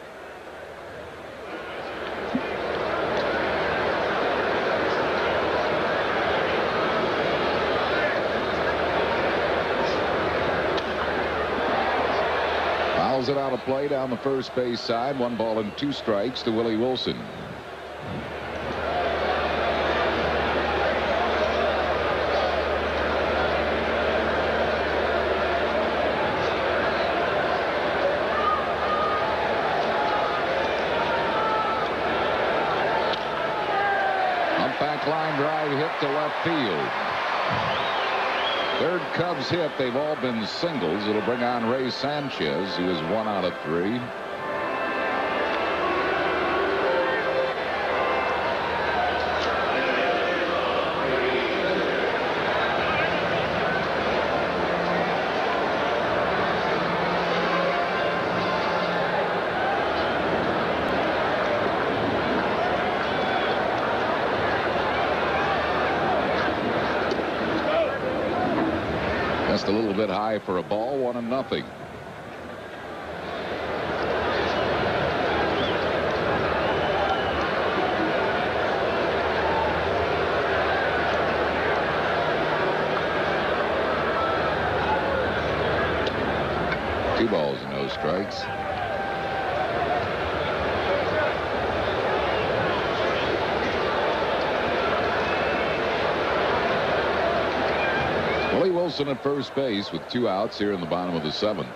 Fouls it out of play down the first base side. 1 ball and 2 strikes to Willie Wilson. Back line drive hit to left field. Third Cubs hit. They've all been singles. It'll bring on Ray Sanchez, who is 1 out of 3. A little bit high for a ball. 1-0. Two balls, no strikes. Willie Wilson at first base with 2 outs here in the bottom of the 7th.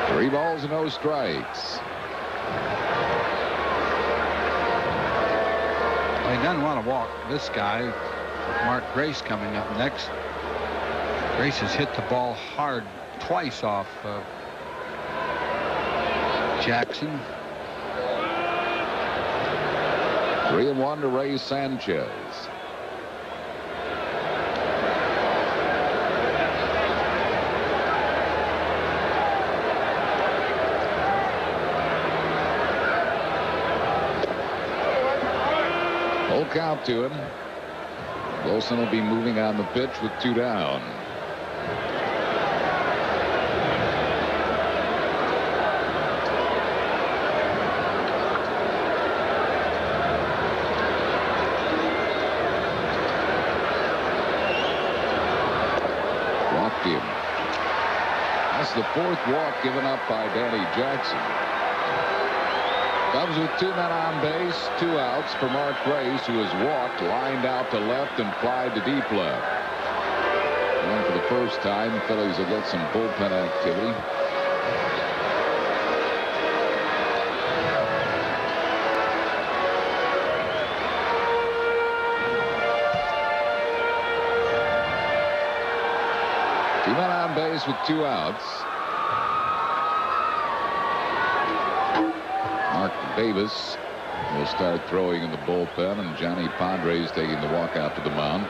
Three balls and no strikes. He doesn't want to walk this guy. Mark Grace coming up next. Grace has hit the ball hard twice off Jackson. 3-1 to Ray Sanchez. Full count to him. Wilson will be moving on the pitch with 2 down. Him. That's the 4th walk given up by Danny Jackson. Cubs with 2 men on base, 2 outs for Mark Grace, who has walked, lined out to left, and flied to deep left. And for the first time, the Phillies will get some bullpen activity. Base with 2 outs. Mark Davis will start throwing in the bullpen, and Johnny Padres taking the walk out to the mound.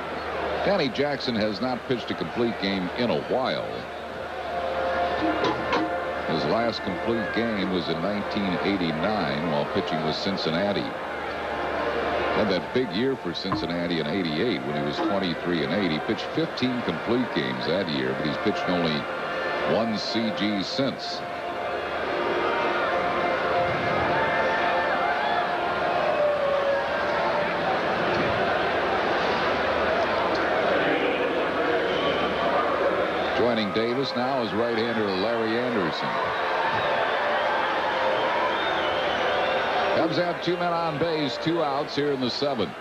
Danny Jackson has not pitched a complete game in a while. His last complete game was in 1989 while pitching with Cincinnati. Had that big year for Cincinnati in '88 when he was 23-8. He pitched 15 complete games that year, but he's pitched only 1 CG since. Joining Davis now is right-hander Larry Anderson. Cubs have 2 men on base, 2 outs here in the 7th.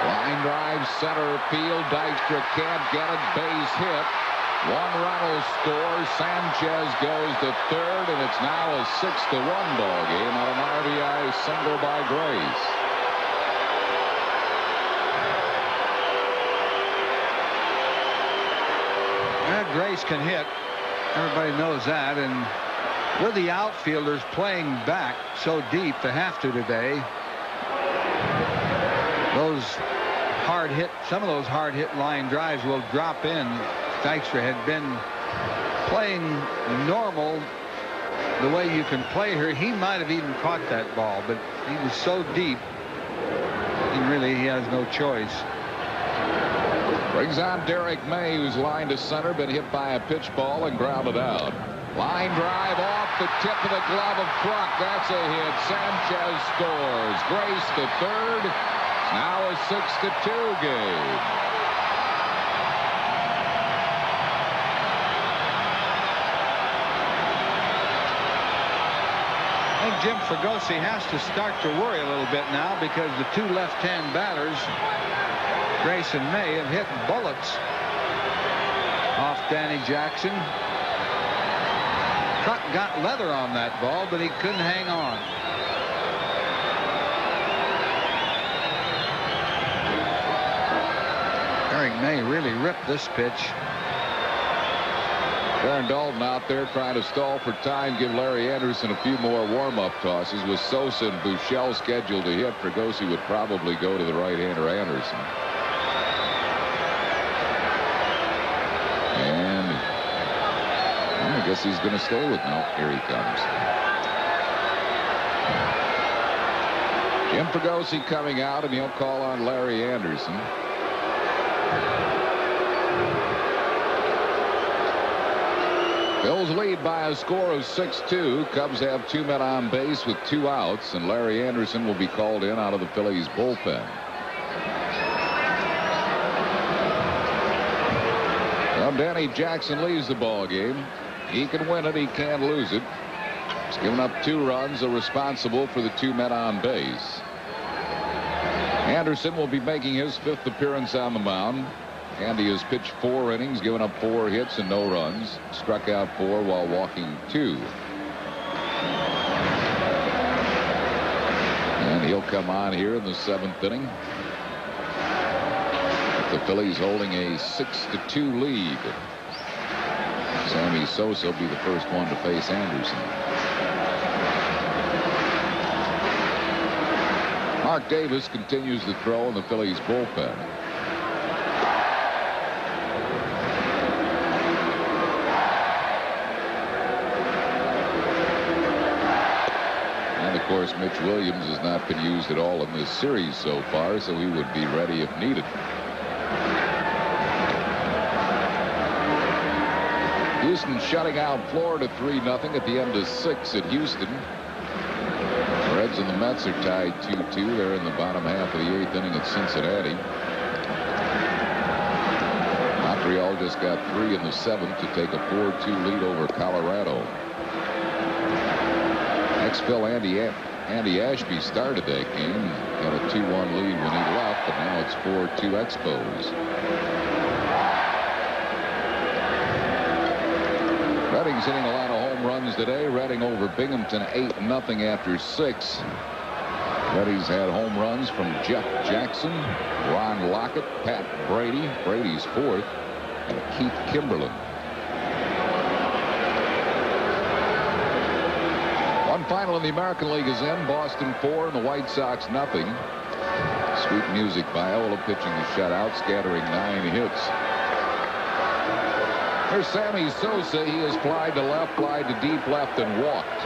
Line drive, center field. Dykstra can't get it. Base hit. 1 run will score. Sanchez goes to 3rd, and it's now a 6-1 ball game on an RBI single by Grace. Grace can hit. Everybody knows that. And with the outfielders playing back so deep, they have to today. Some of those hard hit line drives will drop in. Dykstra had been playing normal the way you can play her. He might have even caught that ball, but he was so deep, and really he has no choice. Brings on Derek May, who's lined to center, been hit by a pitch ball and grounded out. Line drive off the tip of the glove of Kruk. That's a hit. Sanchez scores. Grace to 3rd. It's now a 6-2 game. Jim Fregosi has to start to worry a little bit now because the two left-hand batters, Grace and May, have hit bullets off Danny Jackson. Truck got leather on that ball, but he couldn't hang on. Eric May really ripped this pitch. Darren Dalton out there trying to stall for time, give Larry Anderson a few more warm-up tosses. With Sosa and Buechele scheduled to hit, Fregosi would probably go to the right-hander Anderson. And I guess he's going to stay with now. Here he comes. Jim Fregosi coming out, and he'll call on Larry Anderson. Phillies lead by a score of 6-2. Cubs have 2 men on base with 2 outs, and Larry Anderson will be called in out of the Phillies bullpen. Well, Danny Jackson leaves the ball game. He can win it. He can't lose it. He's given up 2 runs, are responsible for the 2 men on base. Anderson will be making his 5th appearance on the mound. Andy has pitched 4 innings, given up 4 hits and no runs. Struck out 4 while walking 2. And he'll come on here in the 7th inning. With the Phillies holding a 6-2 lead. Sammy Sosa will be the first one to face Anderson. Mark Davis continues to throw in the Phillies bullpen. Of course, Mitch Williams has not been used at all in this series so far, so he would be ready if needed. Houston shutting out Florida 3-0 at the end of 6 at Houston. The Reds and the Mets are tied 2-2. They're in the bottom half of the 8th inning at Cincinnati. Montreal just got 3 in the 7th to take a 4-2 lead over Colorado. Ex-Phil Andy Ashby started that game. Got a 2-1 lead when he left, but now it's 4-2 Expos. Redding's hitting a lot of home runs today. Redding over Binghamton 8-0 after 6. Redding's had home runs from Jeff Jackson, Ron Lockett, Pat Brady. Brady's 4th, and Keith Kimberlin. One final in the American League is in. Boston 4 and the White Sox 0. Sweet music. Viola pitching the shutout, scattering 9 hits. Here's Sammy Sosa. He has flied to left, flied to deep left, and walked.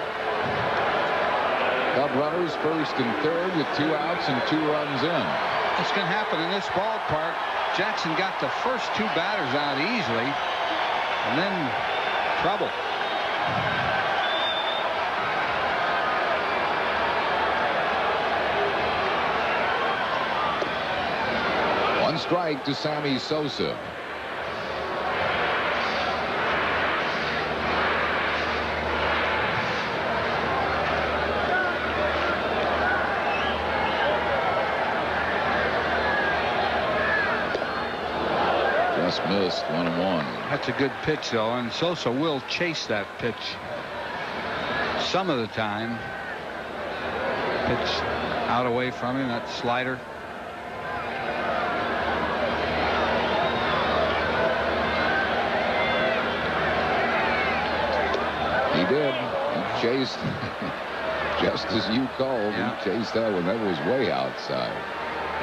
Cub runners 1st and 3rd with 2 outs and 2 runs in. It's going to happen in this ballpark. Jackson got the first 2 batters out easily, and then trouble. One strike to Sammy Sosa. Just missed 1-1. That's a good pitch, though, and Sosa will chase that pitch some of the time. Pitch out away from him, that slider. He did. He chased just as you called. Yeah. He chased that one. That was way outside.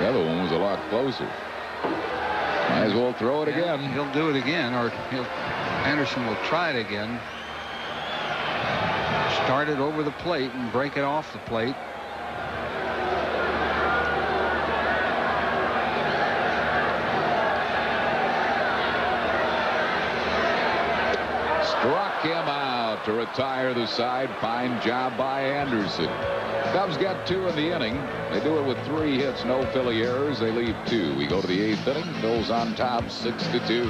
The other one was a lot closer. Might as well throw it again. He'll do it again, or Anderson will try it again. Start it over the plate and break it off the plate. Struck him out to retire the side. Fine job by Anderson. Cubs get 2 in the inning. They do it with 3 hits, no Philly errors. They leave 2. We go to the 8th inning. Phil's on top 6-2.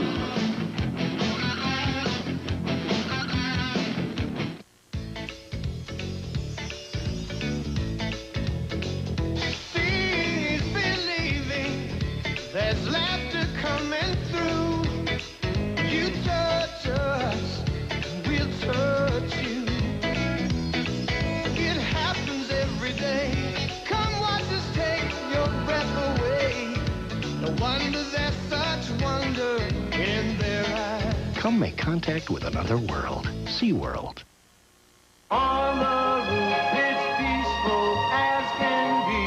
Come make contact with another world. SeaWorld. On the roof, it's peaceful as can be.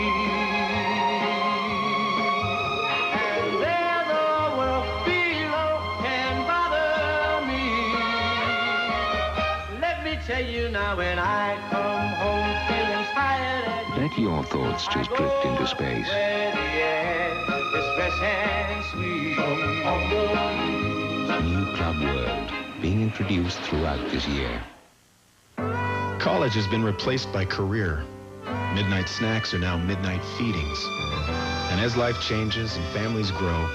And there the world below can bother me. Let me tell you now, when I come home feeling inspired, Let your thoughts just drift into space. where the air is fresh and sweet. New Club World, being introduced throughout this year. College has been replaced by career. Midnight snacks are now midnight feedings. And as life changes and families grow,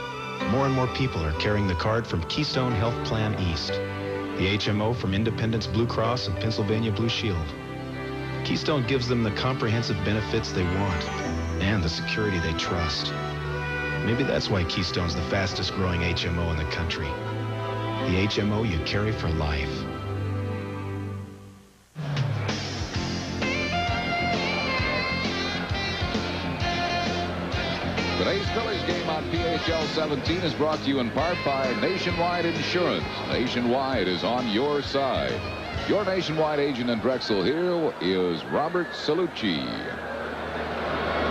more and more people are carrying the card from Keystone Health Plan East, the HMO from Independence Blue Cross and Pennsylvania Blue Shield. Keystone gives them the comprehensive benefits they want and the security they trust. Maybe that's why Keystone's the fastest growing HMO in the country. The HMO you carry for life. Today's Phillies game on PHL 17 is brought to you in part by Nationwide Insurance. Nationwide is on your side. Your Nationwide agent in Drexel here is Robert Salucci.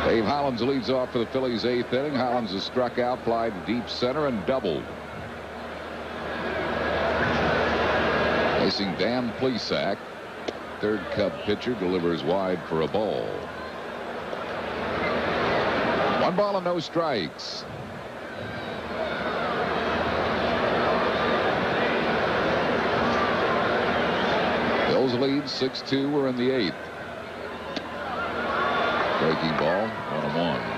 Dave Hollins leads off for the Phillies' 8th inning. Hollins has struck out, fly to deep center, and doubled. Facing Dan Plesac, third Cub pitcher, delivers wide for a ball. 1 ball and no strikes. Bills lead 6-2. We're in the 8th. Breaking ball, 1-1.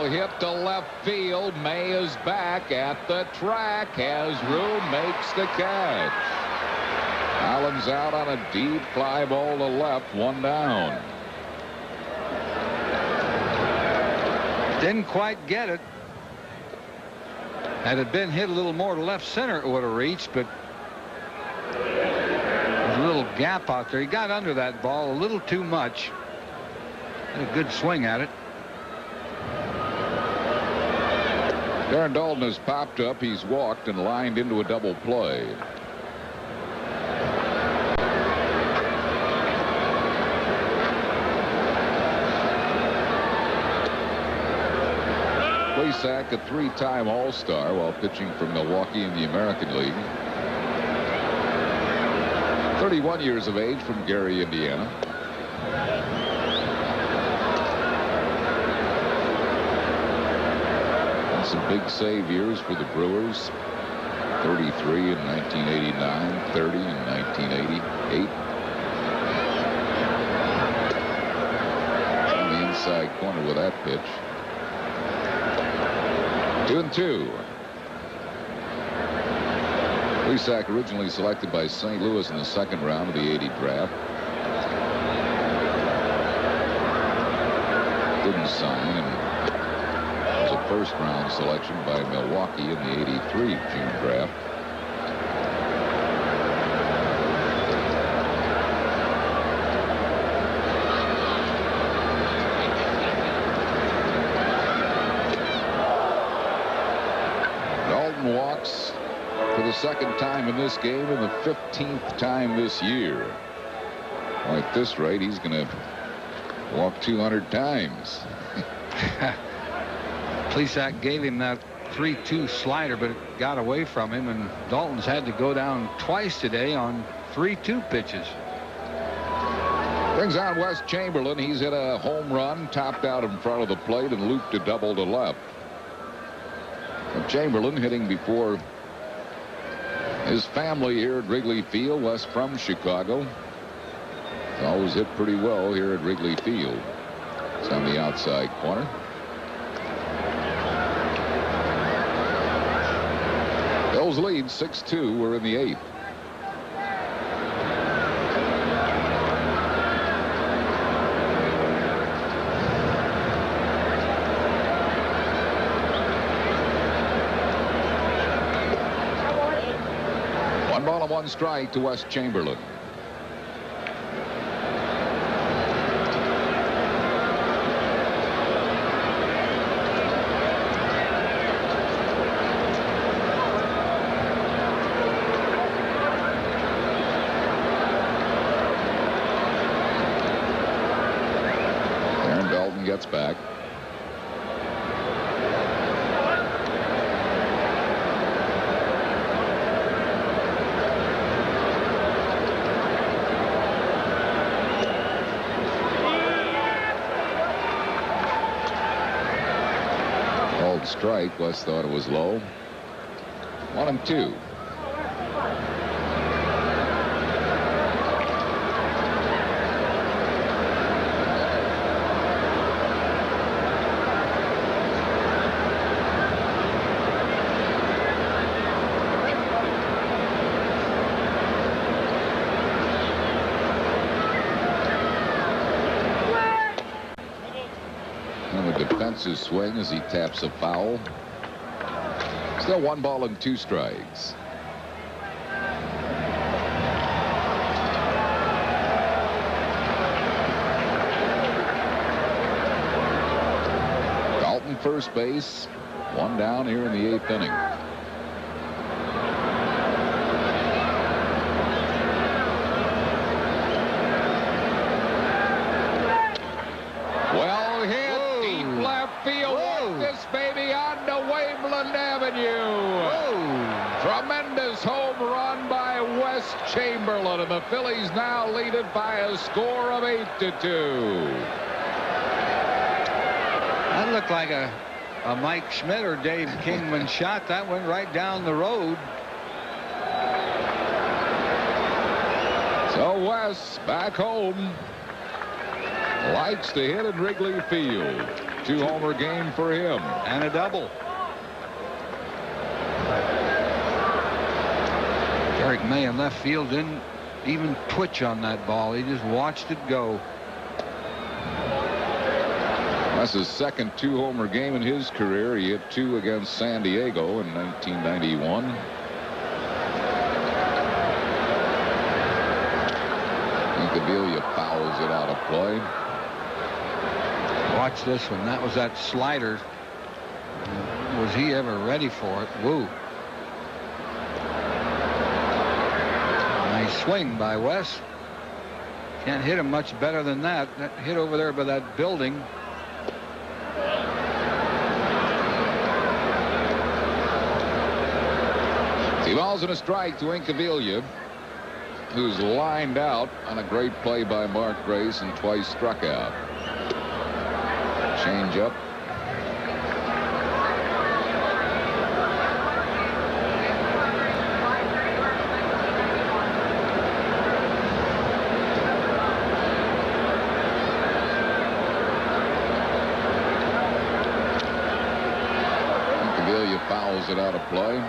Hit to left field. May is back at the track. Has room, makes the catch. Allen's out on a deep fly ball to left, 1 down. Didn't quite get it. Had it been hit a little more to left center, it would have reached, but there's a little gap out there. He got under that ball a little too much. Had a good swing at it. Darren Dalton has popped up. He's walked and lined into a double play. Plesac, a 3-time All-Star while pitching for Milwaukee in the American League. 31 years of age, from Gary, Indiana. Some big save years for the Brewers. 33 in 1989, 30 in 1988. On the inside corner with that pitch. 2-2. Plesac originally selected by St. Louis in the 2nd round of the '80 draft. Didn't sign, and was a 1st round selection by Milwaukee in the '83 June draft. Dalton walks for the 2nd time in this game and the 15th time this year. At this rate, he's going to walk 200 times. Plesac gave him that 3-2 slider, but it got away from him, and Dalton's had to go down twice today on 3-2 pitches. Brings on Wes Chamberlain. He's hit a home run, topped out in front of the plate, and looped a double to left. And Chamberlain hitting before his family here at Wrigley Field. Wes from Chicago. He's always hit pretty well here at Wrigley Field. It's on the outside corner. Bills lead 6-2. We're in the 8th. 1-1 strike to Wes Chamberlain. Gets back. Called strike. West thought it was low. 1-2. Defensive swing as he taps a foul. Still 1 ball and 2 strikes. Dalton first base. 1 down here in the 8th inning. Tremendous home run by Wes Chamberlain, and the Phillies now lead it by a score of 8-2. That looked like a Mike Schmidt or Dave Kingman shot. That went right down the road. So Wes back home. Likes to hit at Wrigley Field. 2-homer game for him. And a double. Derek May in left field didn't even twitch on that ball. He just watched it go. That's his second 2-homer game in his career. He hit 2 against San Diego in 1991. Incaviglia fouls it out of play. Watch this one. That was that slider. Was he ever ready for it? Woo. Nice swing by Wes. Can't hit him much better than that. That hit over there by that building. Two balls and a strike to Incaviglia, who's lined out on a great play by Mark Grace and twice struck out. Change up. Incaviglia fouls it out of play.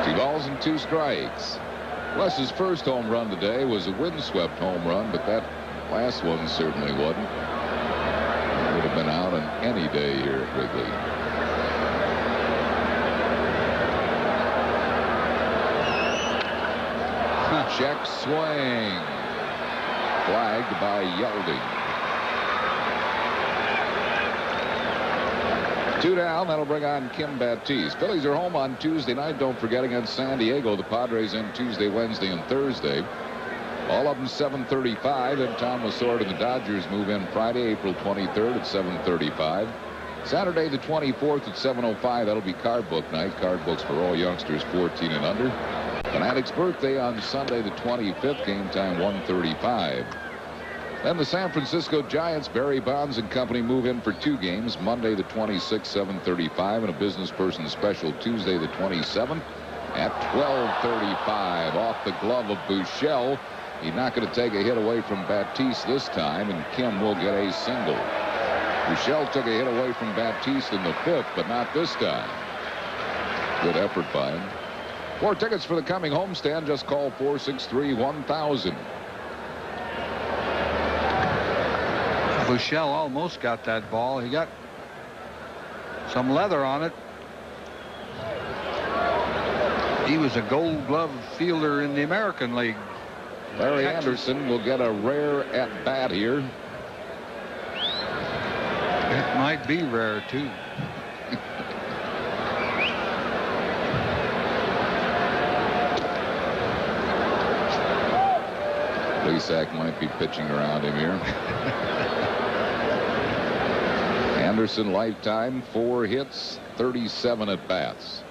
2 balls and 2 strikes. Wes's first home run today was a windswept home run, but that last one certainly wasn't. It would have been out on any day here at Wrigley. Check swing. Flagged by Yelding. 2 down. That'll bring on Kim Baptiste. Phillies are home on Tuesday night. Don't forget, against San Diego. The Padres in Tuesday, Wednesday, and Thursday. All of them 7:35. And Tom Lasorda and the Dodgers move in Friday, April 23rd at 7:35. Saturday the 24th at 7:05. That'll be card book night. Card books for all youngsters 14 and under. Fanatic's birthday on Sunday the 25th. Game time 1:35. Then the San Francisco Giants, Barry Bonds and company, move in for 2 games. Monday the 26th, 7:35, and a business person special Tuesday the 27th at 12:35. Off the glove of Buechele. He's not going to take a hit away from Baptiste this time, and Kim will get a single. Buechele took a hit away from Baptiste in the 5th, but not this time. Good effort by him. For tickets for the coming homestand, just call 463-1000. Buechele almost got that ball. He got some leather on it. He was a Gold Glove fielder in the American League. Larry Anderson will get a rare at bat here. It might be rare, too. Plesac might be pitching around him here. Anderson lifetime 4 hits, 37 at bats.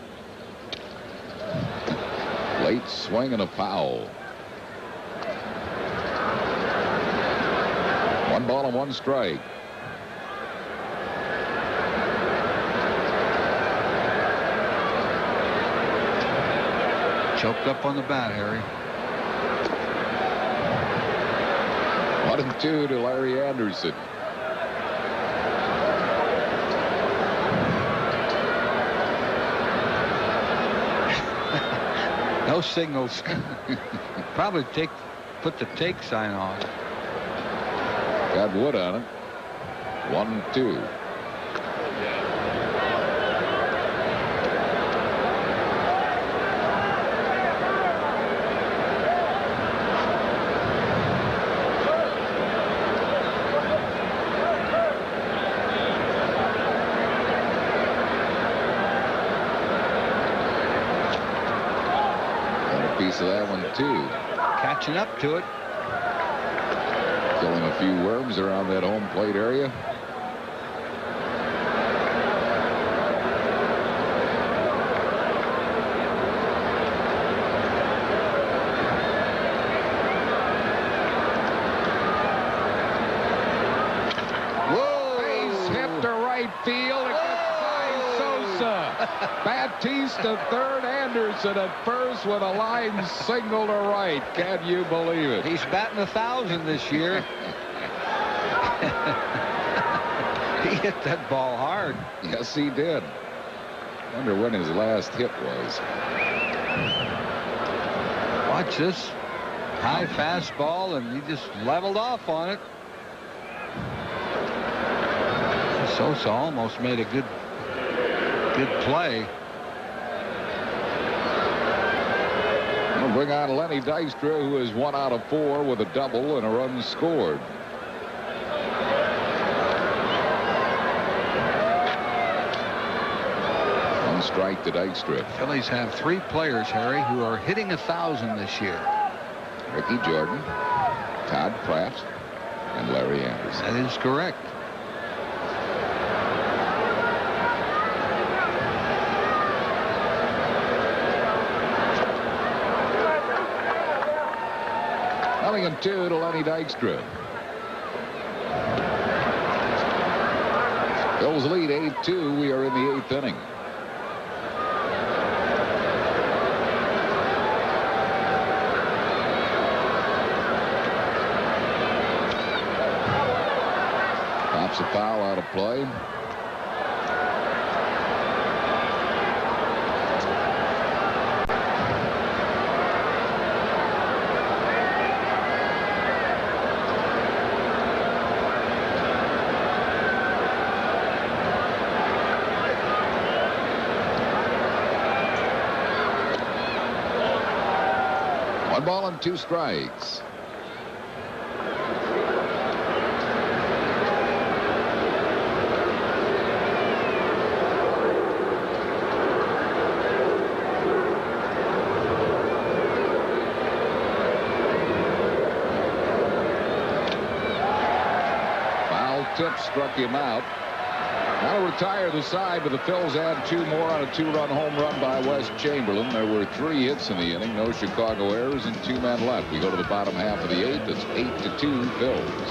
Late swing and a foul. 1 ball and 1 strike. Choked up on the bat, Harry. 1-2 to Larry Anderson. No signals. Probably put the take sign on. Got wood on it. 1-2. Piece of that one too. Catching up to it. Killing a few worms around that home plate area. Whoa! Base hit to right field. It gets by Sosa. Batista third, Anderson at first with a line single to right. Can you believe it? He's batting 1,000 this year. He hit that ball hard. Yes, he did. Wonder when his last hit was. Watch this. High fastball, and he just leveled off on it. Sosa almost made a good play. We'll bring on Lenny Dykstra, who is 1 out of 4 with a double and a run scored. One strike to Dykstra. Phillies have 3 players, Harry, who are hitting 1,000 this year. Ricky Jordan, Todd Pratt, and Larry Anderson. That is correct. Nothing 2 to Lenny Dykstra. Phil's lead 8-2. We are in the 8th inning. Pops a foul out of play. One ball and 2 strikes. Foul tip struck him out. That'll retire the side, but the Phils add 2 more on a 2-run home run by Wes Chamberlain. There were 3 hits in the inning, no Chicago errors, and 2 men left. We go to the bottom half of the 8th. It's 8-2 Phils.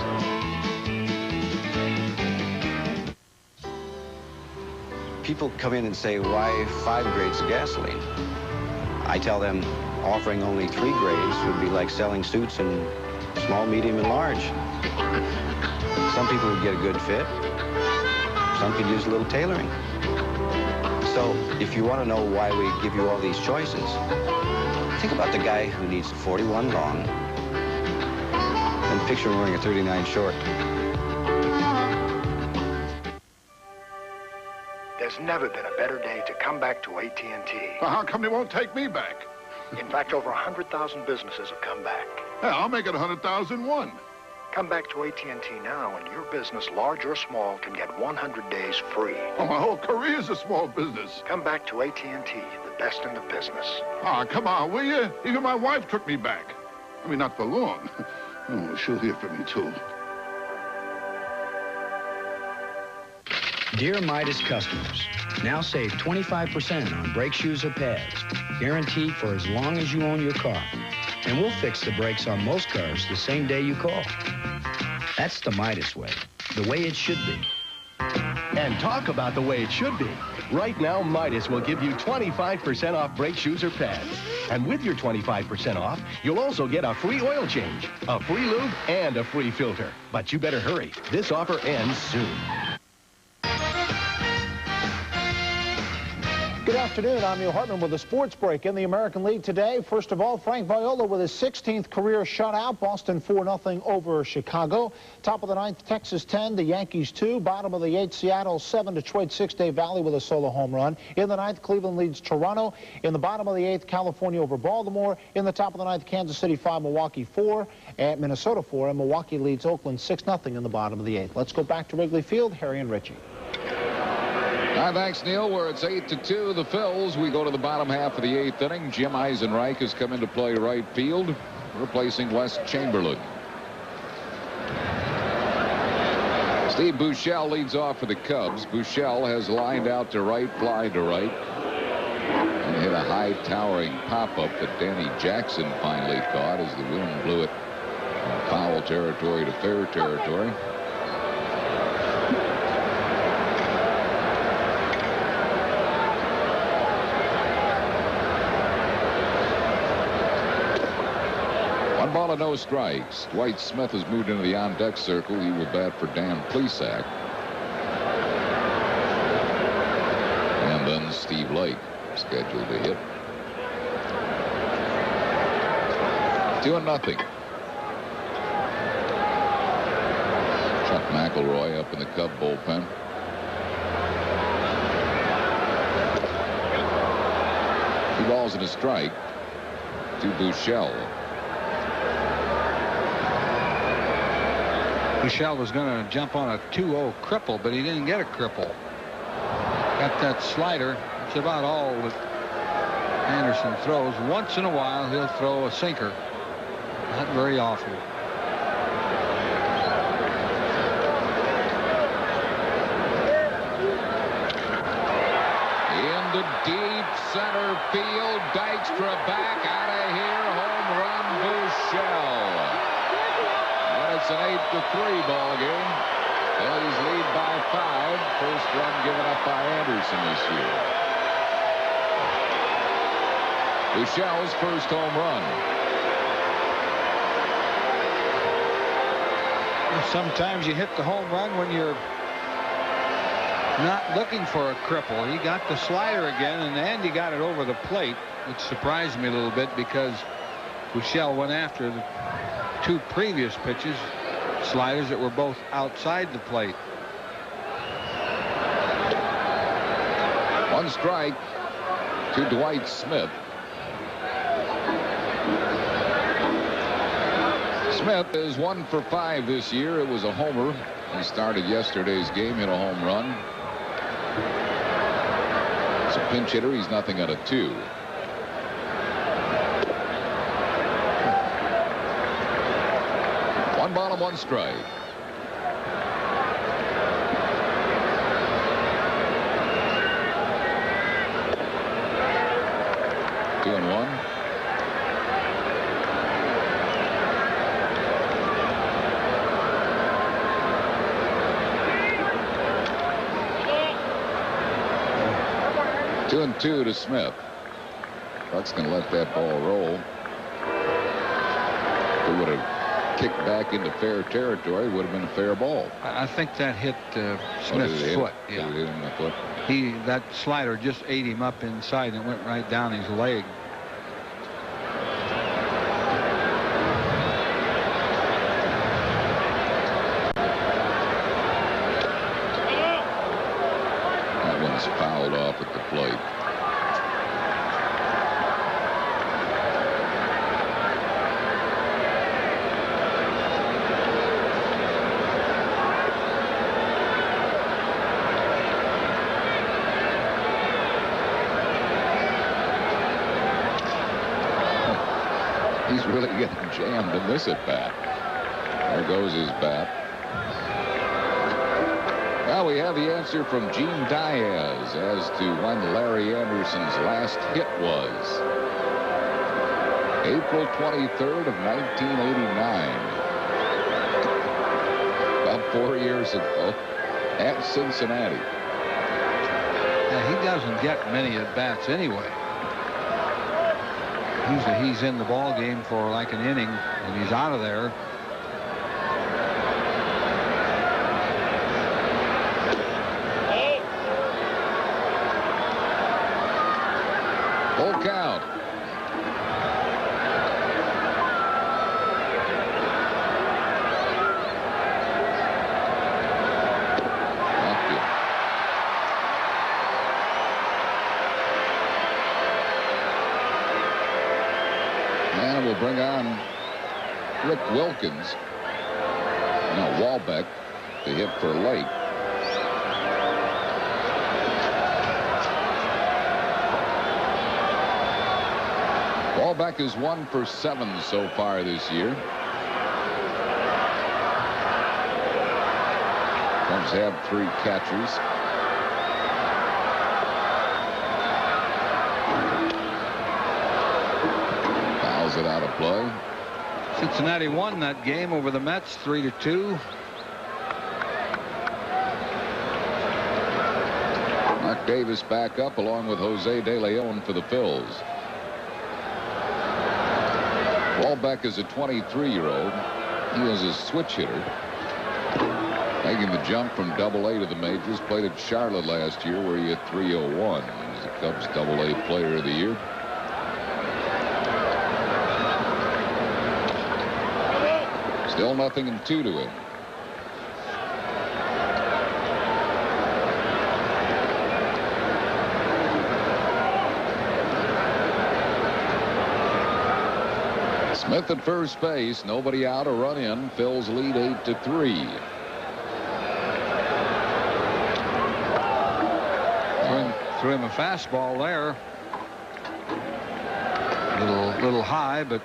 People come in and say, why 5 grades of gasoline? I tell them offering only 3 grades would be like selling suits in small, medium, and large. Some people would get a good fit. Some could use a little tailoring. So if you want to know why we give you all these choices, think about the guy who needs a 41 long and picture him wearing a 39 short. There's never been a better day to come back to AT&T. Well, how come they won't take me back? In fact, over 100,000 businesses have come back. Yeah, I'll make it 100,001. Come back to AT&T now, and your business, large or small, can get 100 days free. Oh, my whole career's a small business. Come back to AT&T, the best in the business. Ah, come on, will you? Even my wife took me back. I mean, not for long. Oh, she'll hear from me, too. Dear Midas customers, now save 25% on brake shoes or pads, guaranteed for as long as you own your car. And we'll fix the brakes on most cars the same day you call. That's the Midas way, the way it should be. And talk about the way it should be. Right now, Midas will give you 25% off brake shoes or pads. And with your 25% off, you'll also get a free oil change, a free lube, and a free filter. But you better hurry. This offer ends soon. Good afternoon. I'm Neil Hartman with a sports break in the American League today. First of all, Frank Viola with his 16th career shutout. Boston 4-0 over Chicago. Top of the ninth, Texas 10, the Yankees 2. Bottom of the eighth, Seattle 7, Detroit 6, Dave Valley with a solo home run. In the ninth, Cleveland leads Toronto. In the bottom of the eighth, California over Baltimore. In the top of the ninth, Kansas City 5, Milwaukee 4, and Minnesota 4, and Milwaukee leads Oakland 6-0 in the bottom of the eighth. Let's go back to Wrigley Field. Harry and Richie. Hi, thanks, Neil. Where it's 8-2, the Phils. We go to the bottom half of the eighth inning. Jim Eisenreich has come into play right field, replacing Wes Chamberlain. Steve Buechele leads off for the Cubs. Buechele has lined out to right, fly to right, and hit a high towering pop-up that Danny Jackson finally caught as the wind blew it from foul territory to fair territory. Ball of no strikes. Dwight Smith has moved into the on-deck circle. He will bat for Dan Plesac. And then Steve Lake scheduled to hit. 2-0. Chuck McElroy up in the Cub bullpen. Two balls and a strike to Buechele. Buechele was going to jump on a 2-0 cripple, but he didn't get a cripple. Got that slider. It's about all that Anderson throws. Once in a while, he'll throw a sinker. Not very often. Into deep center field. Dykstra back out of here. Home run, Buechele. It's an 8-3 ball game. Phillies lead by 5. First run given up by Anderson this year. Buechele's first home run. Sometimes you hit the home run when you're not looking for a cripple. He got the slider again, and Andy got it over the plate, which surprised me a little bit because Buechele went after the two previous pitches, sliders that were both outside the plate. One strike to Dwight Smith. Smith is 1 for 5 this year. It was a homer. He started yesterday's game, hit a home run. As a pinch hitter, he's nothing out of 2. One ball and one strike. Two and one. Two and two to Smith. Buck's going to let that ball roll. He would have kicked back into fair territory, would have been a fair ball. I think that hit Smith's foot. Yeah. It hit him in the foot. That slider just ate him up inside and went right down his leg. That one He's fouled off at the plate. He's really getting jammed in this at bat. There goes his bat. Well, we have the answer from Gene Diaz as to when Larry Anderson's last hit was. April 23rd of 1989. About 4 years ago at Cincinnati. Yeah, he doesn't get many at bats anyway. Usually he's in the ball game for like an inning and he's out of there. Full count. And we'll bring on Rick Wilkins. No, Walbeck to hit for Lake. Walbeck is 1 for 7 so far this year. Cubs have 3 catchers. Fouls it out of play. Cincinnati won that game over the Mets 3-2. Mark Davis back up along with Jose De Leon for the Phillies. Walbeck is a 23-year-old. He is a switch hitter. Making the jump from Double-A to the majors. Played at Charlotte last year where he hit .301. He's the Cubs Double-A Player of the Year. Still 0-2 to him. Smith at first base. Nobody out. A run in. Phil's lead 8-3. Threw him a fastball there. Little high, but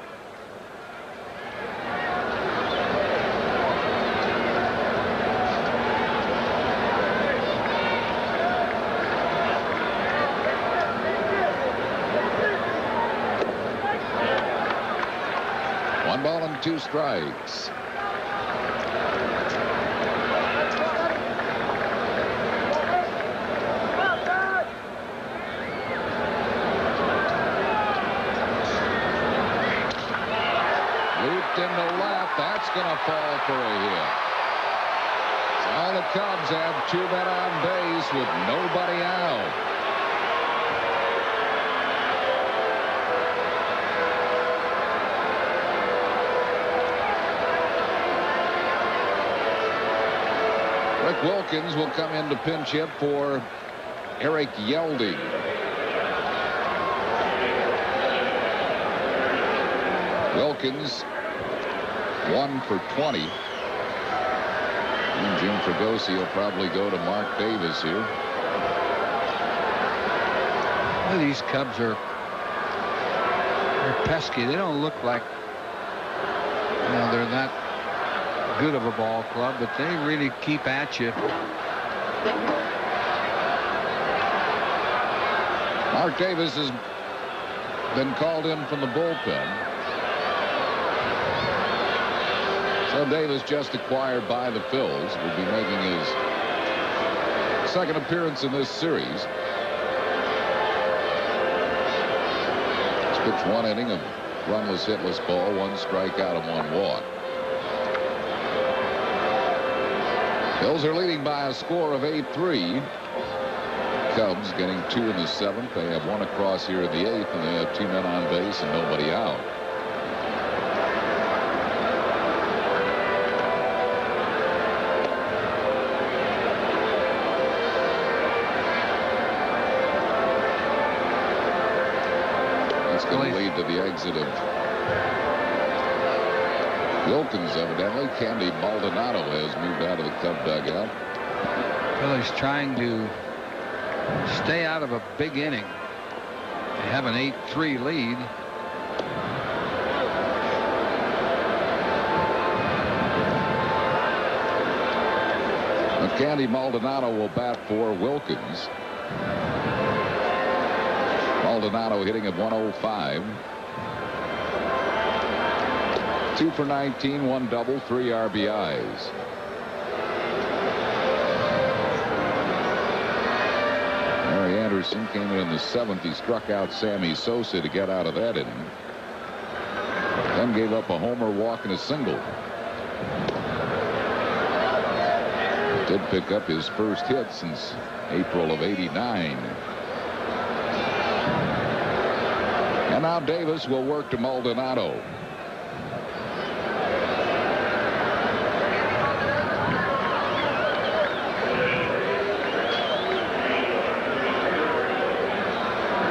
One ball and 2 strikes. Looped into left. That's going to fall for a hit. So the Cubs have 2 men on base with nobody out. Rick Wilkins will come in to pinch hit for Eric Yelding. Wilkins 1 for 20. And Jim Fregosi will probably go to Mark Davis here. Well, these Cubs are pesky. They don't look like they're that good of a ball club, but they really keep at you. Mark Davis has been called in from the bullpen. So Davis, just acquired by the Phillies, will be making his second appearance in this series. He's pitched 1 inning of runless, hitless ball, 1 strikeout and 1 walk. Phillies are leading by a score of 8-3. Cubs getting 2 in the 7th. They have 1 across here in the 8th, and they have 2 men on base and nobody out. That's going to lead to the exit of Wilkins, evidently. Candy Maldonado has moved out of the Cub dugout. Phillies trying to stay out of a big inning. They have an 8-3 lead. Candy Maldonado will bat for Wilkins. Maldonado hitting at 105. 2 for 19, 1 double, 3 RBIs. Larry Anderson came in the 7th. He struck out Sammy Sosa to get out of that inning. Then gave up a homer, walk, and a single. Did pick up his first hit since April of '89. And now Davis will work to Maldonado.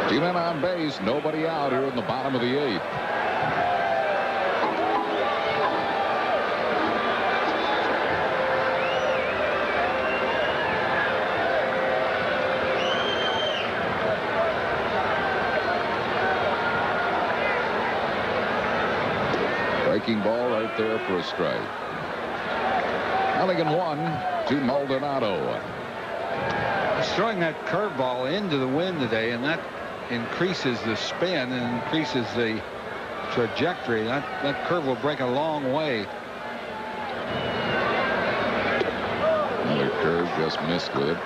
Two men on base, nobody out here in the bottom of the 8th. Breaking ball right there for a strike. Mulligan 1 to Maldonado. He's throwing that curveball into the wind today, and that increases the spin and increases the trajectory. That curve will break a long way. Another curve, just missed with it.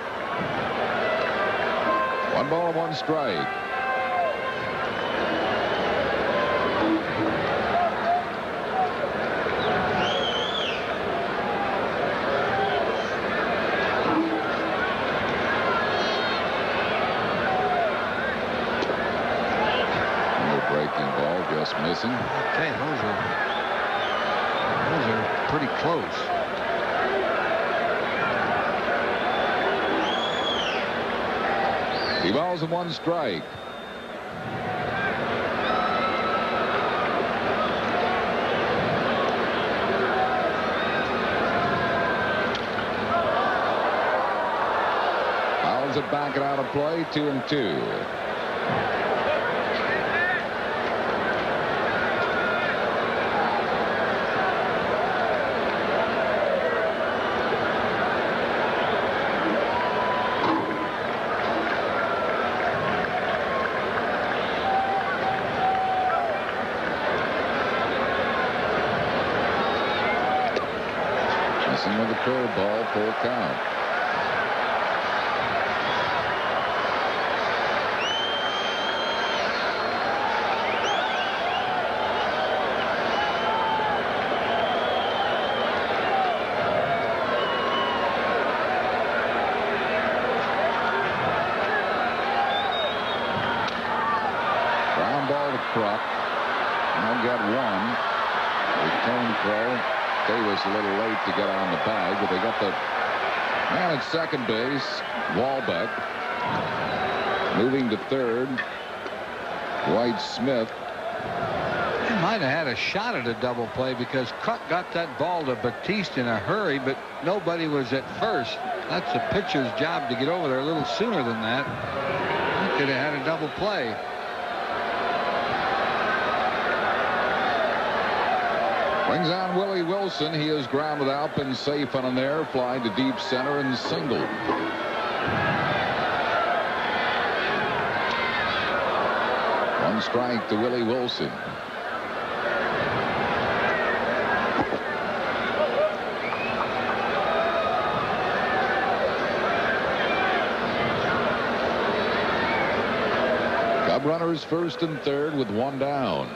1 ball, 1 strike. Missing. Okay, those are pretty close. He balls and 1 strike. Fouls it back and out of play. 2-2. With a curveball, full count. Ground ball to Kruk. I'll get 1. Return throw. Davis a little late to get on the bag, but they got the man at second base, Walbeck. Moving to third, Dwight Smith. He might have had a shot at a double play because Kruk got that ball to Batiste in a hurry, but nobody was at first. That's the pitcher's job to get over there a little sooner than that. He could have had a double play. Brings on Willie Wilson. He is grounded out, been safe on an air, fly to deep center and single. One strike to Willie Wilson. Cub runners first and third with 1 down.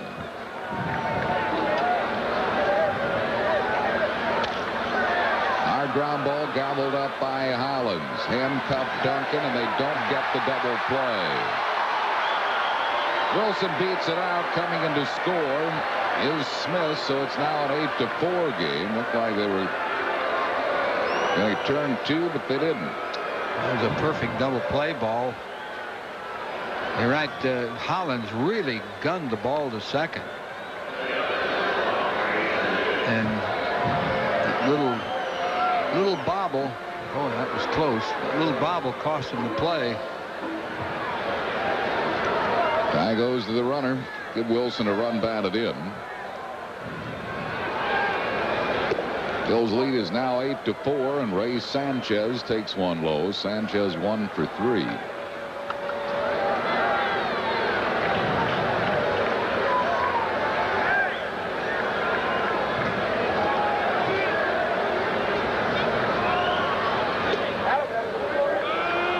Ground ball gobbled up by Hollins. Handcuffed Duncan, and they don't get the double play. Wilson beats it out. Coming in to score is Smith, so it's now an 8-4 game. Looked like they were going to turn 2, but they didn't. That was a perfect double play ball. You're right. Hollins really gunned the ball to second. And that little bobble. Oh, that was close. That little bobble cost him the play. Guy goes to the runner. Give Wilson a run batted in. Phil's lead is now 8-4, and Ray Sanchez takes one low. Sanchez 1 for 3.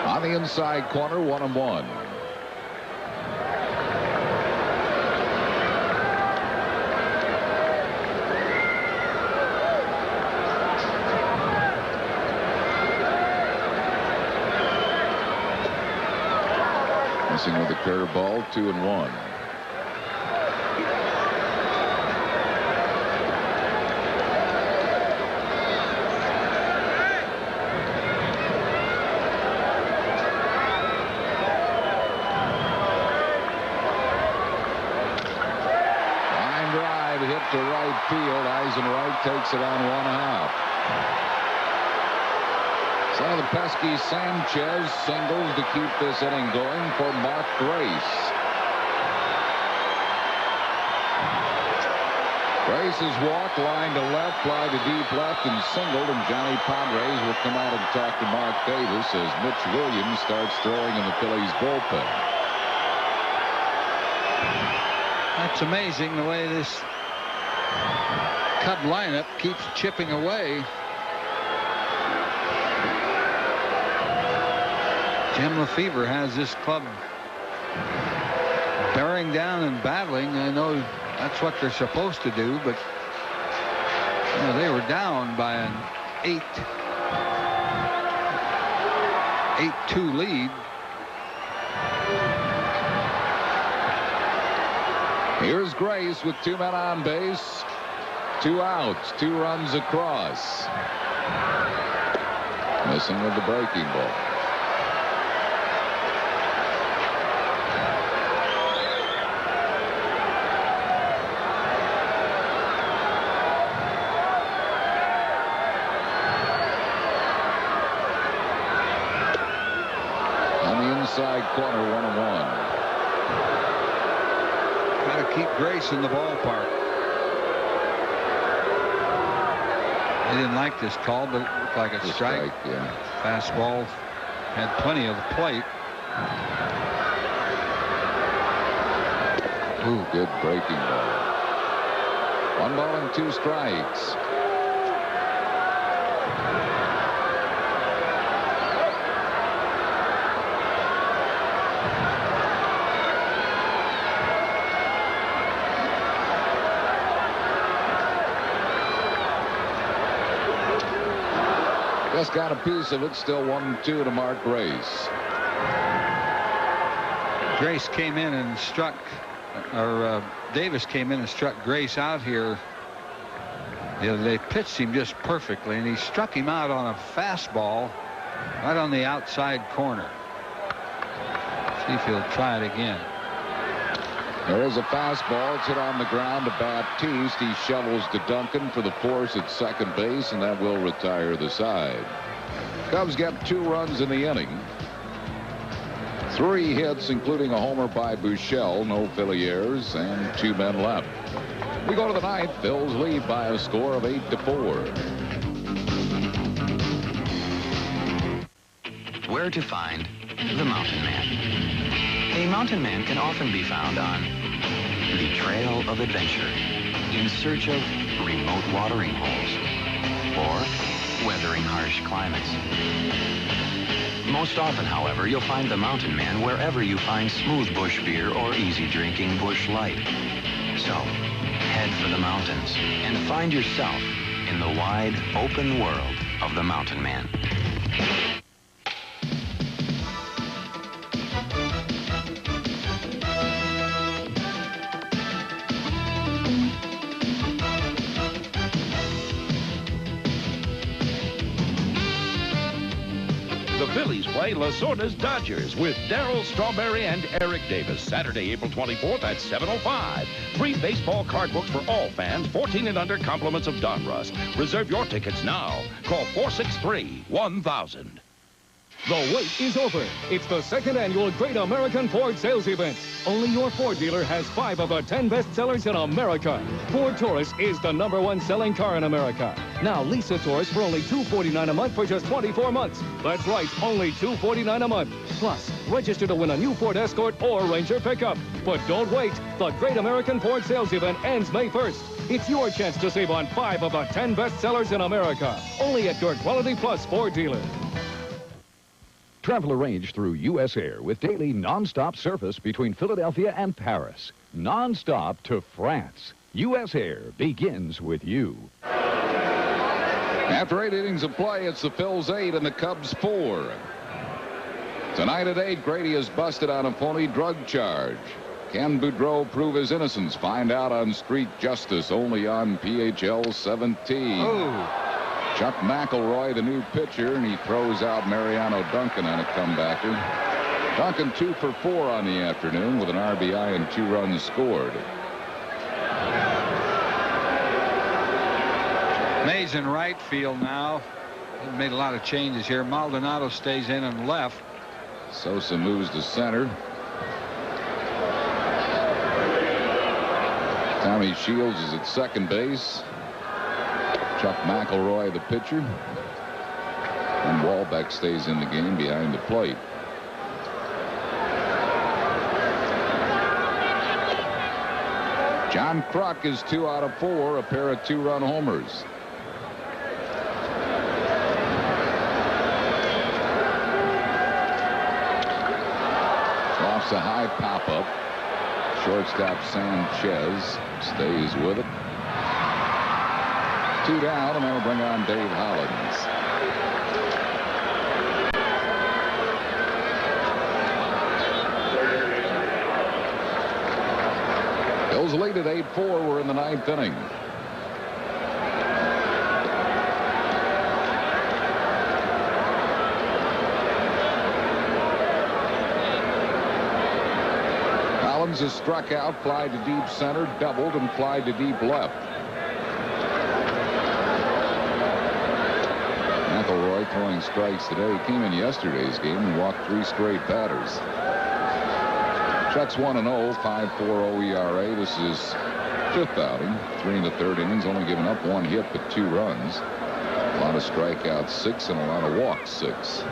On the inside corner, 1-1. Missing with a curveball, 2-1. Line drive hit to right field. Eisenreich takes it on 1 out. So the pesky Sanchez singles to keep this inning going for Mark Grace. Grace's walk, line to left, fly to deep left, and singled, and Johnny Padres will come out and talk to Mark Davis as Mitch Williams starts throwing in the Phillies bullpen. That's amazing the way this Cub lineup keeps chipping away. Jim Lefevre has this club bearing down and battling. I know that's what they're supposed to do, but you know, they were down by an 8-2 lead. Here's Grace with 2 men on base, 2 outs, 2 runs across. Missing with the breaking ball. Inside corner, 1-1. Got to keep Grace in the ballpark. They didn't like this call, but it looked like a strike. Yeah. Fastball had plenty of plate. Ooh, good breaking ball. 1 ball and 2 strikes. Just got a piece of it. Still 1-2 to Mark Grace. Grace came in and struck, or Davis came in and struck Grace out here the other day. Pitched him just perfectly, and he struck him out on a fastball right on the outside corner. See if he'll try it again. There is a fastball. It's hit on the ground to Baptiste. He shovels to Duncan for the force at second base, and that will retire the side. Cubs get 2 runs in the inning. 3 hits, including a homer by Buechele. No Philly errors, and 2 men left. We go to the 9th. Phil's lead by a score of 8-4. Where to find the Mountain Man. A mountain man can often be found on the trail of adventure, in search of remote watering holes, or weathering harsh climates. Most often, however, you'll find the mountain man wherever you find smooth bush beer or easy drinking bush light. So, head for the mountains and find yourself in the wide, open world of the mountain man. The Phillies play Lasorda's Dodgers with Darryl Strawberry and Eric Davis. Saturday, April 24th at 7:05. Free baseball card books for all fans, 14 and under, compliments of Donruss. Reserve your tickets now. Call 463-1000. The wait is over. It's the second annual Great American Ford Sales Event. Only your Ford dealer has 5 of the 10 best sellers in America. Ford Taurus is the #1 selling car in America. Now lease a Taurus for only $249 a month for just 24 months. That's right, only $249 a month. Plus, register to win a new Ford Escort or Ranger pickup. But don't wait. The Great American Ford Sales Event ends May 1st. It's your chance to save on 5 of the 10 best sellers in America. Only at your Quality Plus Ford dealer. Travel arranged through U.S. Air with daily non-stop service between Philadelphia and Paris. Non-stop to France. U.S. Air begins with you. After 8 innings of play, it's the Phils 8 and the Cubs 4. Tonight at 8, Grady is busted on a phony drug charge. Can Boudreau prove his innocence? Find out on Street Justice, only on PHL 17. Oh. Chuck McElroy, the new pitcher, and he throws out Mariano Duncan on a comebacker. Duncan 2 for 4 on the afternoon with an RBI and 2 runs scored. Mays in right field now. He made a lot of changes here. Maldonado stays in and left. Sosa moves to center. Tommy Shields is at second base. Chuck McElroy, the pitcher. And Wahlbeck stays in the game behind the plate. John Kruk is 2 out of 4, a pair of 2-run homers. Offs a high pop-up. Shortstop Sanchez stays with it. 2 down, and that'll bring on Dave Hollins. Phils lead at 8-4. We're in the 9th inning. Hollins has struck out, fly to deep center, doubled, and fly to deep left. McElroy throwing strikes today. He came in yesterday's game and walked 3 straight batters. Chuck's 1-0, 5.40 ERA. This is 5th outing, 3 in the 3rd innings, only giving up 1 hit but 2 runs. A lot of strikeouts, 6, and a lot of walks, 6.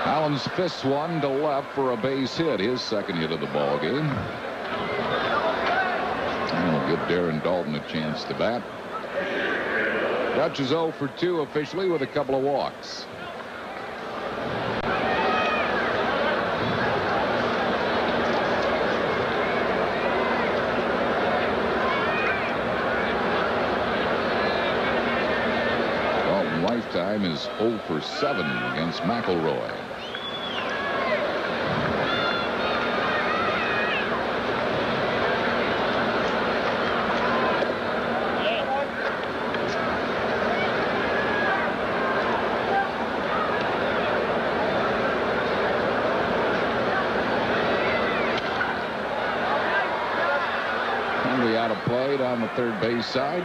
Hollins fists one to left for a base hit, his 2nd hit of the ball game. And we'll give Darren Dalton a chance to bat. Dutch is 0 for 2 officially with a couple of walks. Dalton lifetime is 0 for 7 against McElroy. Out of play down the 3rd base side.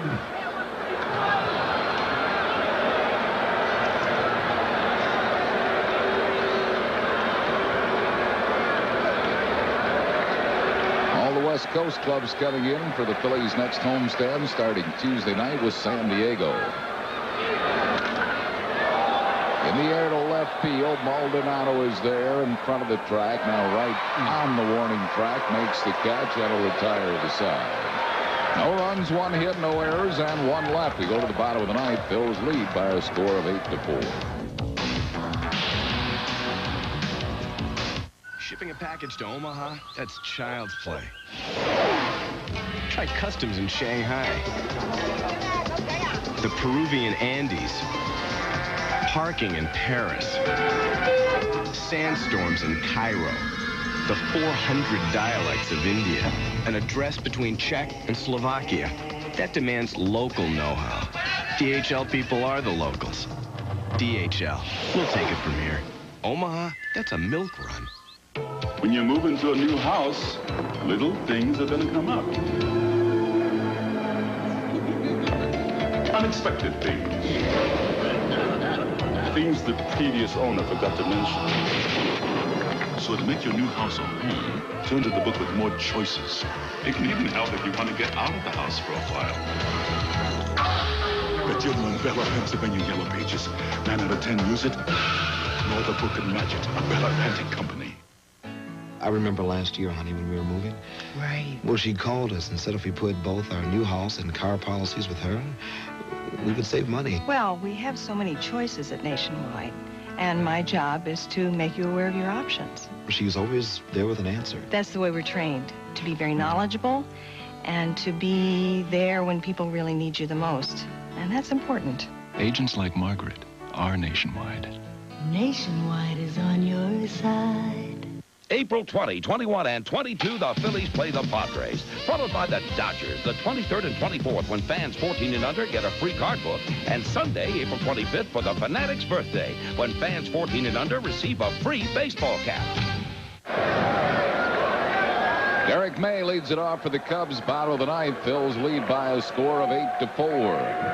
All the West Coast clubs coming in for the Phillies' next homestand starting Tuesday night with San Diego. In the air to left field, Maldonado is there in front of the track. Now right on the warning track, makes the catch. That'll retire the side. No runs, 1 hit, no errors, and 1 left. We go to the bottom of the 9th. Phil's lead by a score of 8-4. Shipping a package to Omaha? That's child's play. Try customs in Shanghai. The Peruvian Andes. Parking in Paris. Sandstorms in Cairo. The 400 dialects of India. An address between Czech and Slovakia. That demands local know-how. DHL people are the locals. DHL. We'll take it from here. Omaha, that's a milk run. When you move into a new house, little things are going to come up. Unexpected things. Things the previous owner forgot to mention. So to make your new house a home, turn to the book with more choices. It can even help if you want to get out of the house for a while. But you'll learn Bella Pennsylvania Yellow Pages. 9 out of 10 use it. No other book can match it. A Bella Panting Company. I remember last year, honey, when we were moving. Right. Well, she called us and said if we put both our new house and car policies with her, we could save money. Well, we have so many choices at Nationwide, and my job is to make you aware of your options. She's always there with an answer. That's the way we're trained, to be very knowledgeable and to be there when people really need you the most. And that's important. Agents like Margaret are Nationwide. Nationwide is on your side. April 20, 21, and 22, the Phillies play the Padres, followed by the Dodgers, the 23rd and 24th, when fans 14 and under get a free card book, and Sunday, April 25th, for the Fanatic's birthday, when fans 14 and under receive a free baseball cap. Derek May leads it off for the Cubs. Bottom of the ninth. Phillies lead by a score of 8-4.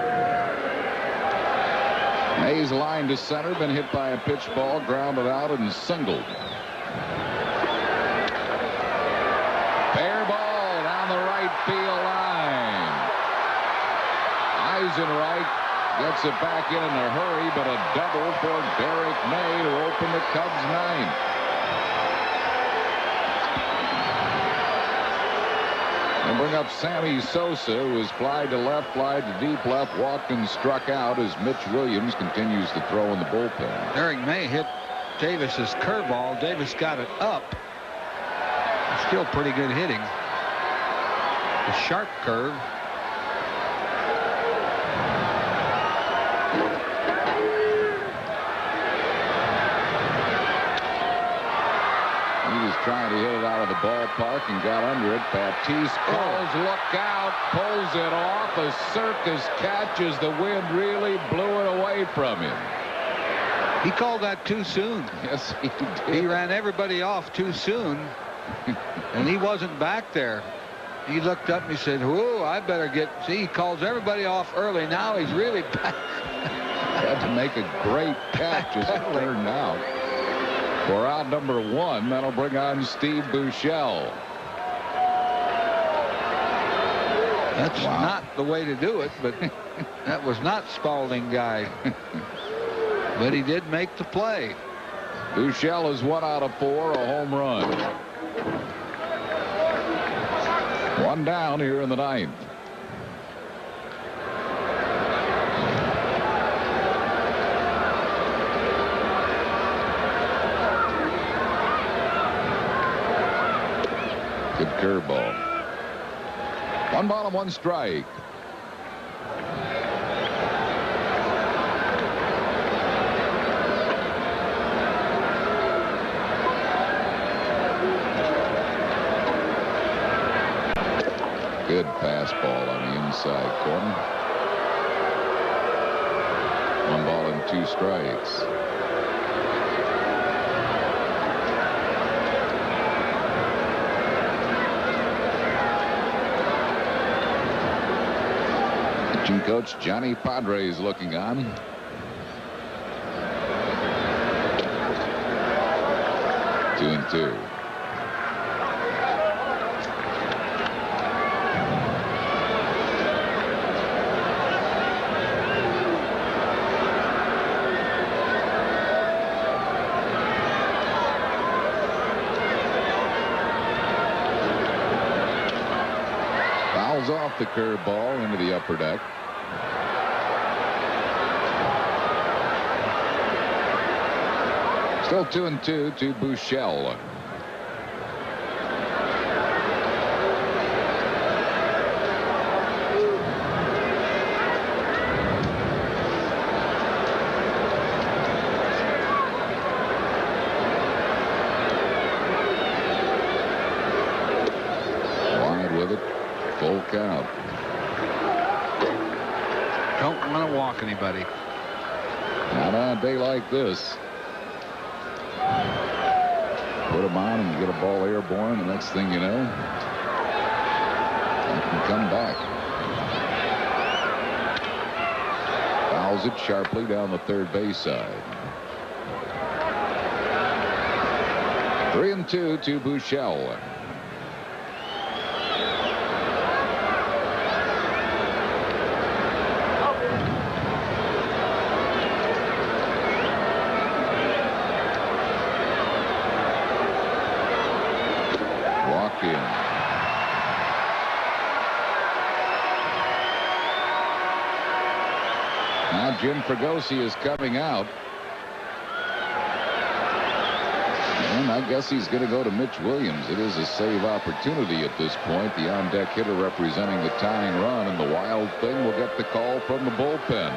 May's line to center, been hit by a pitch ball, grounded out and singled. Fair ball down the right field line. Eisenreich gets it back in a hurry, but a double for Derek May to open the Cubs' ninth. And bring up Sammy Sosa, who was fly to left, fly to deep left, walked and struck out as Mitch Williams continues to throw in the bullpen. Derek May hit Davis's curveball. Davis got it up. Still pretty good hitting. A sharp curve. He was trying to hit it out of the ballpark and got under it. Baptiste calls, look out, pulls it off. A circus catch as the wind really blew it away from him. He called that too soon. Yes, he did. He ran everybody off too soon, and he wasn't back there. He looked up and he said, whoa, I better get... See, he calls everybody off early. Now he's really back. Had to make a great catch as it turned out. For out number one, that'll bring on Steve Buechele. That's not the way to do it, but that was not Spalding guy. But he did make the play. Buechele is 1 out of 4, a home run. One down here in the ninth. Good curveball. 1 ball and 1 strike. Good fastball on the inside corner. 1 ball and 2 strikes. Pitching coach Johnny Padres looking on. Two and two. Off the curveball into the upper deck. Still 2-2 to Buechele. Wide with it. Full count. Don't want to walk anybody. Not on a day like this. Put him on and get a ball airborne. The next thing you know, he can come back. Fouls it sharply down the third base side. 3-2 to Buechele. Walk in. Now Jim Fregosi is coming out. And I guess he's going to go to Mitch Williams. It is a save opportunity at this point. The on-deck hitter representing the tying run, and the Wild Thing will get the call from the bullpen.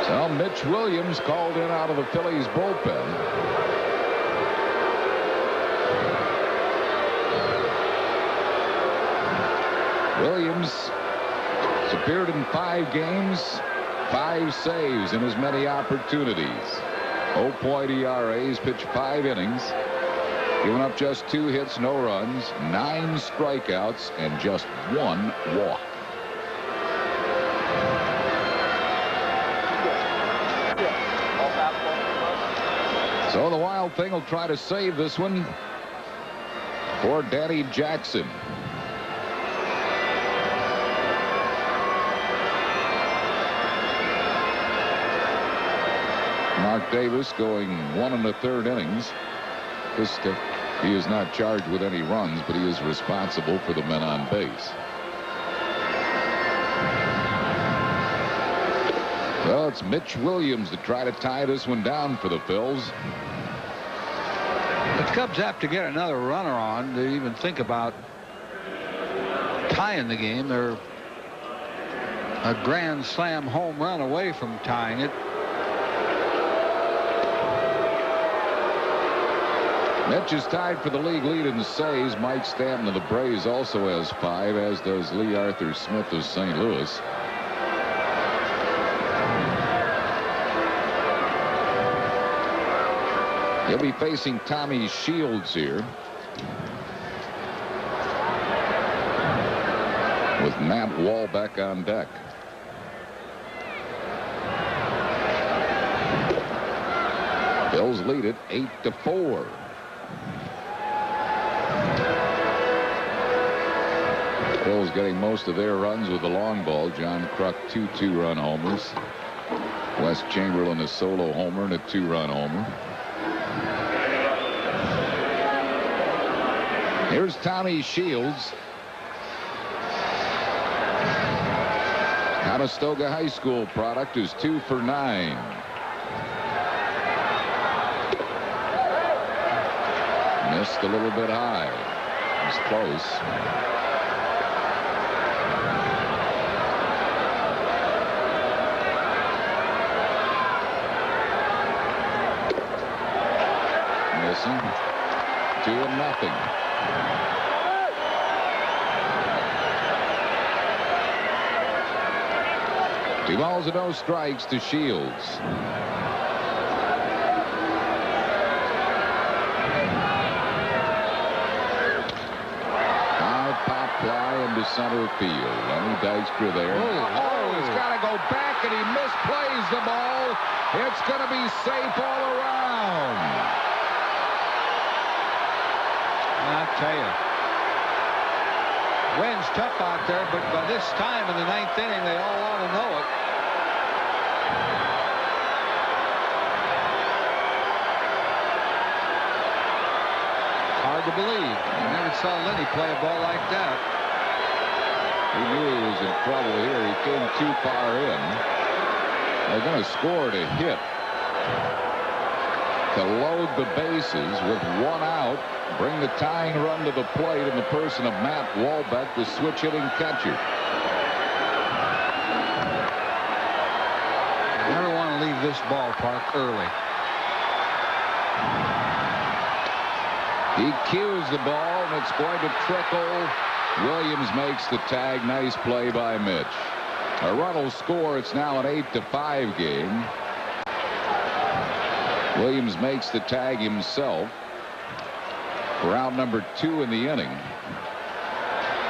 So Mitch Williams called in out of the Phillies bullpen. Williams has appeared in 5 games. 5 saves in as many opportunities. 0.0 ERAs, pitched 5 innings. Given up just 2 hits, no runs, 9 strikeouts, and just 1 walk. So the Wild Thing will try to save this one for Danny Jackson. Mark Davis going 1 1/3 innings. He is not charged with any runs, but he is responsible for the men on base. Well, it's Mitch Williams to try to tie this one down for the Phils. The Cubs have to get another runner on to even think about tying the game. They're a grand slam home run away from tying it. Mitch is tied for the league lead in saves. Mike Stanton of the Braves also has 5, as does Lee Arthur Smith of St. Louis. He'll be facing Tommy Shields here, with Matt Walbeck on deck. Phils lead it 8-4. Phils getting most of their runs with the long ball. John Kruk 2 2-run homers. Wes Chamberlain a solo homer and a 2-run homer. Here's Tommy Shields. Conestoga High School product, is 2 for 9. Missed a little bit high. It was close. Missing. 2-0. 2 balls and no strikes to Shields. High pop fly into center field. Lenny Dykstra there. He's got to go back, and he misplays the ball. It's going to be safe all around. I tell you, wind's tough out there, but by this time in the 9th inning, they all ought to know it. Hard to believe. I never saw Lenny play a ball like that. He knew he was in trouble here. He came too far in. They're going to score to hit, to load the bases with 1 out. Bring the tying run to the plate in the person of Matt Walbeck, the switch hitting catcher. You never want to leave this ballpark early. He cues the ball, and it's going to trickle. Williams makes the tag. Nice play by Mitch. A run will score. It's now an 8-5 game. Williams makes the tag himself for out number 2 in the inning.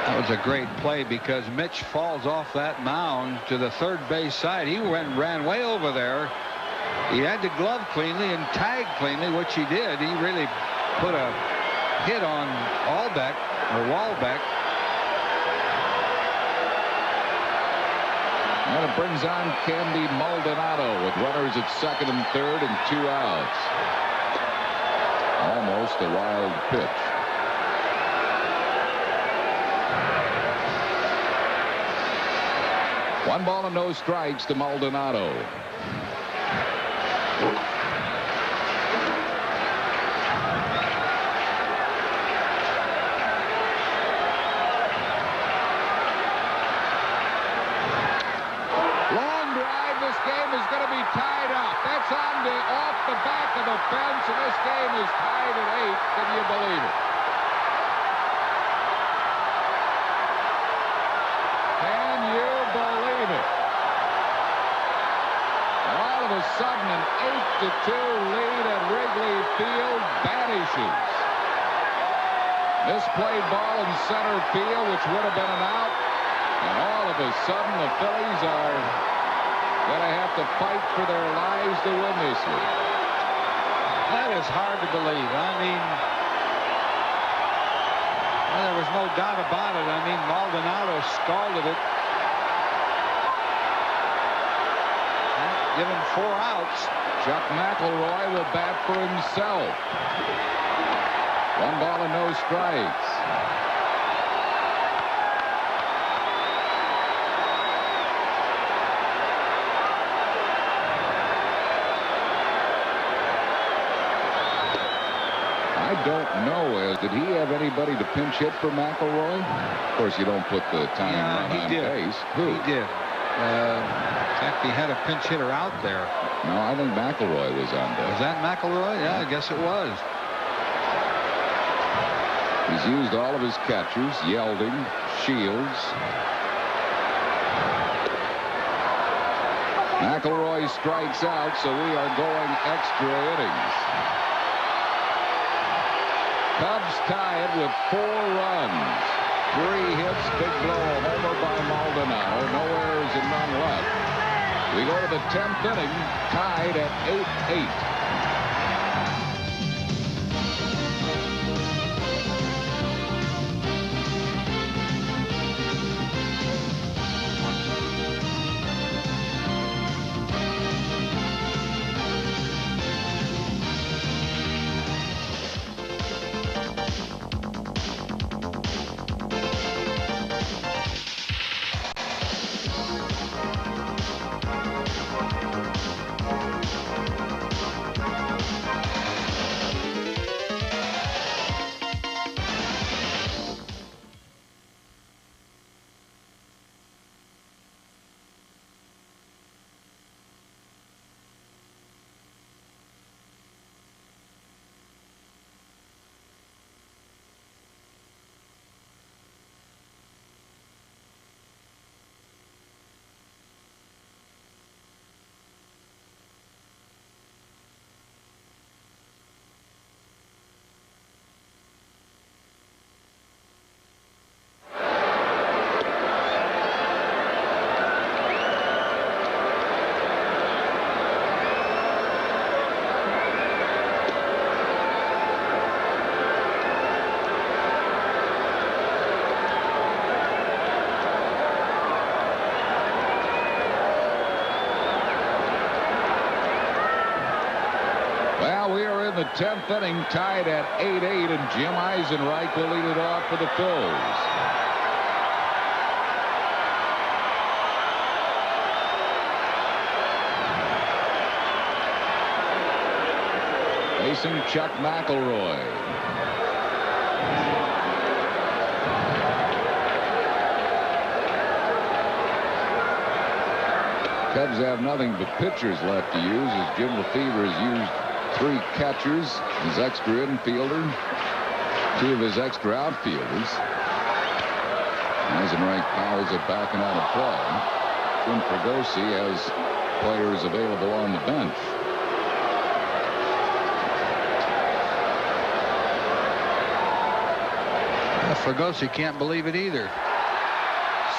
That was a great play because Mitch falls off that mound to the third base side. He ran way over there. He had to glove cleanly and tag cleanly, which he did. He really put a hit on Walbeck. And it brings on Candy Maldonado with runners at second and third and 2 outs. Almost a wild pitch. One ball and no strikes to Maldonado. Off the back of the fence, and this game is tied at 8. Can you believe it? Can you believe it? All of a sudden, an 8-2 lead at Wrigley Field vanishes. Misplayed ball in center field, which would have been an out, and all of a sudden, the Phillies are going to have to fight for their lives to win this one. That is hard to believe. I mean, well, there was no doubt about it. I mean, Maldonado scalded it. Given 4 outs. Chuck McElroy will bat for himself. 1 ball and no strikes. I don't know. Did he have anybody to pinch hit for McElroy? Of course, you don't put the tying run on base. Who? He did. In fact, he had a pinch hitter out there. No, I think McElroy was on base. Was that McElroy? Yeah, I guess it was. He's used all of his catchers. Yelding, Shields. McElroy strikes out, so we are going extra innings. Cubs tie it with 4 runs. 3 hits, big blow, homer by Maldonado. No errors and none left. We go to the 10th inning, tied at 8-8. The 10th inning, tied at 8-8, and Jim Eisenreich will lead it off for the Phillies. Facing Chuck McElroy. Cubs have nothing but pitchers left to use as Jim Lefebvre has used 3 catchers, his extra infielder, 2 of his extra outfielders. Eisenreich fouls it back and out of play. Jim Fregosi has players available on the bench. Fregosi can't believe it either.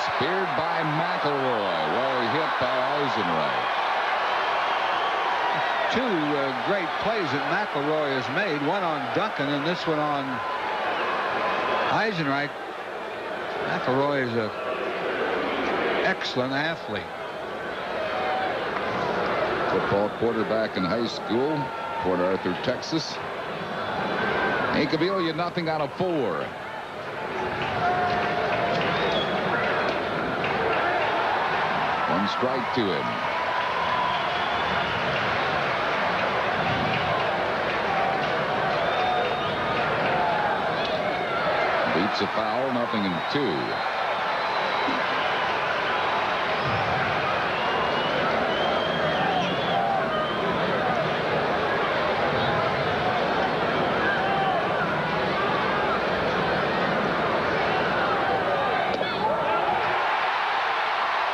Speared by McElroy. Well hit by Eisenreich. Two great plays that McElroy has made. One on Duncan and this one on Eisenreich. McElroy is an excellent athlete. Football quarterback in high school, Port Arthur, Texas. Incaviglia, nothing out of 4. One strike to him. Beats a foul, nothing in 2.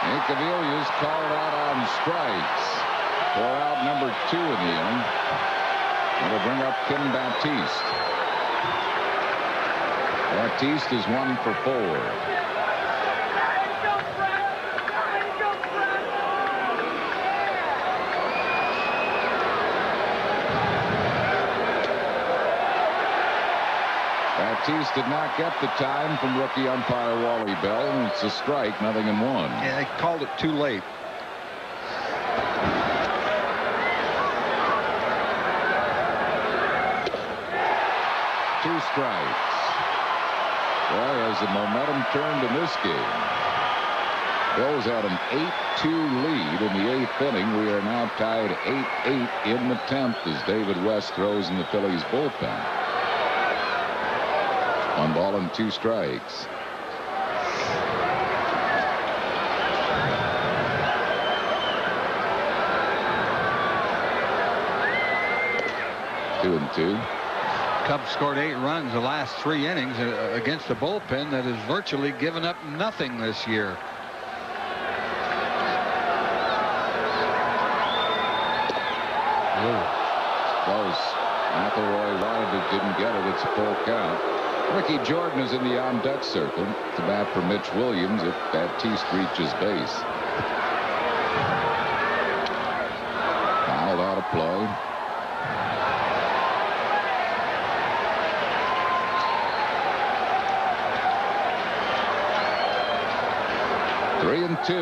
Incaviglia called out on strikes for out number 2 in the inning. That'll bring up Kim Baptiste. Baptiste is 1 for 4. Baptiste did not get the time from rookie umpire Wally Bell, and it's a strike, nothing in 1. Yeah, they called it too late. Two strikes. Boy, has the momentum turned in this game. Bills had an 8-2 lead in the 8th inning. We are now tied 8-8 in the 10th as David West throws in the Phillies bullpen. 1 ball and 2 strikes. Two and 2. Cubs scored 8 runs the last 3 innings against a bullpen that has virtually given up nothing this year. Close. McElroy wanted it, didn't get it. It's a full count. Ricky Jordan is in the on-deck circle to bat for Mitch Williams if Baptiste reaches base. Fouled out of play. Three and 2.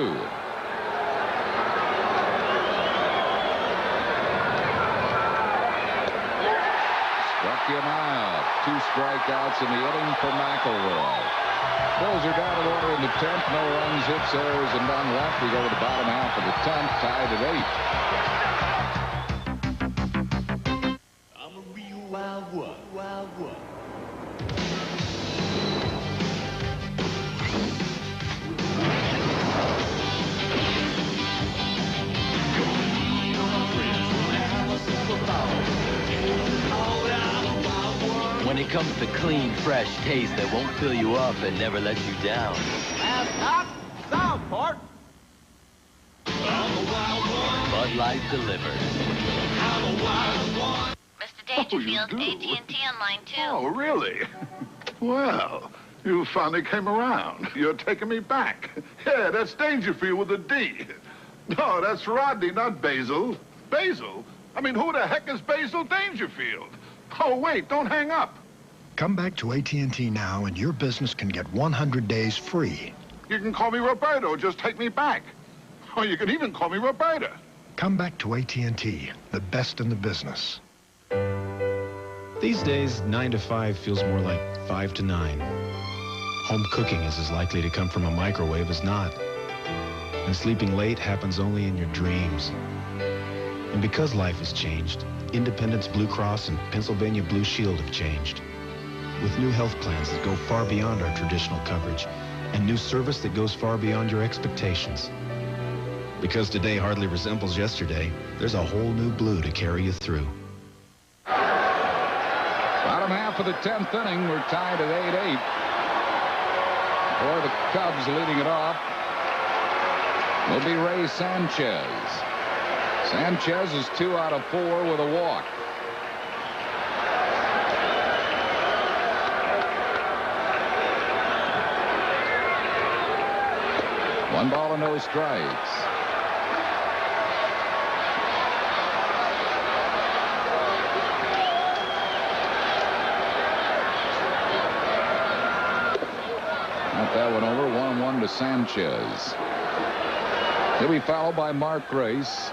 Struck him out. 2 strikeouts in the inning for McElroy. Bills are down in order in the 10th. No runs, hits, errors, and none left. We go to the bottom half of the 10th, tied at 8. I'm a real wild one, wild one. When it comes to clean, fresh taste that won't fill you up and never let you down. Southport. Bud Light delivers. Mr. Dangerfield, AT&T on line 2. Oh, really? Well, you finally came around. You're taking me back. Yeah, that's Dangerfield with a D. No, that's Rodney, not Basil. Basil? I mean, who the heck is Basil Dangerfield? Oh, wait, don't hang up. Come back to AT&T now and your business can get 100 days free. You can call me Roberto. Just take me back. Or you can even call me Roberta. Come back to AT&T, the best in the business. These days, 9 to 5 feels more like 5 to 9. Home cooking is as likely to come from a microwave as not. And sleeping late happens only in your dreams. And because life has changed, Independence Blue Cross and Pennsylvania Blue Shield have changed. With new health plans that go far beyond our traditional coverage and new service that goes far beyond your expectations. Because today hardly resembles yesterday, there's a whole new blue to carry you through. Bottom half of the 10th inning, we're tied at 8-8. For the Cubs leading it off. will be Ray Sanchez. Sanchez is 2 out of 4 with a walk. One ball and no strikes. Got that one over. 1-1 to Sanchez. He'll be followed by Mark Grace.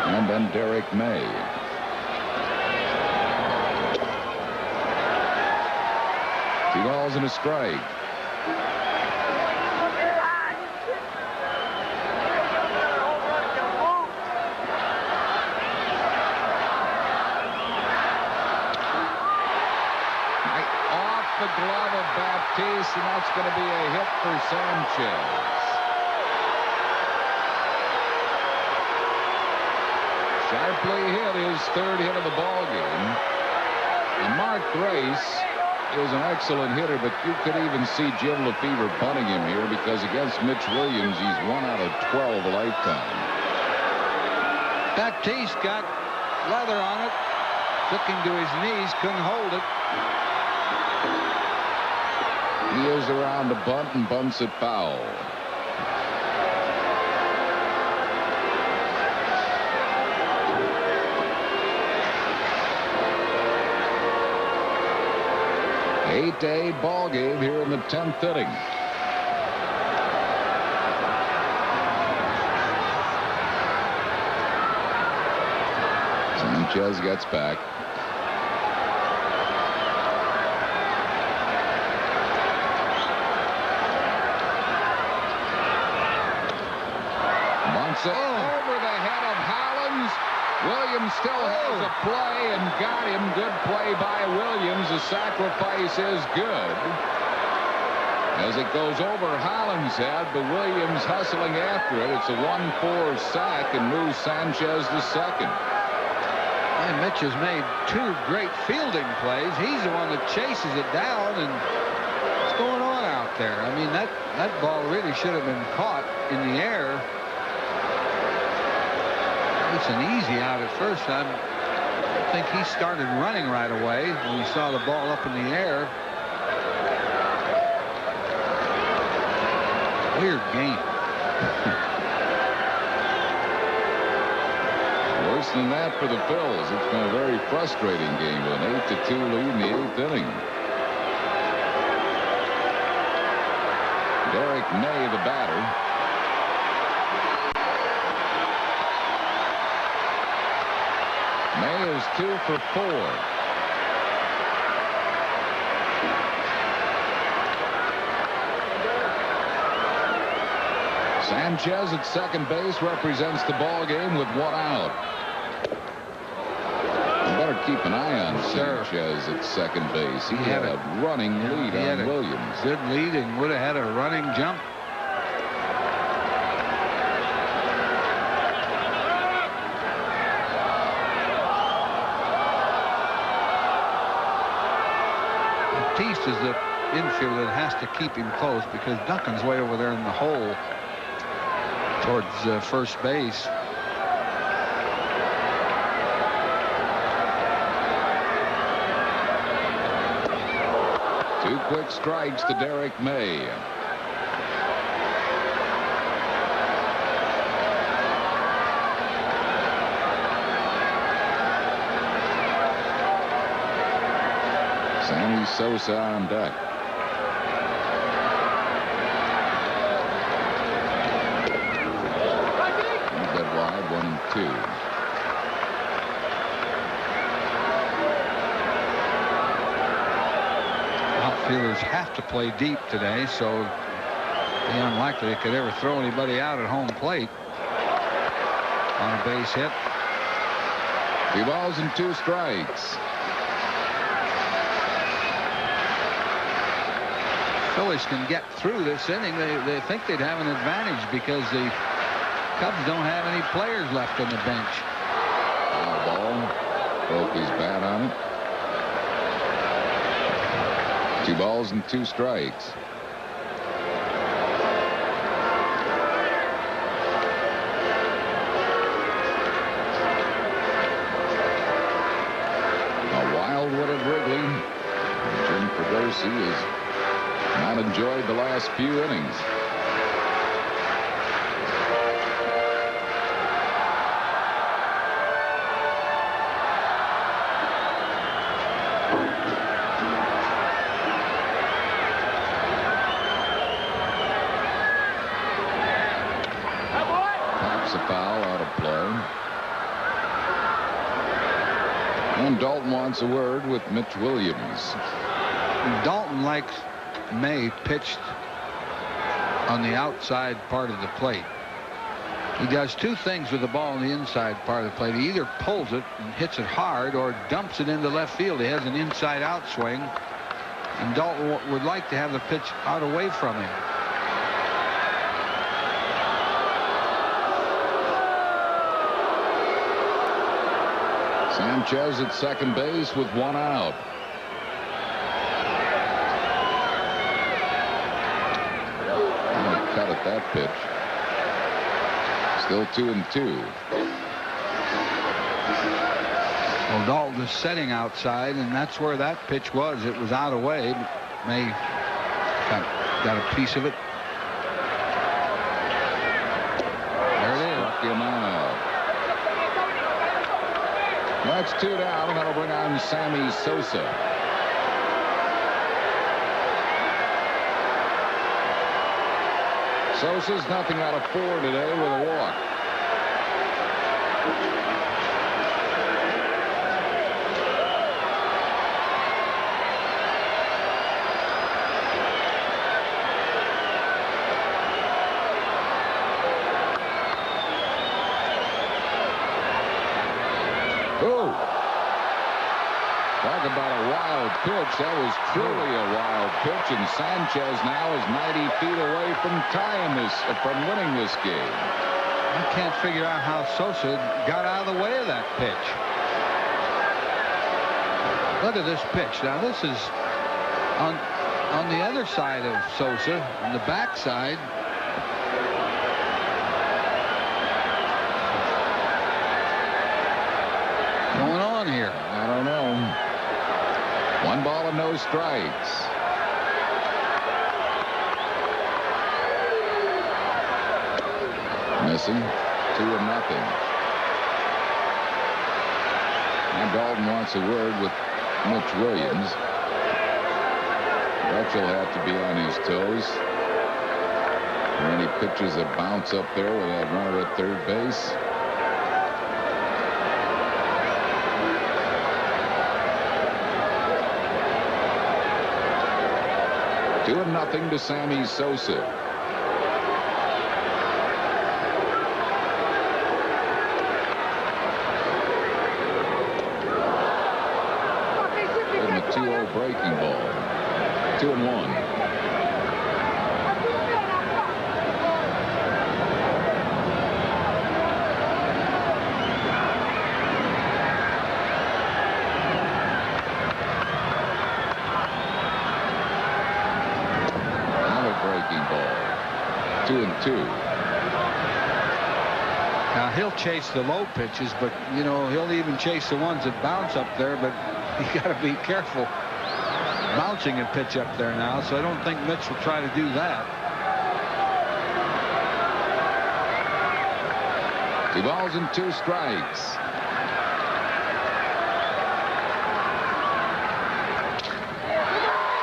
And then Derek May. Two balls and a strike. The glove of Baptiste, and that's going to be a hit for Sanchez. Sharply hit, his 3rd hit of the ball game. And Mark Grace is an excellent hitter, but you could even see Jim Lefevre punting him here because against Mitch Williams, he's 1 out of 12 a lifetime. Baptiste got leather on it, took him to his knees, couldn't hold it. He is around the bunt and bunts it foul. Eight-8 ball game here in the 10th inning. Sanchez gets back. Over the head of Hollins. Williams still has a play and got him. Good play by Williams. The sacrifice is good as it goes over Hollins' head, but Williams hustling after it. It's a 1-4 sack and moves Sanchez to second. And Mitch has made 2 great fielding plays. He's the one that chases it down, and what's going on out there? I mean, that ball really should have been caught in the air. It's an easy out at first. I think he started running right away when he saw the ball up in the air. Weird game. Worse than that for the Phillies. It's been a very frustrating game with an 8-2 lead in the 8th inning. Derek May, the batter. May is 2 for 4. Sanchez at second base represents the ball game with 1 out. You better keep an eye on Sanchez at second base. He had a running lead on Williams. Good lead and would have had a running jump. Baptiste is the infielder that has to keep him close because Duncan's way over there in the hole towards first base. Two quick strikes to Derek May. Sammy Sosa on deck. Dead wide, 1-2. Outfielders have to play deep today, so it's unlikely they could ever throw anybody out at home plate on a base hit. 2 balls and 2 strikes. Phillies can get through this inning. They think they'd have an advantage because the Cubs don't have any players left on the bench. Foul ball. Broke his bat on it. 2 balls and 2 strikes. He has not enjoyed the last few innings. Pops a foul out of play. And Dalton wants a word with Mitch Williams. Dalton likes May pitched on the outside part of the plate. He does two things with the ball on the inside part of the plate. He either pulls it and hits it hard or dumps it into left field. He has an inside-out swing, and Dalton would like to have the pitch out away from him. Sanchez at second base with one out. Cut at that pitch. Still 2-2. Well, Dalton is setting outside, and that's where that pitch was. It was out away. May got a piece of it. There it is. Struck him out. That's 2 down, and that'll bring on Sammy Sosa. Sosa's nothing out of 4 today with a walk. Oh, talk about a wild pitch. That was truly a wild pitch, and Sanchez now is 90 feet away from tying this, from winning this game. I can't figure out how Sosa got out of the way of that pitch. Look at this pitch. Now this is on the other side of Sosa, on the back side. Going on here? I don't know. 1 ball and no strikes. Missing. 2-0. And Dalton wants a word with Mitch Williams. Dutch will have to be on his toes. And he pitches a bounce up there with that runner at third base. Nothing to Sammy Sosa. And the 2-0 breaking ball. 2-1. Now he'll chase the low pitches, but you know he'll even chase the ones that bounce up there. But you got to be careful bouncing a pitch up there now. So I don't think Mitch will try to do that. 2 balls and 2 strikes.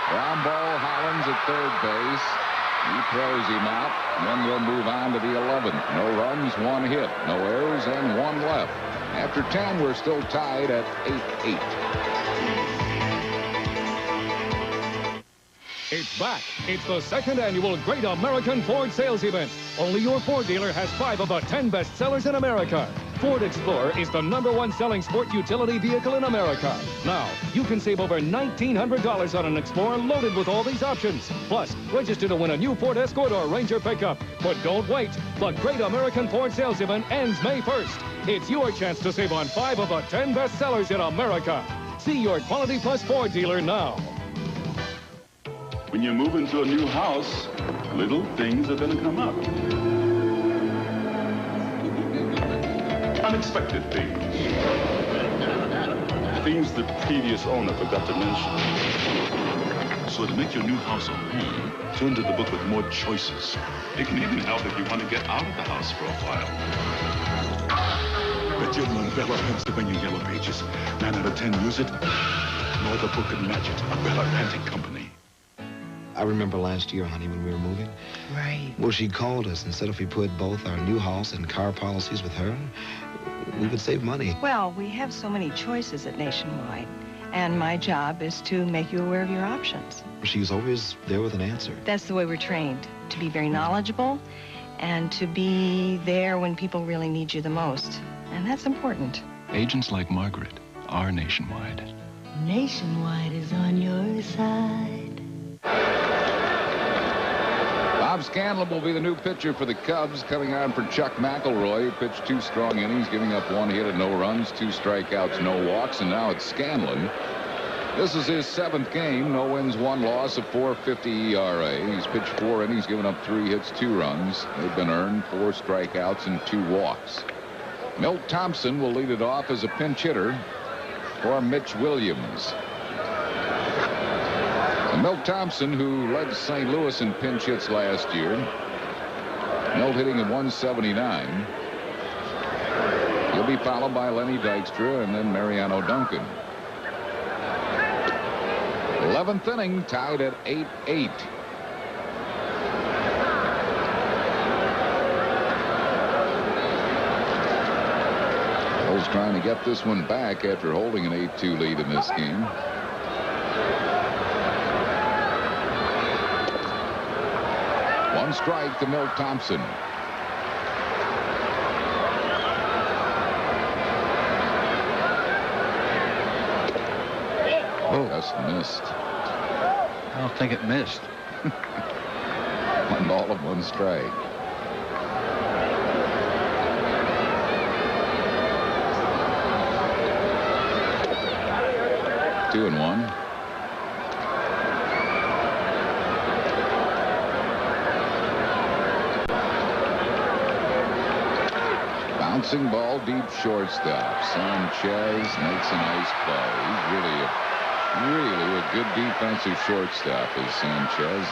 Ground ball, Hollins at third base. He throws him out, and then we'll move on to the 11th. No runs, 1 hit, no errors, and 1 left. After 10, we're still tied at 8-8. It's back. It's the 2nd annual Great American Ford Sales Event. Only your Ford dealer has 5 of the 10 best sellers in America. Ford Explorer is the #1 selling sport utility vehicle in America. Now, you can save over $1,900 on an Explorer loaded with all these options. Plus, register to win a new Ford Escort or Ranger pickup. But don't wait. The Great American Ford Sales Event ends May 1st. It's your chance to save on 5 of the 10 best sellers in America. See your Quality Plus Ford dealer now. When you move into a new house, little things are going to come up. Unexpected things. Things the previous owner forgot to mention. So to make your new house a home, turn to the book with more choices. It can even help if you want to get out of the house for a while. Bet you one Bella pens to bring you yellow pages. 9 out of 10 use it. No other book could match it. A Bella Renting Company. I remember last year, honey, when we were moving. Right. Well, she called us and said if we put both our new house and car policies with her, we would save money. Well, we have so many choices at Nationwide, and my job is to make you aware of your options. She's always there with an answer. That's the way we're trained, to be very knowledgeable and to be there when people really need you the most. And that's important. Agents like Margaret are Nationwide. Nationwide is on your side. Bob Scanlon will be the new pitcher for the Cubs, coming on for Chuck McElroy, who pitched 2 strong innings, giving up 1 hit and no runs, 2 strikeouts, no walks, and now it's Scanlon. This is his 7th game, no wins, 1 loss, a 4.50 ERA. He's pitched 4 innings, given up 3 hits, 2 runs. They've been earned, 4 strikeouts and 2 walks. Milt Thompson will lead it off as a pinch hitter for Mitch Williams. Milt Thompson, who led St. Louis in pinch hits last year. Milt hitting at 179. He'll be followed by Lenny Dykstra and then Mariano Duncan. 11th inning, tied at 8-8. Phillies trying to get this one back after holding an 8-2 lead in this game. One strike to Milt Thompson. Oh, just missed. I don't think it missed. 1 ball and 1 strike. Two and 1. Bouncing ball, deep shortstop. Sanchez makes a nice play. He's really a good defensive shortstop, is Sanchez.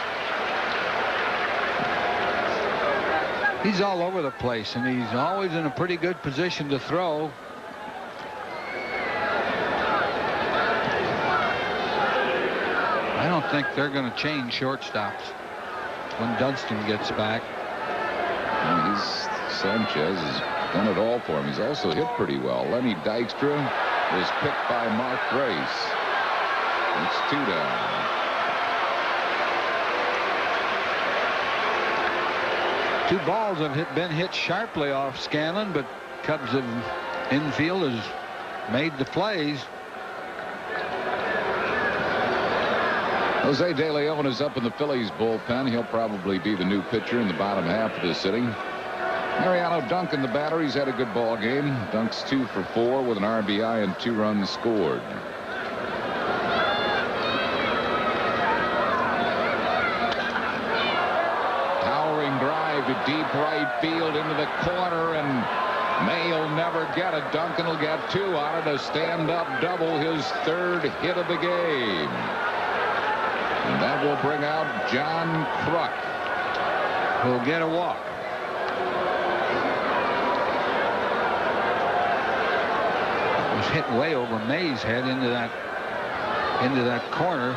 He's all over the place, and he's always in a pretty good position to throw. I don't think they're going to change shortstops when Dunston gets back. And Sanchez has done it all for him. He's also hit pretty well. Lenny Dykstra was picked by Mark Grace. It's 2 down. Two balls have been hit sharply off Scanlon, but Cubs infield has made the plays. Jose De Leon is up in the Phillies bullpen. He'll probably be the new pitcher in the bottom half of this inning. Mariano Duncan, the batter, he's had a good ball game. Dunk's 2 for 4 with an RBI and 2 runs scored. Towering drive to deep right field into the corner, and May'll never get it. Duncan will get 2 on it. A stand-up double, his 3rd hit of the game. And that will bring out John Kruk, who'll get a walk. It was hit way over May's head into that corner.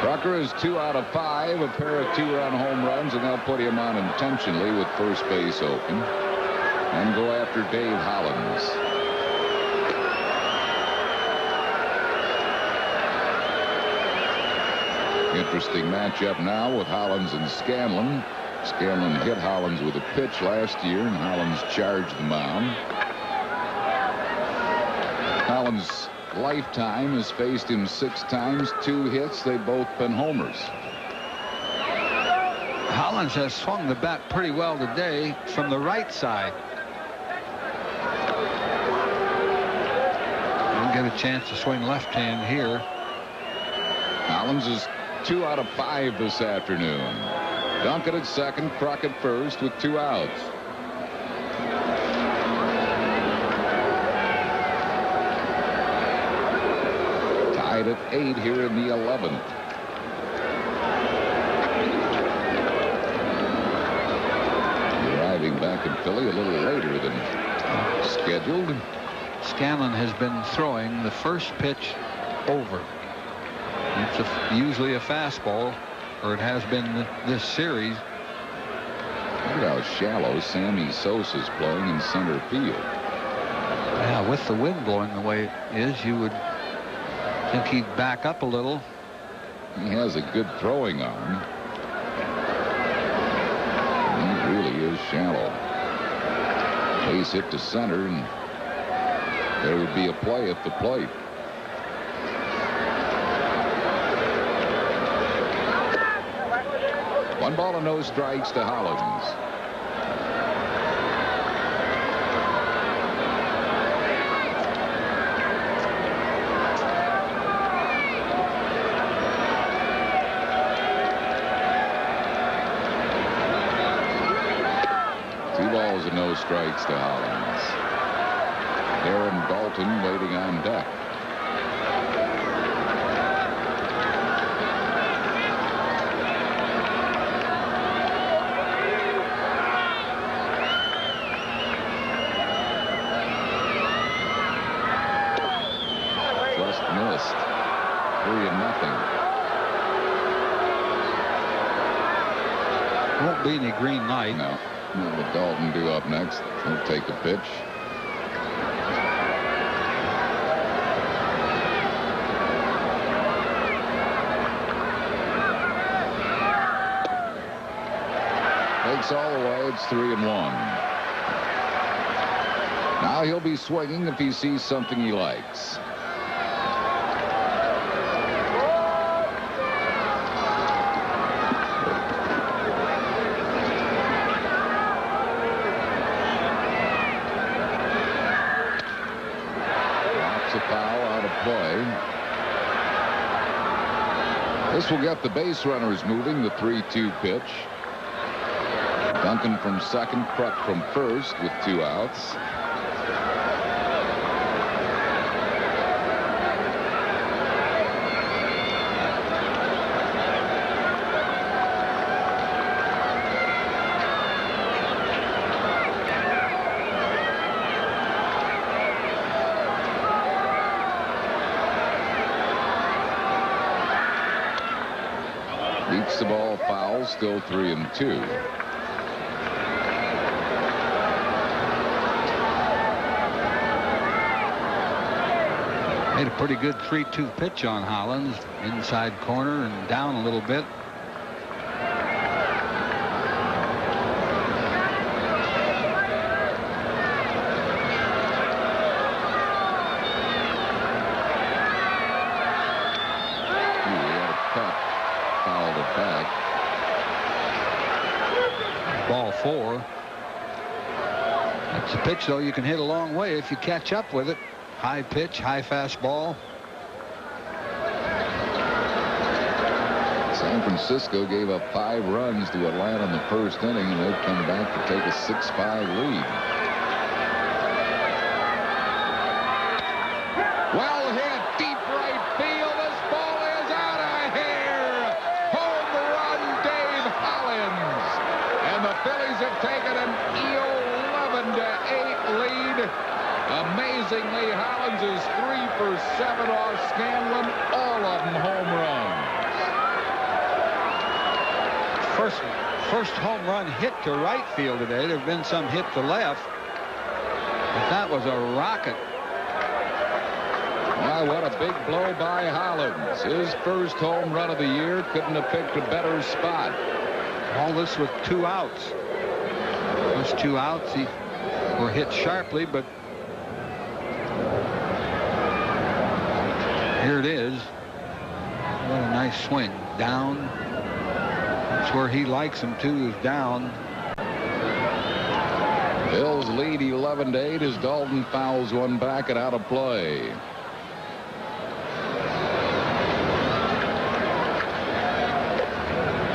Rucker is 2 out of 5, a pair of 2-run home runs, and they'll put him on intentionally with first base open and go after Dave Hollins. Interesting matchup now with Hollins and Scanlon. Scanlon hit Hollins with a pitch last year, and Hollins charged the mound. Hollins' lifetime has faced him 6 times, 2 hits. They've both been homers. Hollins has swung the bat pretty well today from the right side. He'll get a chance to swing left hand here. Hollins is 2 out of 5 this afternoon. Duncan at second, Kruk at first with 2 outs. Tied at 8 here in the 11th. Arriving back in Philly a little later than scheduled. Scanlon has been throwing the first pitch over. It's usually a fastball, or it has been this series. Look at how shallow Sammy Sosa's playing in center field. Yeah, with the wind blowing the way it is, you would think he'd back up a little. He has a good throwing arm. He really is shallow. Base hit to center, and there would be a play at the plate. One ball and no strikes to Hollins. Two balls and no strikes to Hollins. Aaron Dalton waiting on deck. Just missed. 3-0. Won't be any green light. No. What will Dalton do up next? He'll take a pitch. Takes all the way. It's 3-1. Now he'll be swinging if he sees something he likes. Drops a foul out of play. This will get the base runners moving. The 3-2 pitch. Duncan from second, Kruk from first with 2 outs. Beats the ball foul, still 3-2. Made a pretty good 3-2 pitch on Hollins. Inside corner and down a little bit. Fouled it back. Ball 4. That's a pitch, though, you can hit a long way if you catch up with it. High pitch, high fastball. San Francisco gave up 5 runs to Atlanta in the first inning, and they've come back to take a 6-5 lead. Well hit, deep right field. This ball is out of here. Home run, Dave Hollins. And the Phillies have taken an 11-8 lead. Amazingly, Hollins is 3 for 7 off Scanlon, all of them home runs. First home run hit to right field today. There have been some hit to left, but that was a rocket. Wow, what a big blow by Hollins. His first home run of the year. Couldn't have picked a better spot. All this with 2 outs. Those 2 outs, he were hit sharply, but here it is. What a nice swing. Down. That's where he likes him to, is down. Bills lead 11-8 as Dalton fouls one back and out of play.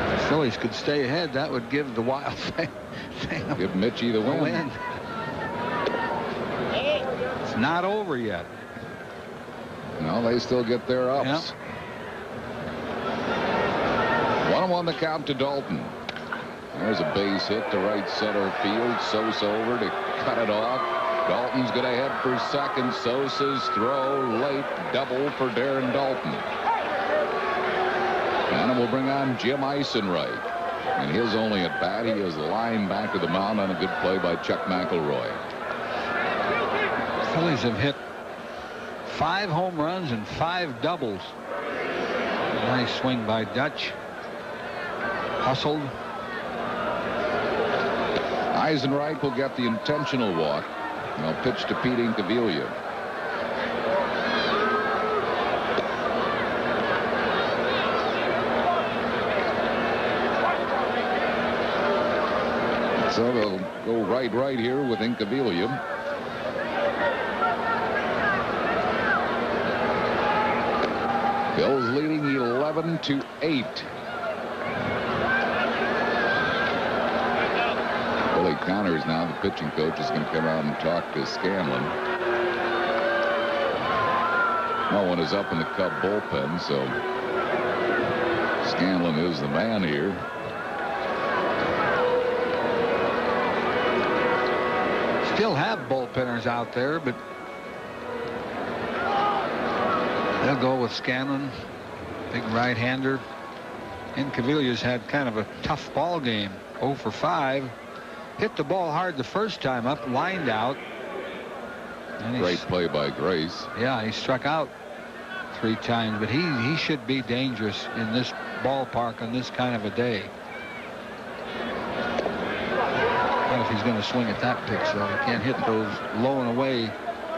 If the Phillies could stay ahead, that would give the Wild thing. Give Mitchie the win. It's not over yet. No, they still get their ups. Yep. 1-1 the count to Dalton. There's a base hit to right center field. Sosa over to cut it off. Dalton's going to head for second. Sosa's throw late. Double for Darren Dalton. And we'll bring on Jim Eisenreich. And his only at bat, he is line back to the mound on a good play by Chuck McElroy. Phillies have hit 5 home runs and 5 doubles. Nice swing by Dutch. Hustled. Eisenreich will get the intentional walk. He'll pitch to Pete Incaviglia. So they'll go right here with Incaviglia. Phil's leading 11-8. Billy Connors now, the pitching coach, is going to come out and talk to Scanlon. No one is up in the Cub bullpen, so Scanlon is the man here. Still have bullpenners out there, but they'll go with Scanlon, big right-hander. Incaviglia's had kind of a tough ball game. 0 for 5. Hit the ball hard the first time up, lined out. And great play by Grace. Yeah, he struck out 3 times, but he should be dangerous in this ballpark on this kind of a day. Not if he's going to swing at that pitch, though. He can't hit those low and away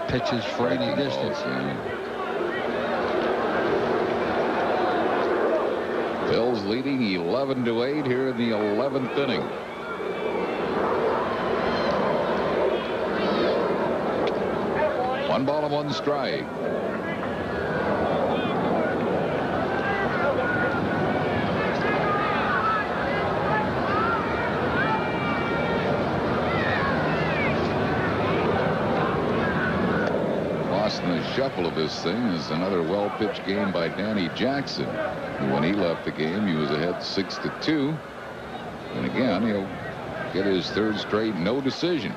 pitches for any distance. Phil's leading 11-8 here in the 11th inning. One ball and 1 strike. Lost in the shuffle of this thing is another well-pitched game by Danny Jackson. When he left the game, he was ahead 6-2. And again, he'll get his 3rd straight no decision.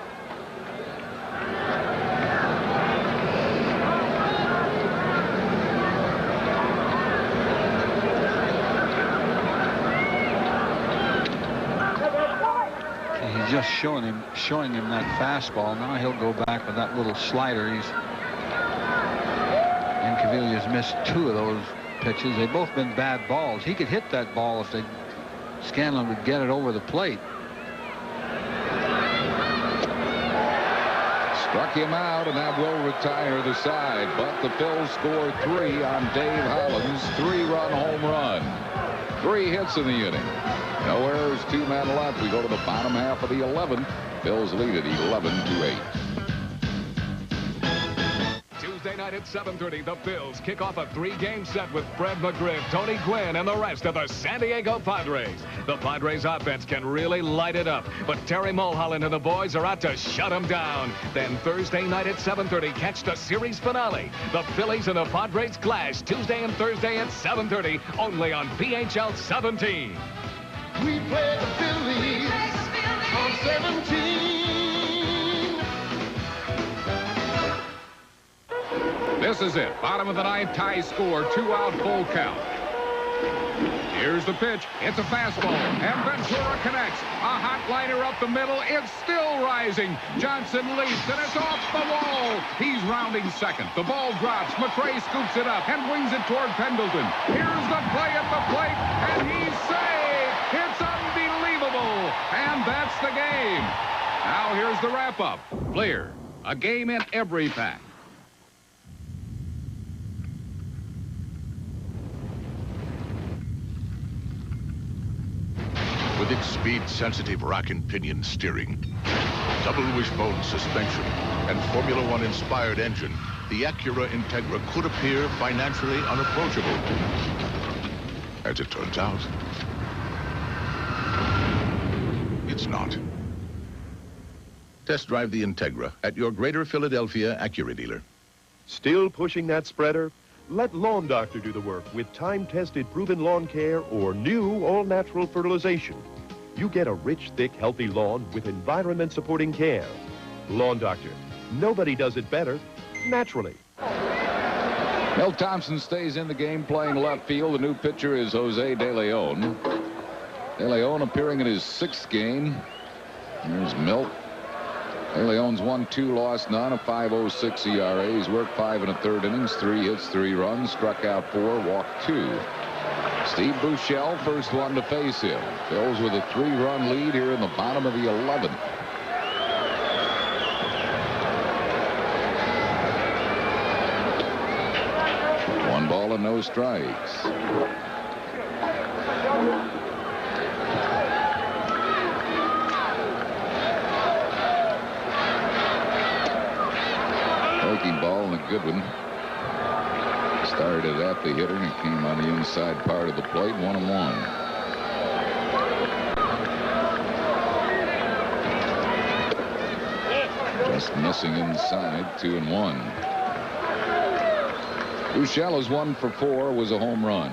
Just showing him that fastball. Now he'll go back with that little slider. Incaviglia's missed 2 of those pitches. They've both been bad balls. He could hit that ball if Scanlon would get it over the plate. Struck him out, and that will retire the side. But the Phils score 3 on Dave Holland's 3-run home run. 3 hits in the inning. No errors, 2 men left. We go to the bottom half of the 11th. Phil's lead at 11-8. Tuesday night at 7:30, the Phils kick off a 3-game set with Fred McGriff, Tony Gwynn, and the rest of the San Diego Padres. The Padres offense can really light it up, but Terry Mulholland and the boys are out to shut them down. Then Thursday night at 7:30, catch the series finale. The Phillies and the Padres clash Tuesday and Thursday at 7:30, only on PHL 17. We play the Phillies on 17. This is it. Bottom of the 9th, tie score. 2-out, full count. Here's the pitch. It's a fastball. And Ventura connects. A hot liner up the middle. It's still rising. Johnson leaps, and it's off the wall. He's rounding second. The ball drops. McRae scoops it up and wings it toward Pendleton. Here's the play at the plate, and he's safe. It's unbelievable. And that's the game. Now here's the wrap-up. Fleer, a game in every pack. With its speed-sensitive rack and pinion steering, double wishbone suspension, and Formula One-inspired engine, the Acura Integra could appear financially unapproachable. As it turns out, it's not. Test drive the Integra at your Greater Philadelphia Acura dealer. Still pushing that spreader? Let Lawn Doctor do the work with time-tested, proven lawn care or new all-natural fertilization. You get a rich, thick, healthy lawn with environment-supporting care. Lawn Doctor. Nobody does it better, naturally. Milt Thompson stays in the game playing left field. The new pitcher is Jose De Leon. De Leon appearing in his 6th game. Here's Milt. De Leon's won 2, lost none, a 5.06 ERA. He's worked 5 1/3 innings, 3 hits, 3 runs, struck out 4, walked 2. Steve Buechele, first one to face him. Phillies with a 3-run lead here in the bottom of the 11th. One ball and no strikes. Breaking ball and a good one. Started at the hitter and it came on the inside part of the plate. 1-1. Just missing inside. 2-1. Buechele's 1 for 4 was a home run.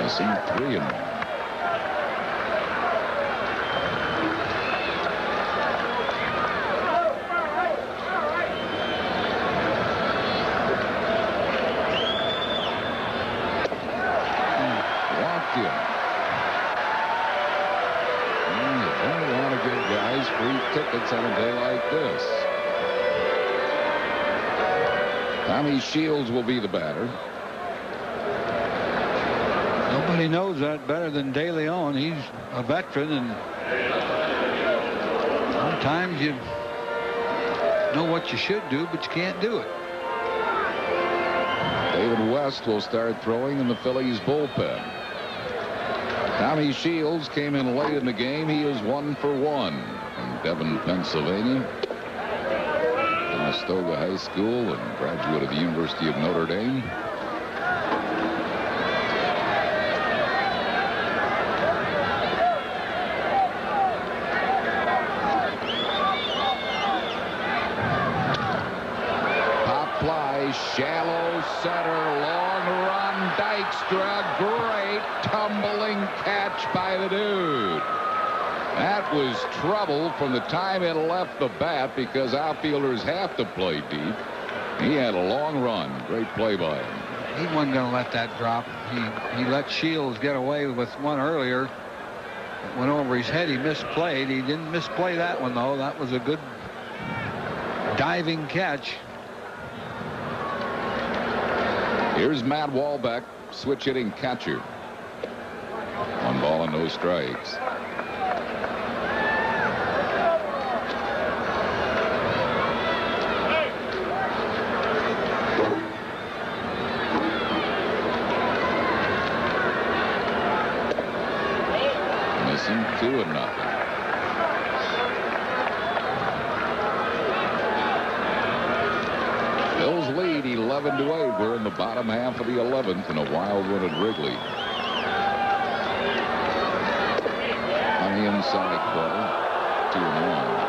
Missing 3-1. Tickets on a day like this. Tommy Shields will be the batter. Nobody knows that better than De Leon. He's a veteran, and sometimes you know what you should do, but you can't do it. David West will start throwing in the Phillies bullpen. Tommy Shields came in late in the game. He is 1 for 1. From Devon, Pennsylvania. Conestoga High School and graduate of the University of Notre Dame. Pop fly, shallow center, long run, Dykstra, great tumbling catch by the dude. That was trouble from the time it left the bat because outfielders have to play deep. He had a long run. Great play by him. He wasn't going to let that drop. He let Shields get away with one earlier. It went over his head. He misplayed. He didn't misplay that one, though. That was a good diving catch. Here's Matt Walbeck, switch hitting catcher. 1 ball and no strikes. Missing 2-0. Phil's lead 11-8. We're in the bottom half of the 11th and a wild one at Wrigley. On the inside corner, 2-1.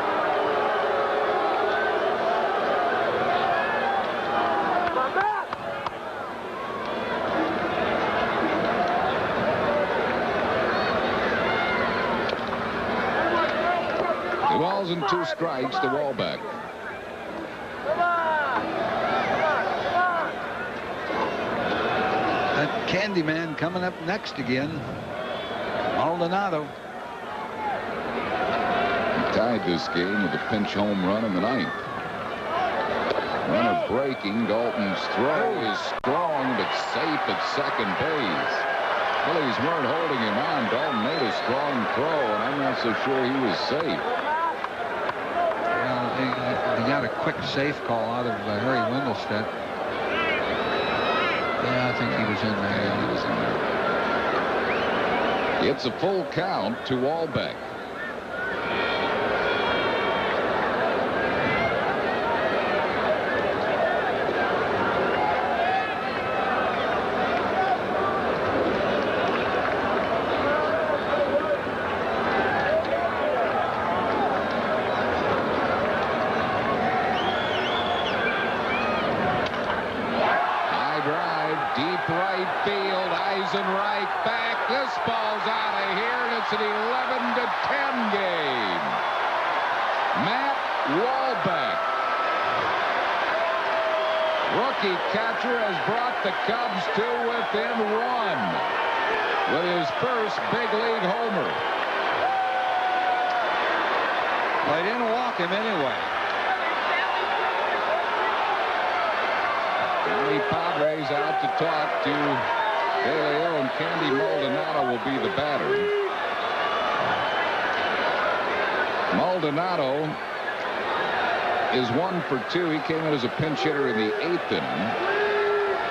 Balls and 2 strikes to Walbeck. That Candyman coming up next again. Maldonado. He tied this game with a pinch home run in the 9th. Runner breaking. Dalton's throw is strong but safe at second base. Phillies weren't holding him on. Dalton made a strong throw, and I'm not so sure he was safe. He got a quick safe call out of Harry Wendelstedt. Yeah, I think he was in there. Yeah, he was in there. It's a full count to Walbeck. field. Eisenreich back. This ball's out of here, and it's an 11-10 game. Matt Wahlbeck, rookie catcher, has brought the Cubs to within one with his first big league homer. Well, they didn't walk him anyway. The Padres out to talk to De Leon. Candy Maldonado will be the batter. Maldonado is 1 for 2. He came in as a pinch hitter in the 8th inning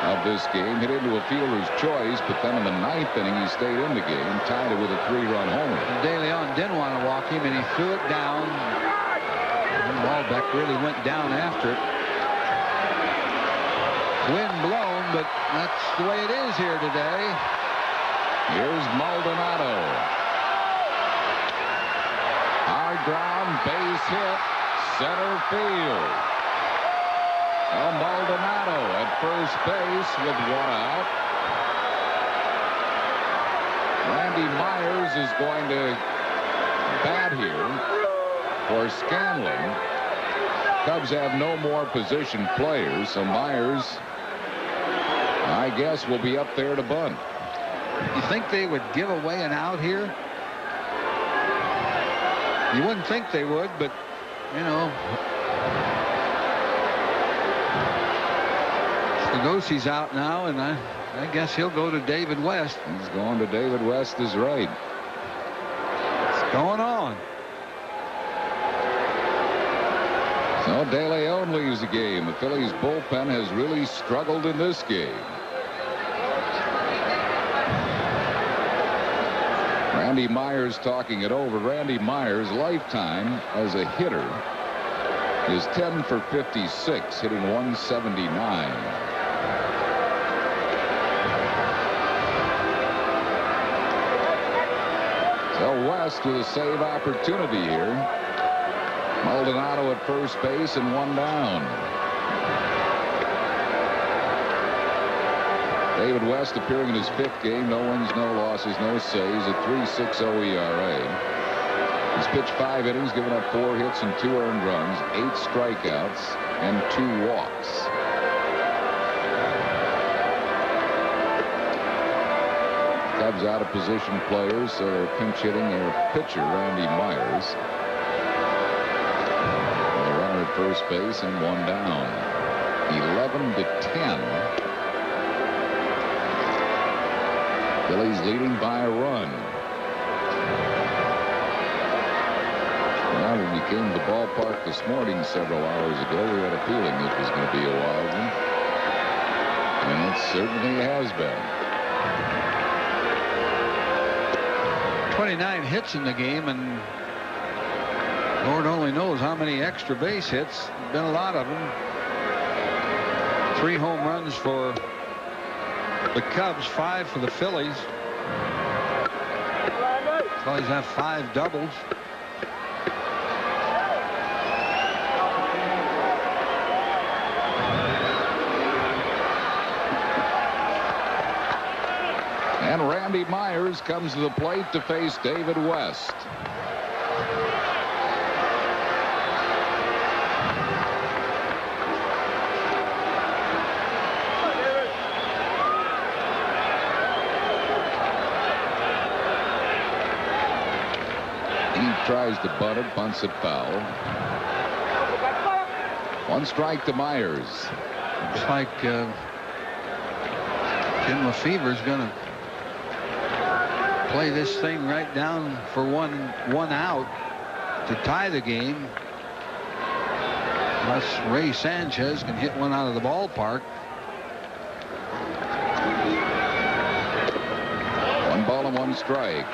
of this game. Hit into a fielder's choice, but then in the 9th inning he stayed in the game, tied it with a 3-run homer. De Leon didn't want to walk him, and he threw it down. And Wahlbeck really went down after it. Wind blown, but that's the way it is here today. Here's Maldonado. Hard ground, base hit, center field. Well, Maldonado at first base with 1 out. Randy Myers is going to bat here for Scanlon. Cubs have no more position players, so Myers, I guess, will be up there to bunt. You think they would give away an out here? You wouldn't think they would, but, you know. Lugosi's out now, and I guess he'll go to David West. He's going to David West is right. What's going on? So De Leon leaves the game. The Phillies bullpen has really struggled in this game. Randy Myers talking it over. Randy Myers' lifetime as a hitter is 10 for 56, hitting 179. So West with a save opportunity here. Maldonado at first base and 1 down. David West appearing in his 5th game. No wins, no losses, no saves. A 3.60 ERA. He's pitched 5 innings, given up 4 hits and 2 earned runs, 8 strikeouts, and 2 walks. Cubs out of position players, so they're pinch hitting their pitcher, Randy Myers. The runner at first base and 1 down. 11-10. Phillies leading by a run. Well, when we came to the ballpark this morning several hours ago, we had a feeling this was going to be a wild one. And it certainly has been. 29 hits in the game, and Lord only knows how many extra base hits. Been a lot of them. 3 home runs for the Cubs, 5 for the Phillies. Phillies have 5 doubles. And Randy Myers comes to the plate to face David West. He tries to bunt it, bunts it foul. 1 strike to Myers. Looks like Jim Lefebvre's going to play this thing right down for one out to tie the game, unless Ray Sanchez can hit one out of the ballpark. 1 ball and 1 strike.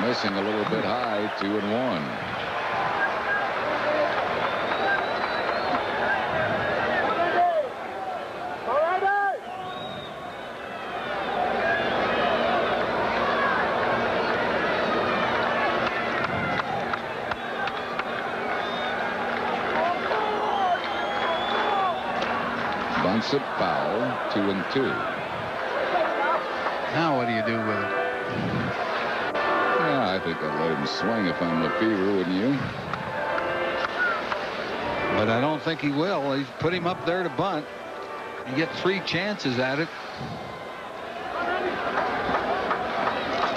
Missing a little bit high, 2-1. Bunts it foul. 2-2. Now what do you do with it? Yeah, I think I'd let him swing if I'm Lefevre, wouldn't you? But I don't think he will. He's put him up there to bunt. You get 3 chances at it.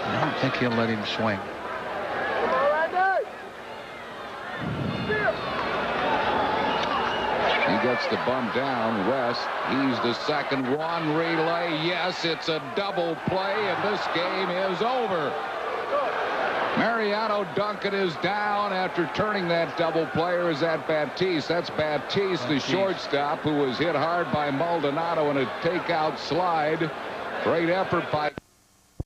I don't think he'll let him swing. He gets the bunt down. West, he's the second. One relay. Yes, it's a double play, and this game is over. Mariano Duncan is down after turning that double play. Or is that Batiste? That's Batiste, the shortstop, who was hit hard by Maldonado in a takeout slide. Great effort by